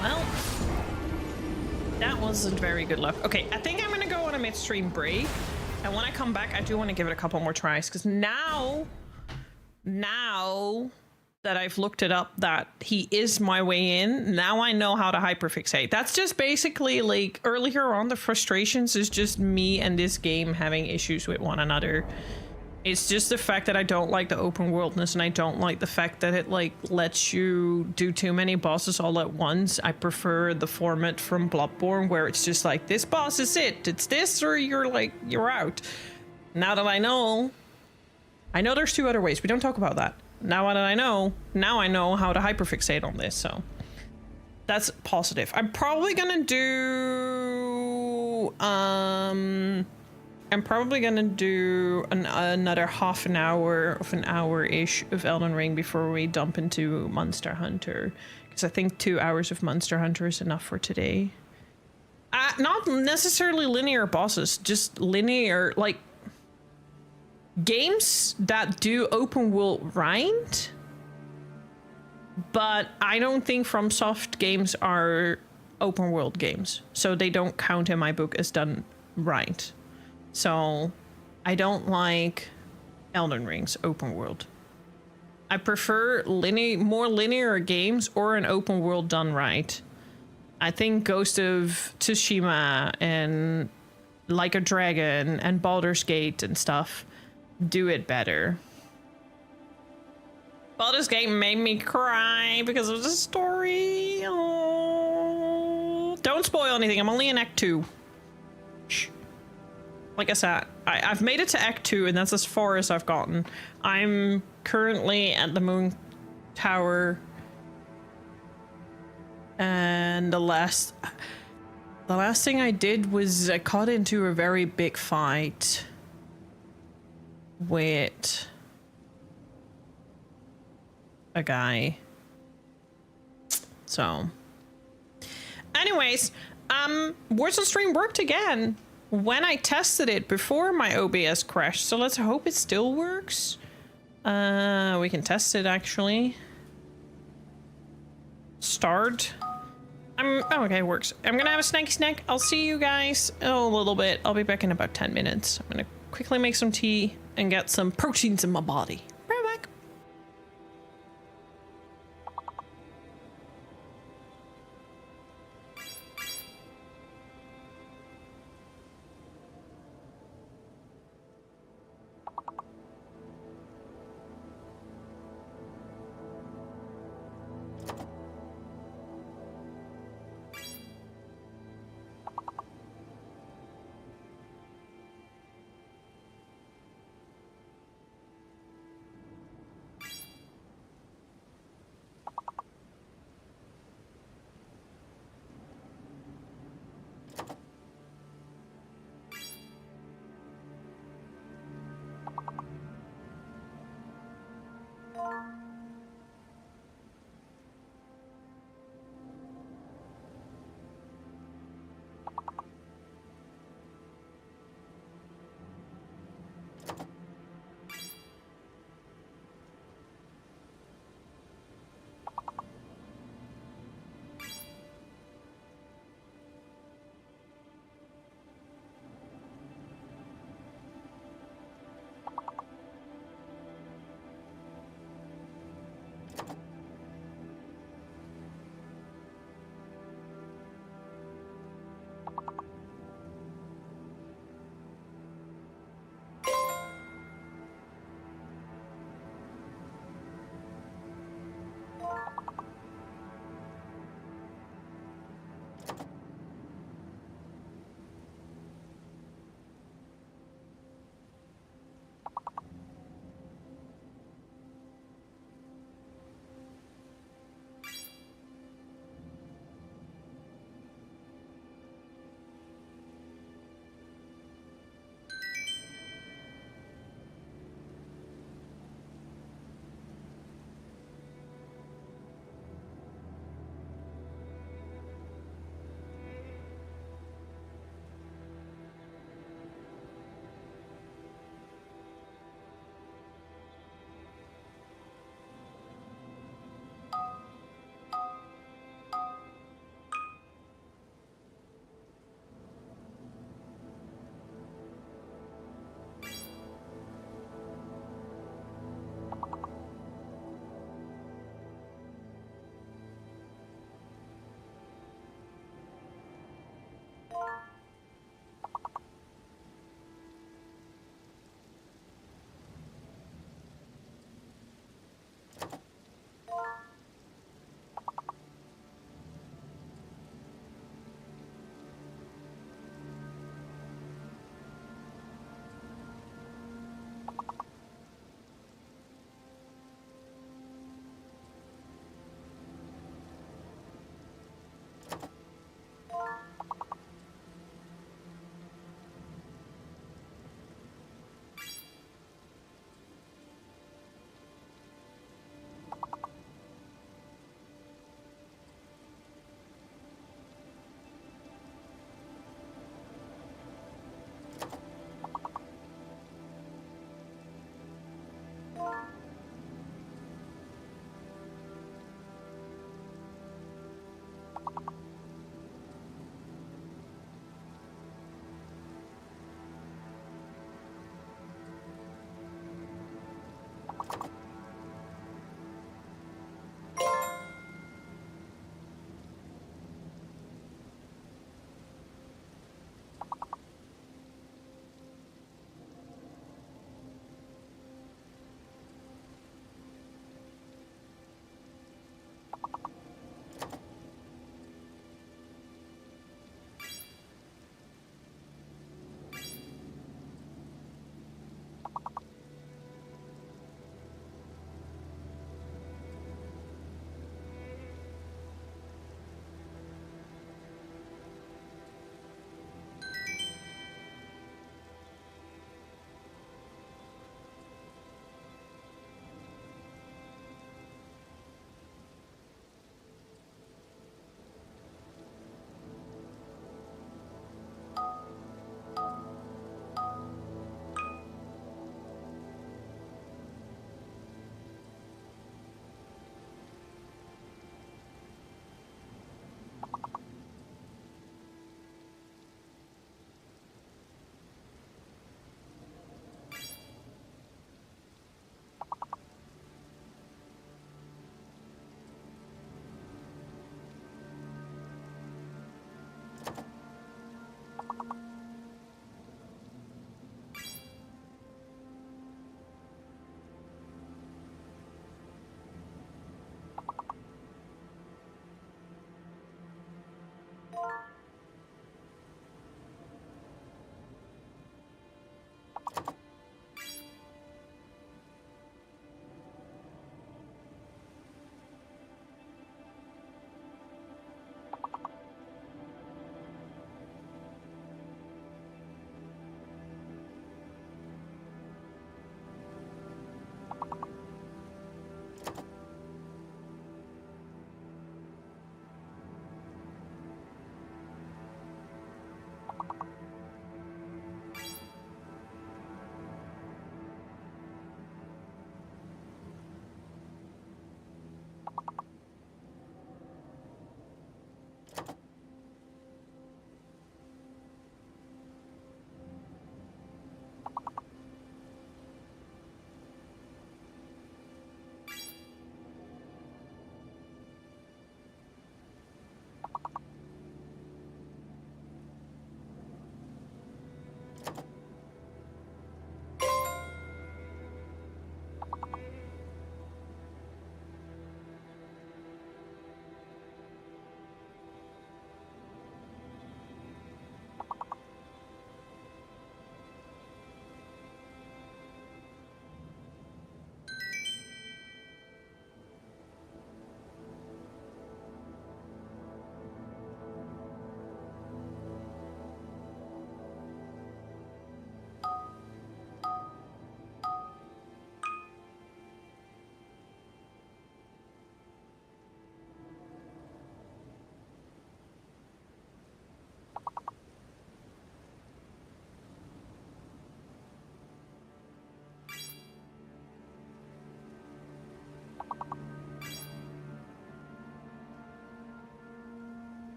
Well, that wasn't very good luck. Okay, I think I'm gonna go on a midstream break. And when I come back, I do want to give it a couple more tries because now that I've looked it up that he is my way in, now I know how to hyperfixate. That's just basically like earlier on, the frustrations is just me and this game having issues with one another. It's just the fact that I don't like the open worldness and I don't like the fact that it like lets you do too many bosses all at once. I prefer the format from Bloodborne where it's just like, this boss is it. It's this or you're out. Now that I know there's two other ways. We don't talk about that. Now that I know how to hyperfixate on this, so that's positive. I'm probably gonna do another half an hour of an hour-ish of Elden Ring before we dump into Monster Hunter, because I think 2 hours of Monster Hunter is enough for today. Not necessarily linear bosses, just linear, like, games that do open world right, but I don't think FromSoft games are open world games, so they don't count in my book as done right. So I don't like Elden Ring's open world. I prefer more linear games or an open world done right. I think Ghost of Tsushima and Like a Dragon and Baldur's Gate and stuff do it better. Baldur's Gate made me cry because of the story. Oh. Don't spoil anything. I'm only in Act 2. Shh. Like I said, I've made it to Act 2 and that's as far as I've gotten. I'm currently at the Moon Tower. And the last thing I did was I caught into a very big fight with a guy. So anyways, Warzone stream worked again when I tested it before my OBS crashed, so let's hope it still works. We can test it actually. Start. Oh, okay, it works. I'm gonna have a snacky snack. I'll see you guys in a little bit. I'll be back in about 10 minutes. I'm gonna quickly make some tea and get some proteins in my body. Right back.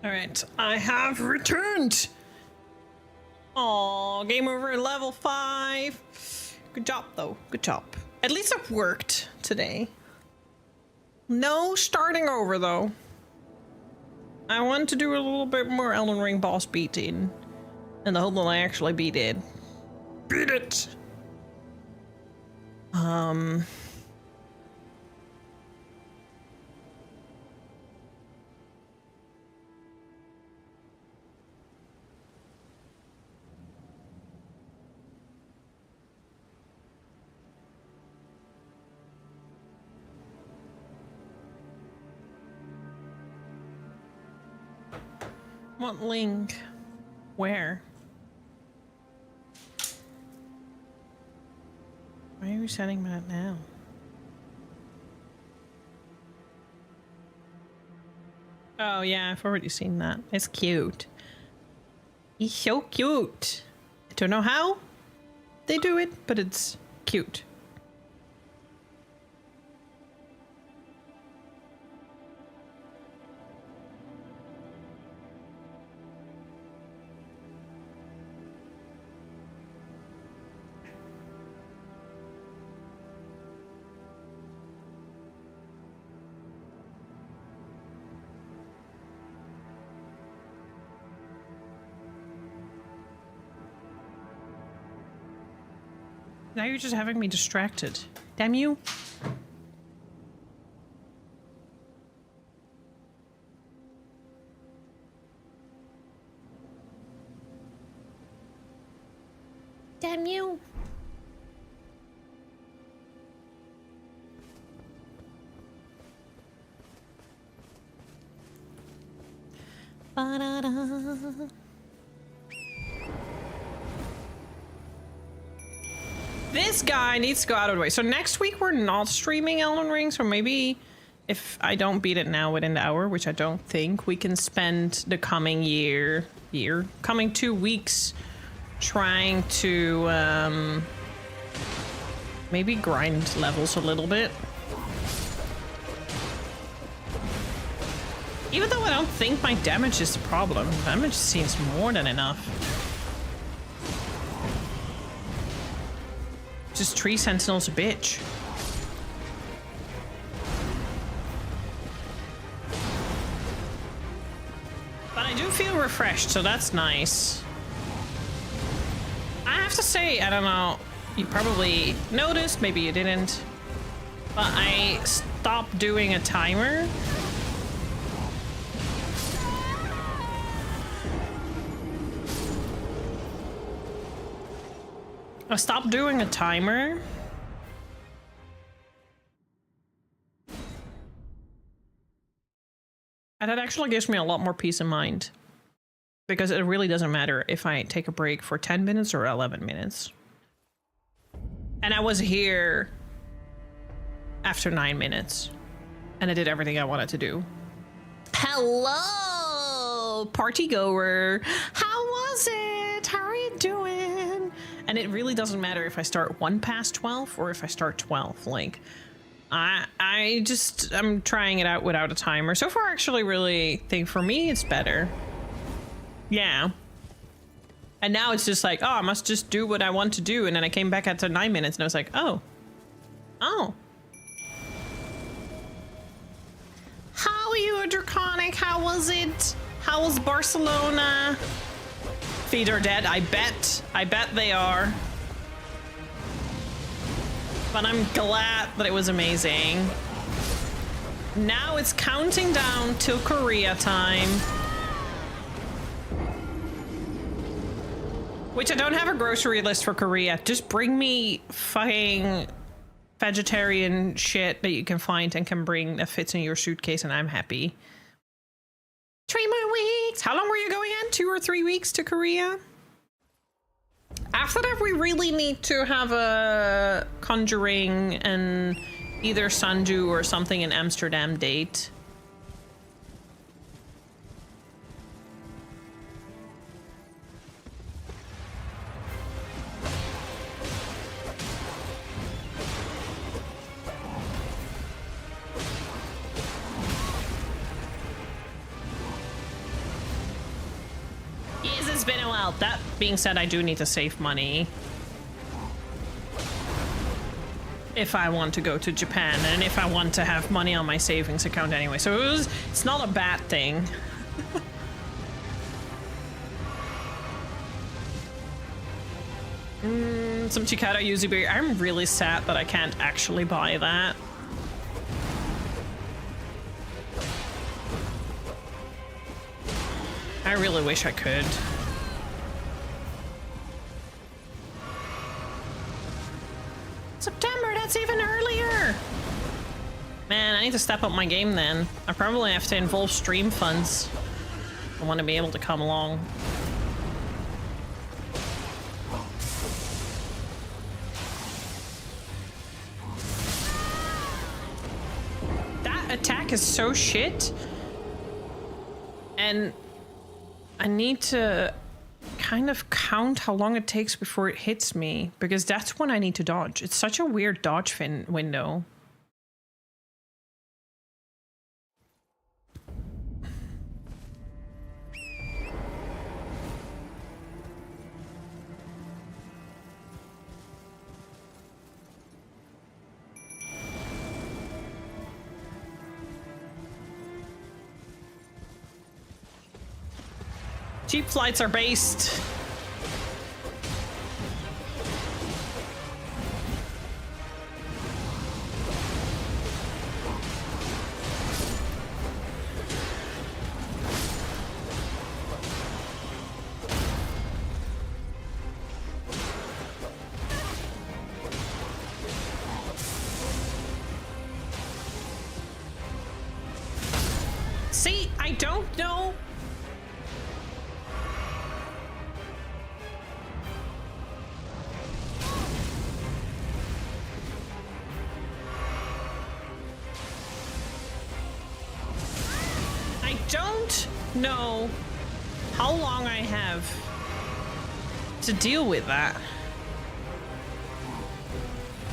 All right, I have returned. Oh, game over at level 5. Good job, though. Good job. At least it worked today. No starting over, though. I want to do a little bit more Elden Ring boss beating, in the hope that I actually beat it. Beat it! What link? Where? Why are you sending that now? Oh yeah, I've already seen that. It's cute. He's so cute. I don't know how they do it, but it's cute. Now you're just having me distracted. Damn you. Damn you. Ba-da-da. This guy needs to go out of the way. So next week we're not streaming Elden Ring, so maybe if I don't beat it now within the hour, which I don't think, we can spend the coming coming 2 weeks trying to maybe grind levels a little bit. Even though I don't think my damage is the problem. Damage seems more than enough. Just Tree Sentinel's a bitch. But I do feel refreshed, so that's nice. I have to say, I don't know, you probably noticed, maybe you didn't, but I stopped doing a timer. I stopped doing a timer. And that actually gives me a lot more peace of mind. Because it really doesn't matter if I take a break for 10 minutes or 11 minutes. And I was here after 9 minutes. And I did everything I wanted to do. Hello, party goer. How was it? How are you doing? And it really doesn't matter if I start 1 past 12 or if I start 12. Like, I'm trying it out without a timer. So far, I actually really think for me, it's better. Yeah. And now it's just like, oh, I must just do what I want to do. And then I came back after 9 minutes and I was like, oh. Oh. How are you, Draconic? How was it? How was Barcelona? Feet are dead. I bet they are. But I'm glad that it was amazing. Now it's counting down till Korea time. Which I don't have a grocery list for Korea. Just bring me fucking vegetarian shit that you can find and can bring that fits in your suitcase and I'm happy. 3 more weeks. How long were you going on? 2 or 3 weeks to Korea? After that, we really need to have a Conjuring and either Sanju or something in Amsterdam date. Yes, it's been a while. That being said, I do need to save money if I want to go to Japan and if I want to have money on my savings account anyway. So it's not a bad thing. Some Chikara Yuzu beer. I'm really sad that I can't actually buy that. I really wish I could. September, that's even earlier! Man, I need to step up my game then. I probably have to involve stream funds. I want to be able to come along. That attack is so shit. And I need to kind of count how long it takes before it hits me, because that's when I need to dodge. It's such a weird dodge window. Cheap flights are based. See, I don't know. Know how long I have to deal with that.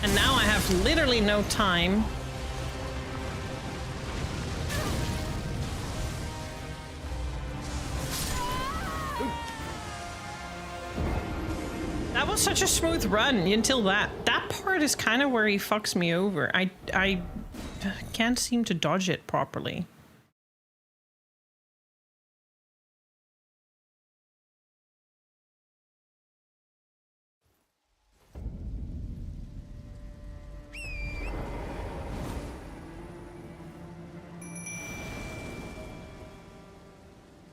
And now I have literally no time. That was such a smooth run until that part is kind of where he fucks me over. I can't seem to dodge it properly.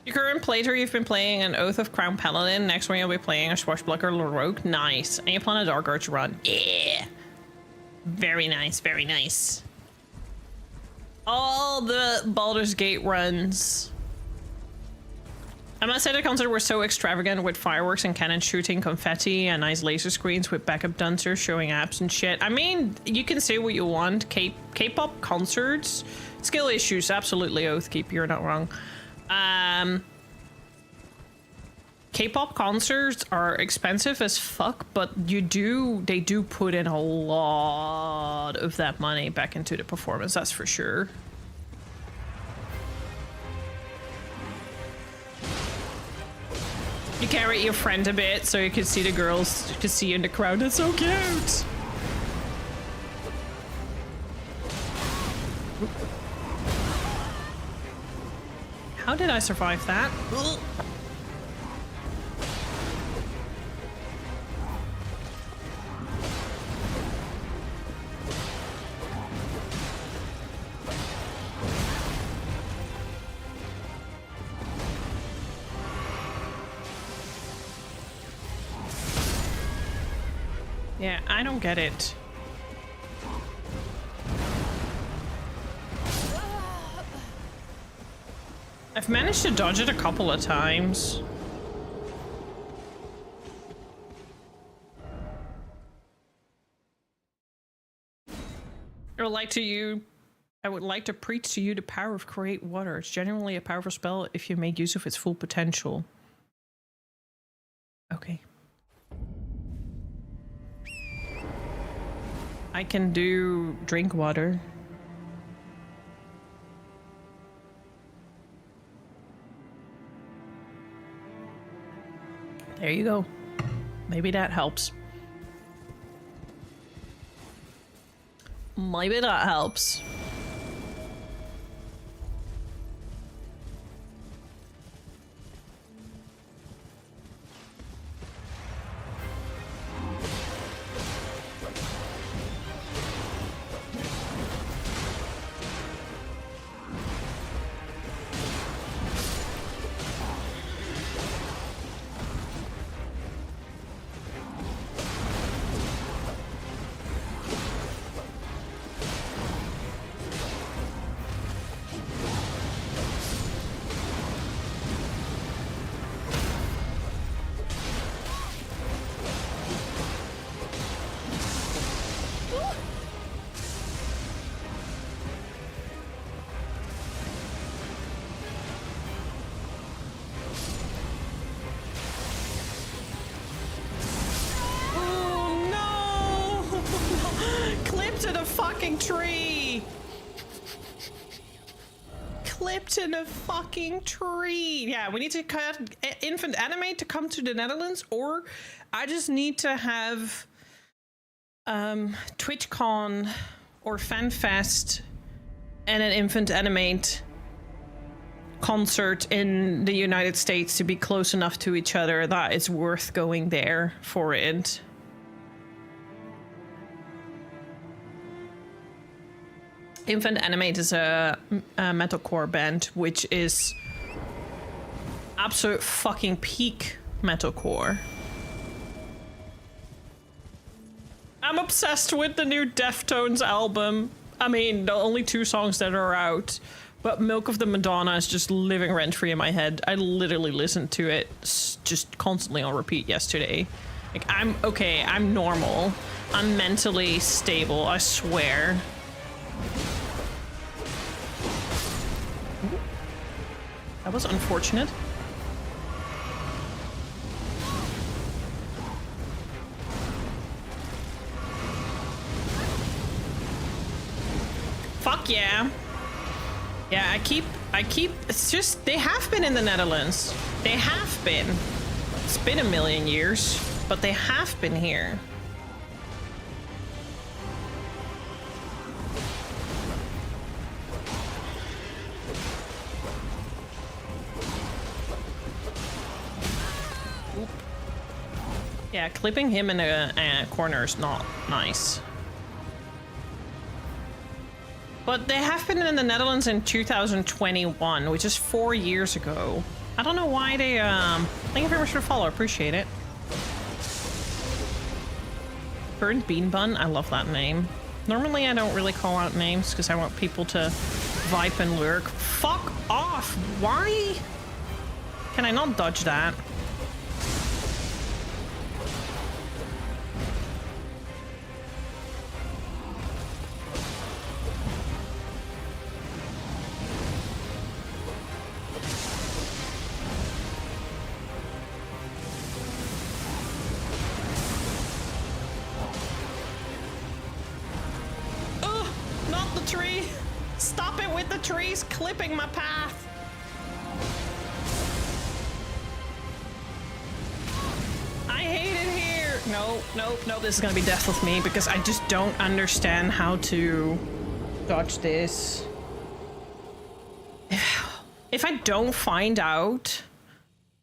Your current playthrough, you've been playing an Oath of Crown Paladin. Next one, you'll be playing a Swashbuckler Rogue. Nice. And you plan a Dark Arch run. Yeah. Very nice. Very nice. All the Baldur's Gate runs. I must say the concert were so extravagant with fireworks and cannon shooting, confetti, and nice laser screens with backup dancers showing abs and shit. I mean, you can say what you want. K-pop concerts. Skill issues. Absolutely, Oathkeep. You're not wrong. K-pop concerts are expensive as fuck, but they do put in a lot of that money back into the performance, that's for sure. You carry your friend a bit so you can see the girls, you can see you in the crowd. That's so cute. How did I survive that? Ugh. Yeah, I don't get it. I've managed to dodge it a couple of times. I would like to preach to you the power of Create Water. It's genuinely a powerful spell if you make use of its full potential. Okay. I can do drink water. There you go. Maybe that helps. Maybe that helps. fucking tree. Clipped in a fucking tree. Yeah, we need to cut Infant Anime to come to the Netherlands, or I just need to have TwitchCon or FanFest and an Infant Animate concert in the United States to be close enough to each other that it's worth going there for it. Infant Animate is a metalcore band, which is absolute fucking peak metalcore. I'm obsessed with the new Deftones album. I mean, the only 2 songs that are out, but Milk of the Madonna is just living rent-free in my head. I literally listened to it just constantly on repeat yesterday. Like, I'm okay, I'm normal. I'm mentally stable, I swear. That was unfortunate. Fuck yeah. Yeah, I keep, it's just, they have been in the Netherlands. They have been. It's been a million years, but they have been here. Yeah, clipping him in a corner is not nice. But they have been in the Netherlands in 2021, which is 4 years ago. I don't know why they, thank you very much for the follow, appreciate it. Burnt Bean Bun, I love that name. Normally I don't really call out names because I want people to vibe and lurk. Fuck off! Why? Can I not dodge that? Trees clipping my path. I hate it here. No, this is gonna be death with me because I just don't understand how to dodge this. If I don't find out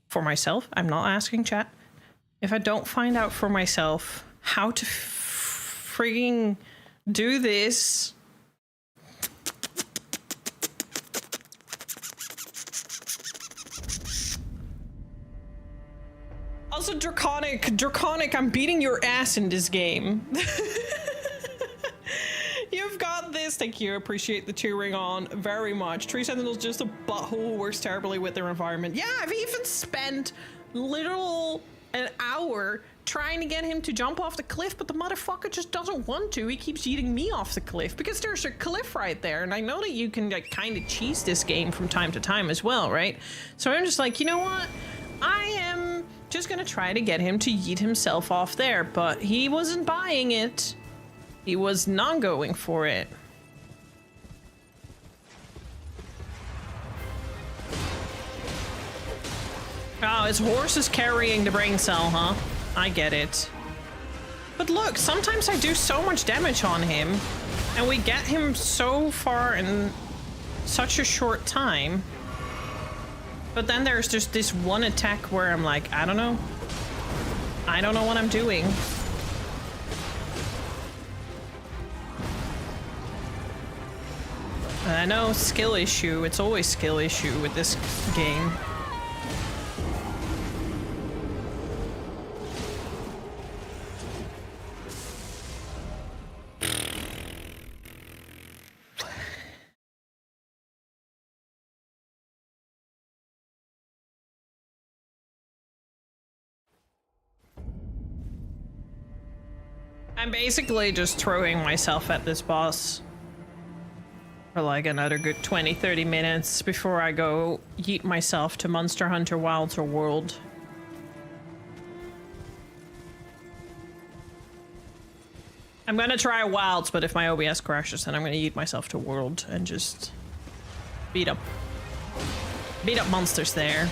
for myself, I'm not asking chat. If I don't find out for myself how to frigging do this, also, Draconic, I'm beating your ass in this game. You've got this. Thank you. Appreciate the cheering on very much. Tree Sentinel's just a butthole who works terribly with their environment. Yeah, I've even spent an hour trying to get him to jump off the cliff, but the motherfucker just doesn't want to. He keeps eating me off the cliff because there's a cliff right there, and I know that you can like kind of cheese this game from time to time as well, right? So I'm just like, you know what? I am just gonna try to get him to yeet himself off there, but he wasn't buying it. He was not going for it. Oh, his horse is carrying the brain cell, huh? I get it. But look, sometimes I do so much damage on him, and we get him so far in such a short time. But then there's just this one attack where I'm like, I don't know. I don't know what I'm doing. I know, skill issue. It's always skill issue with this game. I'm basically just throwing myself at this boss for like another good 20-30 minutes before I go yeet myself to Monster Hunter Wilds or World. I'm gonna try Wilds, but if my OBS crashes, then I'm gonna eat myself to World and just beat up monsters there.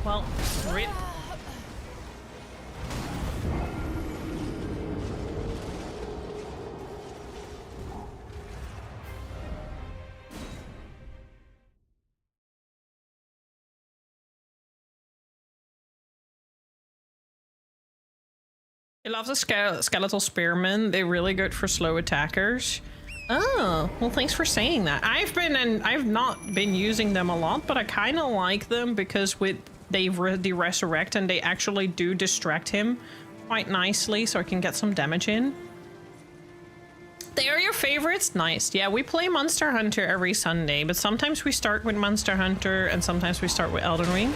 Well, rip. I love the skeletal spearmen. They're really good for slow attackers. Oh, well, thanks for saying that. I've not been using them a lot, but I kind of like them because they resurrect and they actually do distract him quite nicely, so I can get some damage in. They are your favorites? Nice. Yeah, we play Monster Hunter every Sunday, but sometimes we start with Monster Hunter and sometimes we start with Elden Ring.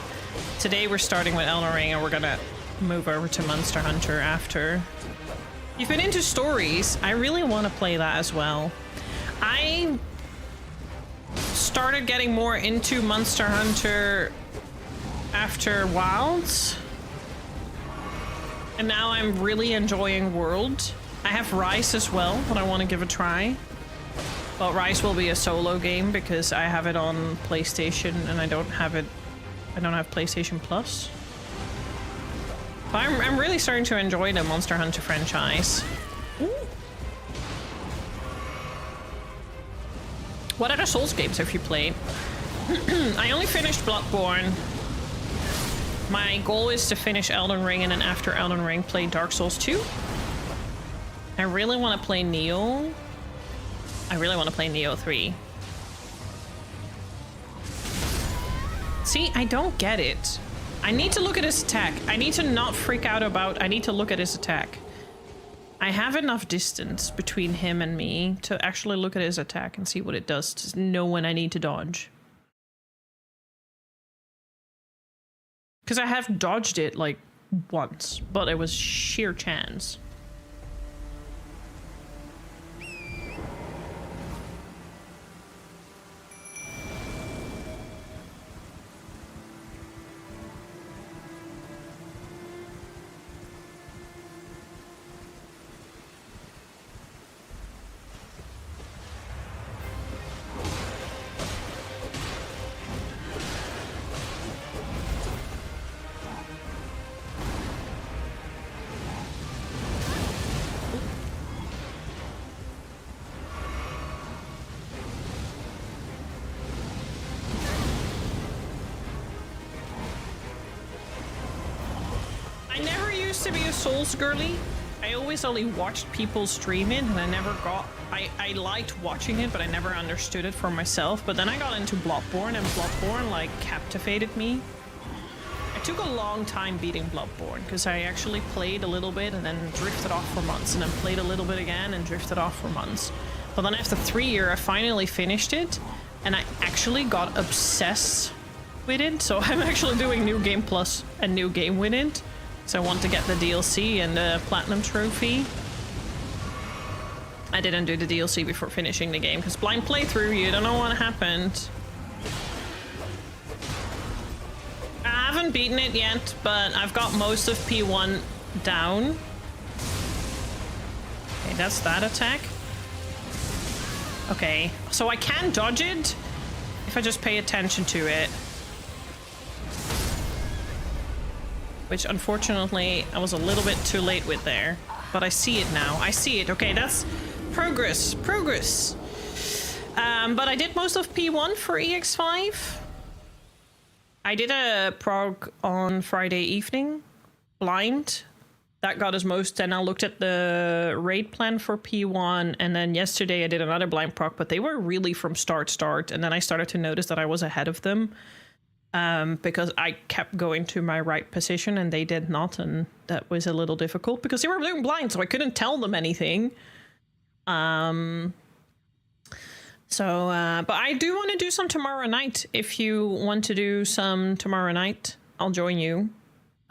Today we're starting with Elden Ring and we're gonna move over to Monster Hunter after. You've been into stories. I really want to play that as well. I started getting more into Monster Hunter after Wilds, and now I'm really enjoying World. I have Rise as well, but I want to give a try. But Rise will be a solo game because I have it on PlayStation and I don't have PlayStation Plus. But I'm really starting to enjoy the Monster Hunter franchise. Ooh. What other Souls games have you played? I only finished Bloodborne. My goal is to finish Elden Ring and then after Elden Ring play Dark Souls 2. I really want to play Neo. I really want to play Neo 3. See, I don't get it. I need to look at his attack. I need to not freak out about... I need to look at his attack. I have enough distance between him and me to actually look at his attack and see what it does to know when I need to dodge. Because I have dodged it like once, but it was sheer chance. Souls girly. I always only watched people stream it and I never got... I liked watching it, but I never understood it for myself. But then I got into Bloodborne and Bloodborne like captivated me. I took a long time beating Bloodborne because I actually played a little bit and then drifted off for months and then played a little bit again and drifted off for months. But then after 3 years I finally finished it and I actually got obsessed with it. So I'm actually doing New Game Plus and New Game with it. So I want to get the DLC and the Platinum Trophy. I didn't do the DLC before finishing the game, because blind playthrough, you don't know what happened. I haven't beaten it yet, but I've got most of P1 down. Okay, that's that attack. Okay, so I can dodge it if I just pay attention to it. Which, unfortunately, I was a little bit too late with there. But I see it now. I see it. Okay, that's progress. Progress. But I did most of P1 for EX5. I did a prog on Friday evening. Blind. That got us most. And I looked at the raid plan for P1. And then yesterday I did another blind prog. But they were really from start. And then I started to notice that I was ahead of them. Because I kept going to my right position and they did not, and that was a little difficult because they were doing blind, so I couldn't tell them anything. But I do want to do some tomorrow night. If you want to do some tomorrow night, I'll join you.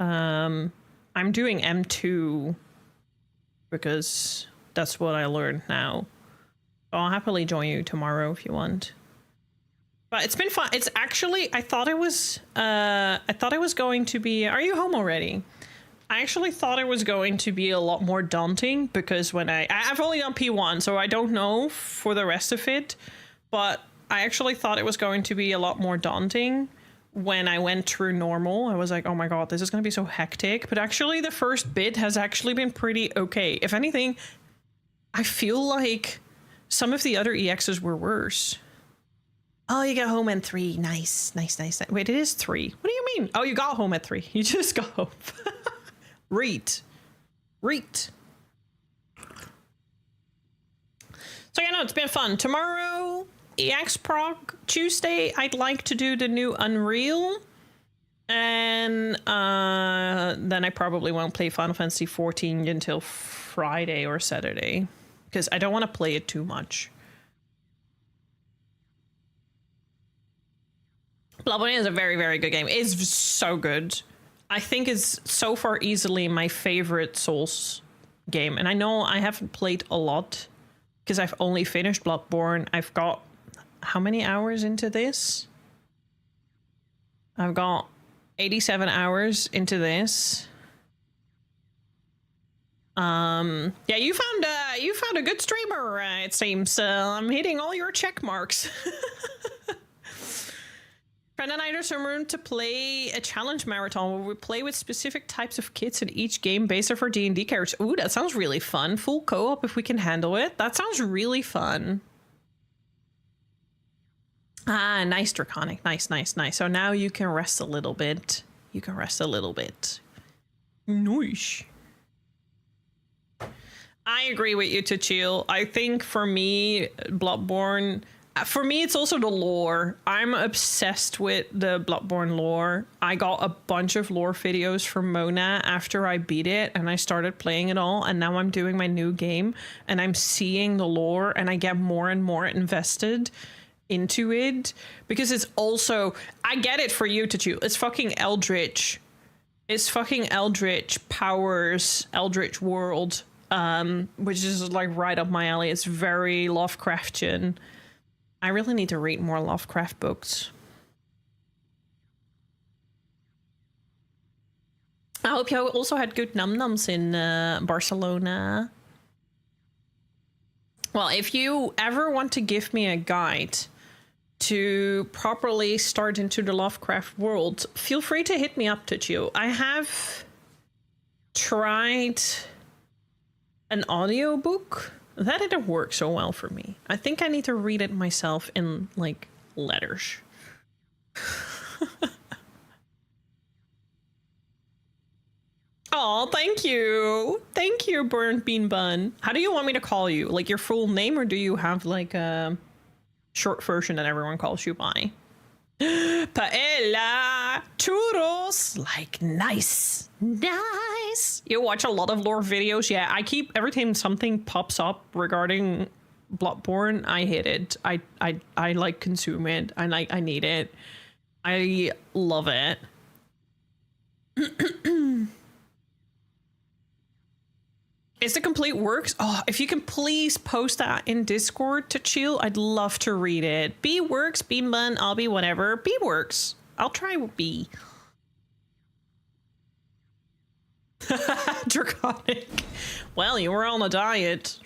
I'm doing M2 because that's what I learned now. I'll happily join you tomorrow if you want. But it's been fun. It's actually, I thought it was going to be, are you home already? I actually thought it was going to be a lot more daunting because when I've only done P1, so I don't know for the rest of it, but I actually thought it was going to be a lot more daunting when I went through normal. I was like, oh my god, this is going to be so hectic. But actually the first bit has actually been pretty okay. If anything, I feel like some of the other EXs were worse. Oh, you got home at 3. Nice. Wait, it is 3. What do you mean? Oh, you got home at 3. You just got home. Read. So yeah, no, it's been fun. Tomorrow, EX Prog. Tuesday, I'd like to do the new Unreal. And then I probably won't play Final Fantasy 14 until Friday or Saturday. Because I don't want to play it too much. Bloodborne is a very, very good game. It's so good. I think it's so far easily my favorite Souls game. And I know I haven't played a lot because I've only finished Bloodborne. I've got how many hours into this? I've got 87 hours into this. Yeah, you found a good streamer, it seems. I'm hitting all your check marks. Friend and I are some room to play a challenge marathon where we play with specific types of kits in each game based off our D&D characters. Ooh, that sounds really fun. Full co-op if we can handle it. That sounds really fun. Ah, nice, Draconic. Nice. So now you can rest a little bit. Nice. I agree with you, Tachil. I think for me, Bloodborne... For me, it's also the lore. I'm obsessed with the Bloodborne lore. I got a bunch of lore videos from Mona after I beat it and I started playing it all. And now I'm doing my new game and I'm seeing the lore and I get more and more invested into it because it's also, I get it for you, Tachu. It's fucking Eldritch. It's fucking Eldritch powers, Eldritch world, which is like right up my alley. It's very Lovecraftian. I really need to read more Lovecraft books. I hope you also had good num-nums in Barcelona. Well, if you ever want to give me a guide to properly start into the Lovecraft world, feel free to hit me up, Tuccio. I have tried an audiobook. That didn't work so well for me. I think I need to read it myself in, like, letters. Oh, thank you. Thank you, Burnt Bean Bun. How do you want me to call you? Like, your full name, or do you have, like, a short version that everyone calls you by? Paella churros, like nice. You watch a lot of lore videos. Yeah, I keep every time something pops up regarding Bloodborne, I hit it. I like consume it. I need it. I love it. Is the complete works? Oh, if you can please post that in Discord to chill, I'd love to read it. B works, Bean Bun, I'll be whatever. B works. I'll try B. Draconic. Well, you were on a diet.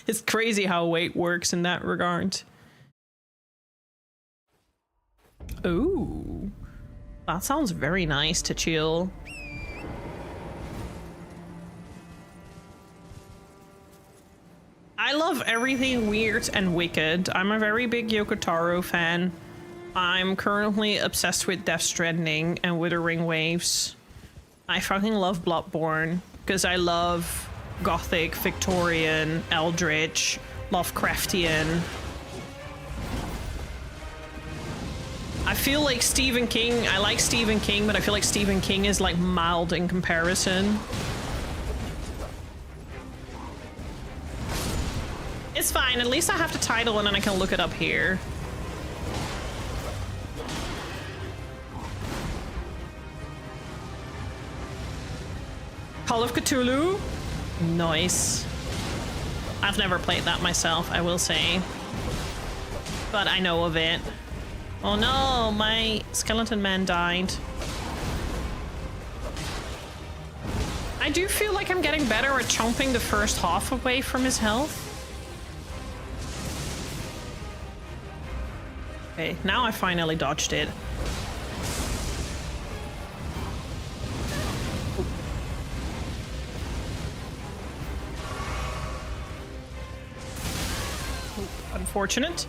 It's crazy how weight works in that regard. Ooh. That sounds very nice to chill. I love everything weird and wicked. I'm a very big Yoko Taro fan. I'm currently obsessed with Death Stranding and Withering Waves. I fucking love Bloodborne because I love Gothic, Victorian, Eldritch, Lovecraftian. I feel like Stephen King, I like Stephen King, but I feel like Stephen King is like mild in comparison. It's fine, at least I have the title and then I can look it up here. Call of Cthulhu. Nice. I've never played that myself, I will say. But I know of it. Oh no, my skeleton man died. I do feel like I'm getting better at chomping the first half away from his health. Okay, now I finally dodged it. Unfortunate.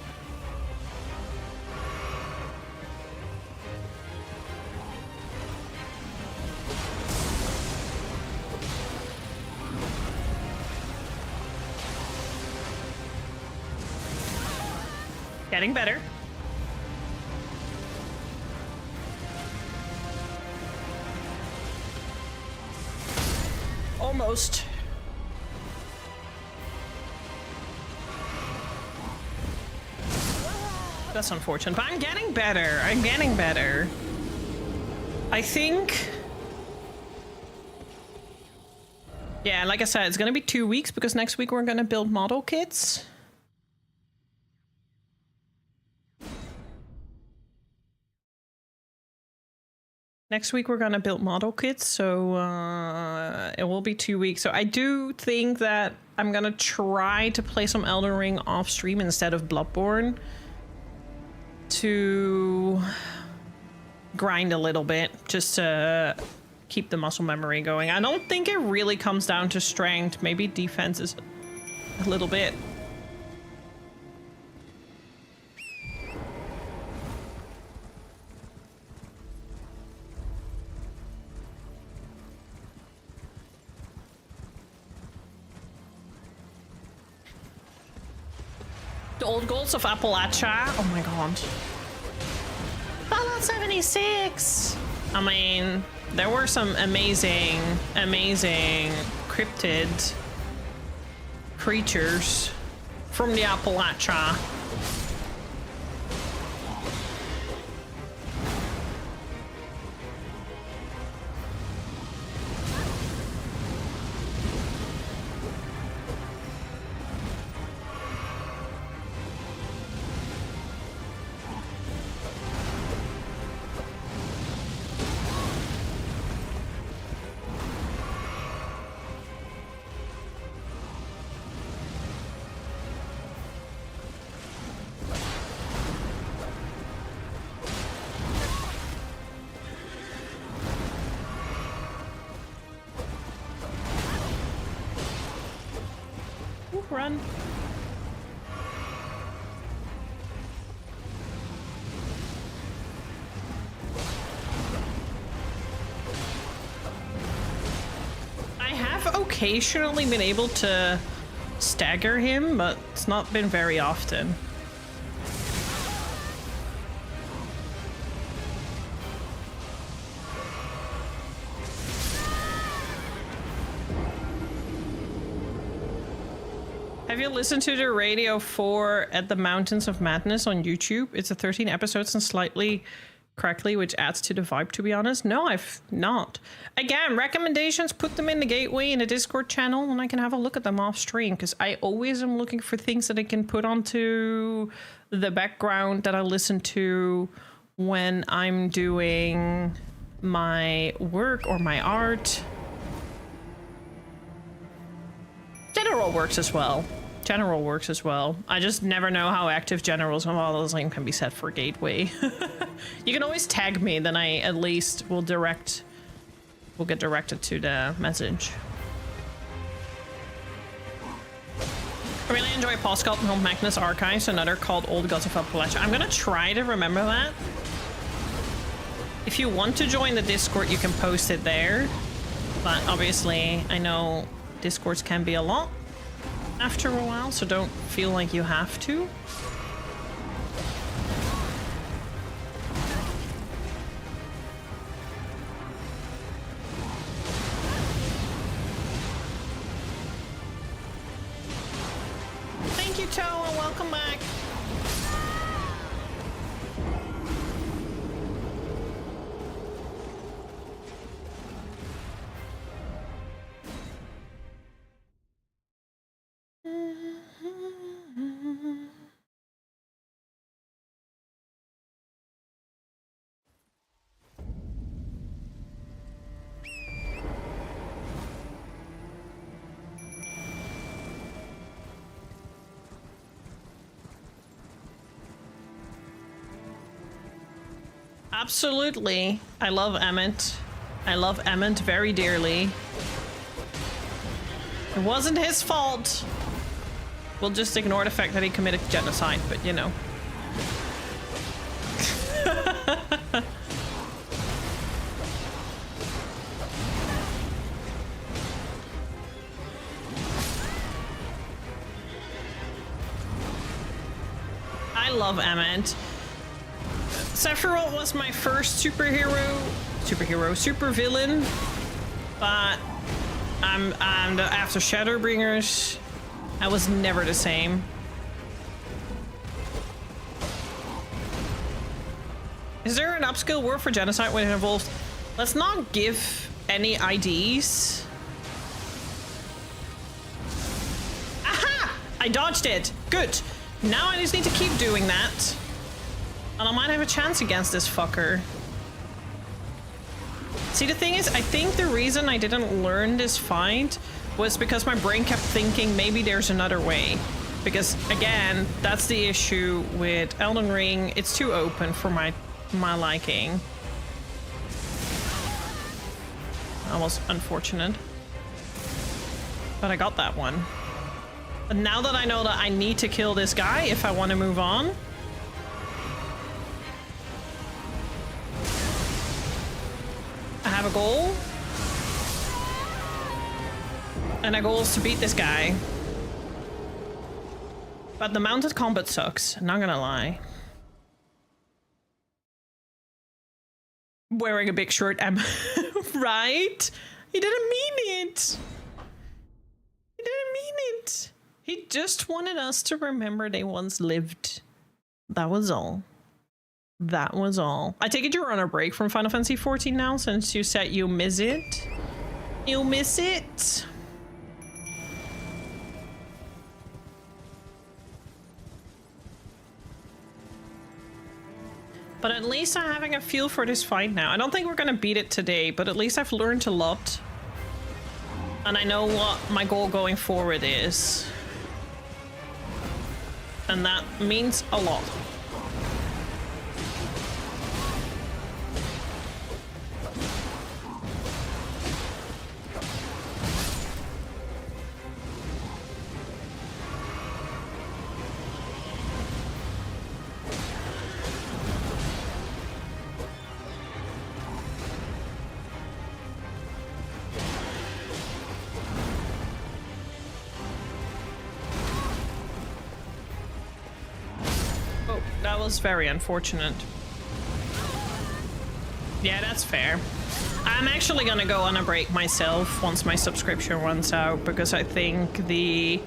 Getting better. Almost. That's unfortunate, but I'm getting better. I'm getting better. I think... Yeah, like I said, it's gonna be 2 weeks because next week we're gonna build model kits. Next week we're gonna build model kits, so it will be 2 weeks. So I do think that I'm gonna try to play some Elden Ring off stream instead of Bloodborne to grind a little bit, just to keep the muscle memory going. I don't think it really comes down to strength. Maybe defense is a little bit. The old goals of Appalachia. Oh my god. Fallout 76! I mean, there were some amazing, amazing cryptid creatures from the Appalachia. Run. I have occasionally been able to stagger him, but it's not been very often. Have you listened to the Radio 4 at the Mountains of Madness on YouTube? It's a 13 episodes and slightly crackly, which adds to the vibe, to be honest. No, I've not. Again, recommendations, put them in the gateway in the Discord channel and I can have a look at them off stream, because I always am looking for things that I can put onto the background that I listen to when I'm doing my work or my art. General works as well. General works as well. I just never know how active generals of all those can be set for gateway. You can always tag me, then I at least will get directed to the message. I really enjoy Postcult and Home Magnus Archives, another called Old Gods of Appalachia. I'm gonna try to remember that. If you want to join the Discord, you can post it there. But obviously, I know Discords can be a lot after a while, so don't feel like you have to. Thank you, Toe, and welcome back. Absolutely. I love Emmett. I love Emmett very dearly. It wasn't his fault. We'll just ignore the fact that he committed genocide, but you know. I love Emmett. Sephiroth was my first super villain, but after Shadowbringers, I was never the same. Is there an upskill word for genocide when it involves? Let's not give any IDs. Aha! I dodged it. Good. Now I just need to keep doing that. And I might have a chance against this fucker. See, the thing is, I think the reason I didn't learn this fight was because my brain kept thinking maybe there's another way. Because, again, that's the issue with Elden Ring. It's too open for my liking. That was unfortunate. But I got that one. But now that I know that I need to kill this guy if I want to move on, I have a goal. And our goal is to beat this guy. But the mounted combat sucks, not gonna lie. Wearing a big shirt, right? He didn't mean it. He didn't mean it. He just wanted us to remember they once lived. That was all. That was all. I take it you're on a break from Final Fantasy XIV now, since you said you miss it. You miss it. But at least I'm having a feel for this fight now. I don't think we're gonna beat it today, but at least I've learned a lot. And I know what my goal going forward is. And that means a lot. That was very unfortunate. Yeah, that's fair. I'm actually gonna go on a break myself once my subscription runs out, because I think the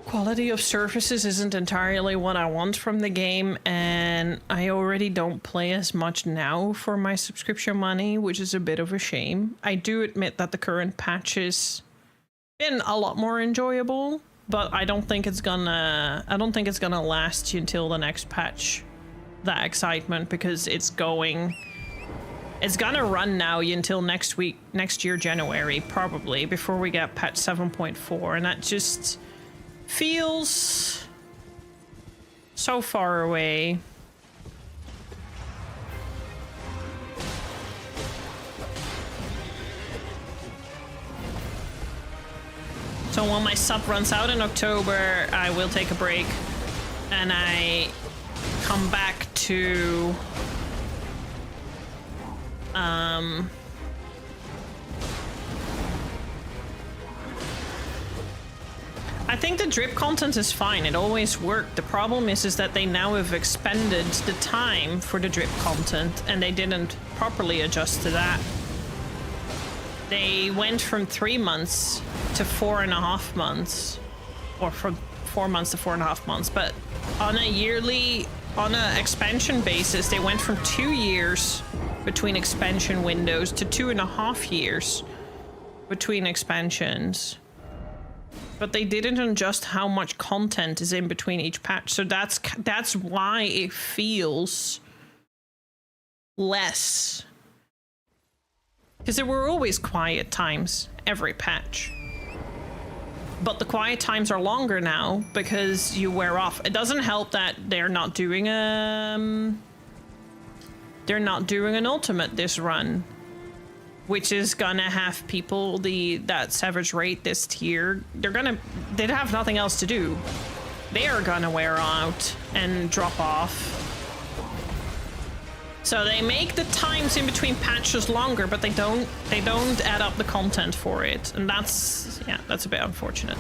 quality of services isn't entirely what I want from the game, and I already don't play as much now for my subscription money, which is a bit of a shame. I do admit that the current patch has been a lot more enjoyable, but I don't think it's gonna last until the next patch, that excitement, because it's gonna run now until next year January, probably, before we get patch 7.4, and that just feels so far away. So when my sub runs out in October, I will take a break, and I come back to I think the drip content is fine. It always worked. The problem is that they now have expended the time for the drip content, and they didn't properly adjust to that. They went from 3 months to 4.5 months, or from 4 months to 4.5 months, but on an expansion basis, they went from 2 years between expansion windows to 2.5 years between expansions. But they didn't adjust how much content is in between each patch, so that's why it feels less. Because there were always quiet times every patch. But the quiet times are longer now because you wear off. It doesn't help that they're not doing the they're not doing an ultimate this run, which is gonna have people that Savage Rate this tier. They'd have nothing else to do. They are gonna wear out and drop off. So they make the times in between patches longer, but they don't add up the content for it, and that's a bit unfortunate.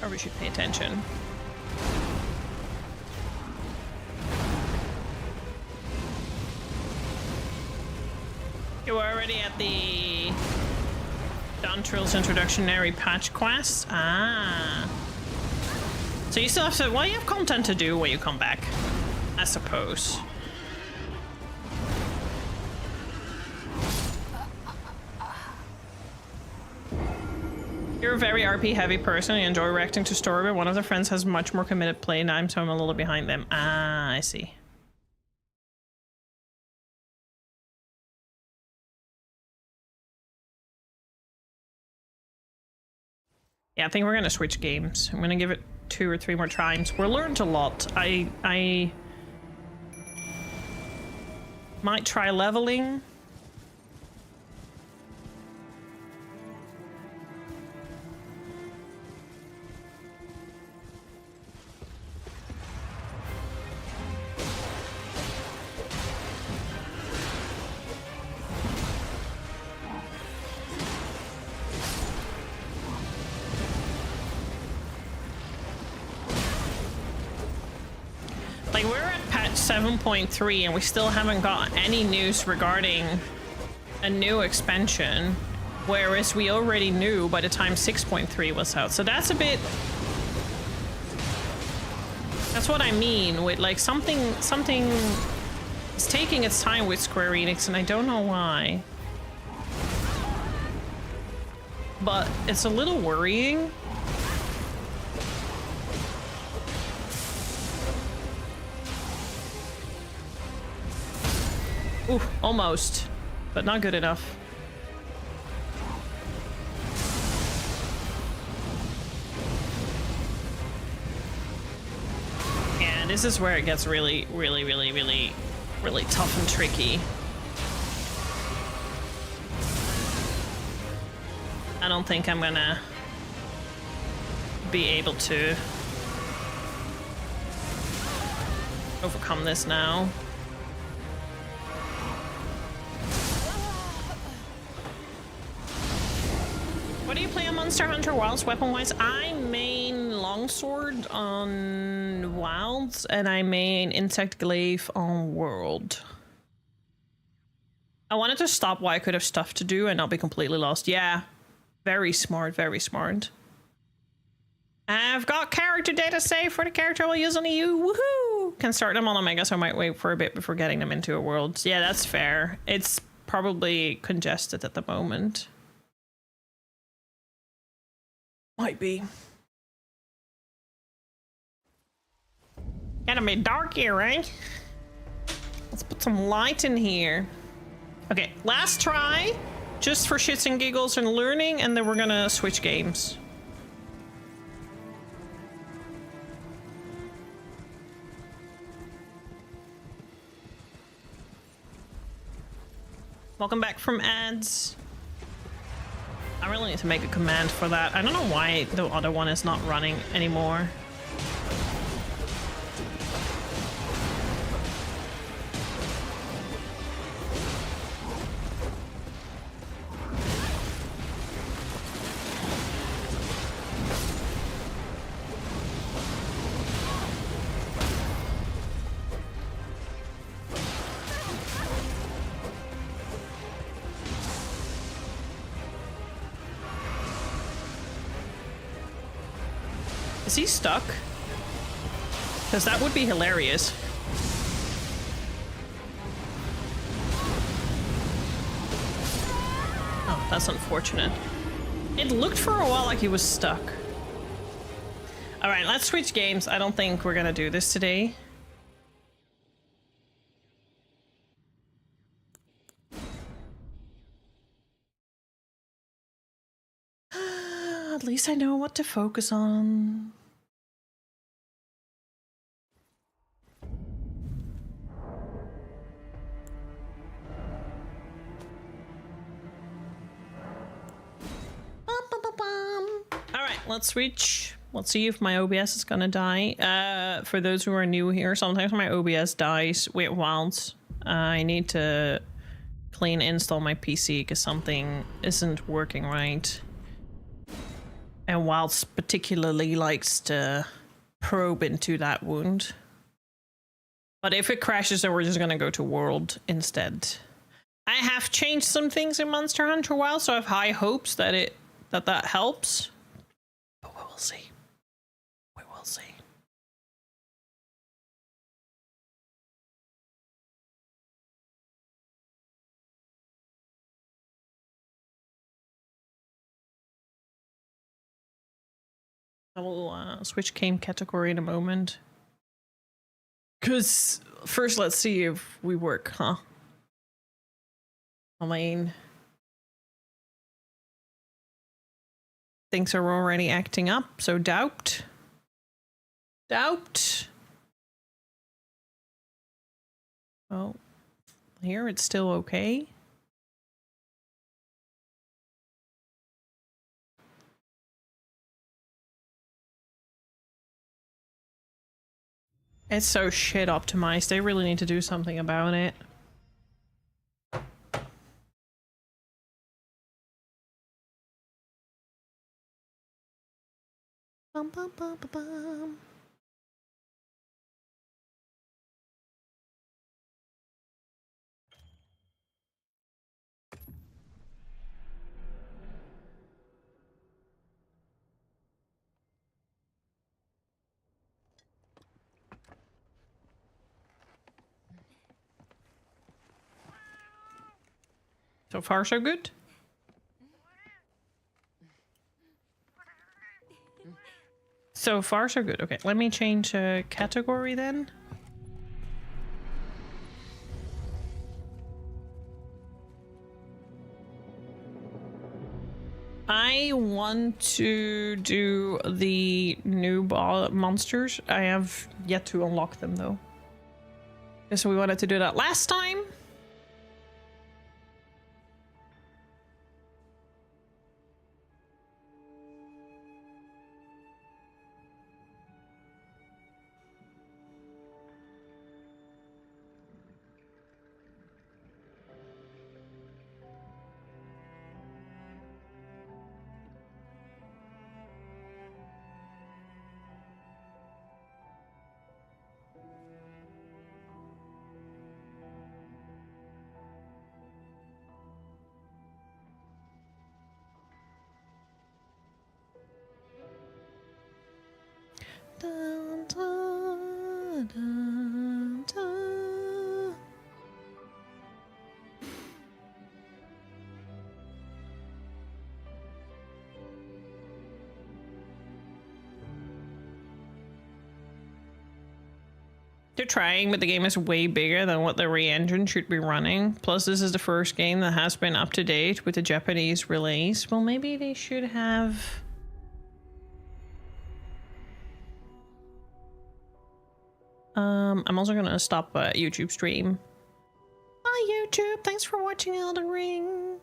Or we should pay attention. You were already at the Dontrill's introductory patch quest? Ah. So you still have to, well, you have content to do when you come back, I suppose. You're a very RP heavy person. You enjoy reacting to story, but one of the friends has much more committed play time, so I'm a little behind them. Ah, I see. Yeah, I think we're gonna switch games. I'm gonna give it 2 or 3 more times. We're learned a lot. I might try leveling. Like, we're at patch 7.3 and we still haven't got any news regarding a new expansion, whereas we already knew by the time 6.3 was out. So that's a bit... That's what I mean with, like, something is taking its time with Square Enix, and I don't know why. But it's a little worrying. Ooh, almost, but not good enough. Yeah, this is where it gets really tough and tricky. I don't think I'm gonna be able to overcome this now. What do you play on Monster Hunter Wilds weapon-wise? I main Longsword on Wilds, and I main Insect Glaive on World. I wanted to stop while I could have stuff to do and not be completely lost. Yeah, very smart, very smart. I've got character data saved for the character I will use on EU. Woohoo! Can start them on Omega, so I might wait for a bit before getting them into a World. Yeah, that's fair. It's probably congested at the moment. Might be. Gotta be dark here, right? Let's put some light in here. Okay, last try, just for shits and giggles and learning, and then we're gonna switch games. Welcome back from ads. I really need to make a command for that. I don't know why the other one is not running anymore. Is he stuck? Because that would be hilarious. Oh, that's unfortunate. It looked for a while like he was stuck. Alright, let's switch games. I don't think we're gonna do this today. least I know what to focus on. Alright, let's switch. Let's see if my OBS is gonna die. For those who are new here, sometimes my OBS dies with Wilds. I need to clean install my PC because something isn't working right. And Wilds particularly likes to probe into that wound. But if it crashes, then we're just gonna go to World instead. I have changed some things in Monster Hunter Wild, so I have high hopes that that helps. But we will see. We will see. I will switch game category in a moment. Because first, let's see if we work, huh? I mean, things are already acting up, so doubt. Doubt. Oh, here it's still okay. It's so shit optimized. They really need to do something about it. Bum, bum, bum, bum, bum. So far, so good. So far, so good. Okay, let me change category then. I want to do the new monsters. I have yet to unlock them though. Guess we wanted to do that last time. Dun, dun, dun, dun. They're trying, but the game is way bigger than what the re-engine should be running. Plus, this is the first game that has been up to date with the Japanese release. Well, maybe they should have... I'm also gonna stop YouTube stream. Bye YouTube, thanks for watching Elden Ring.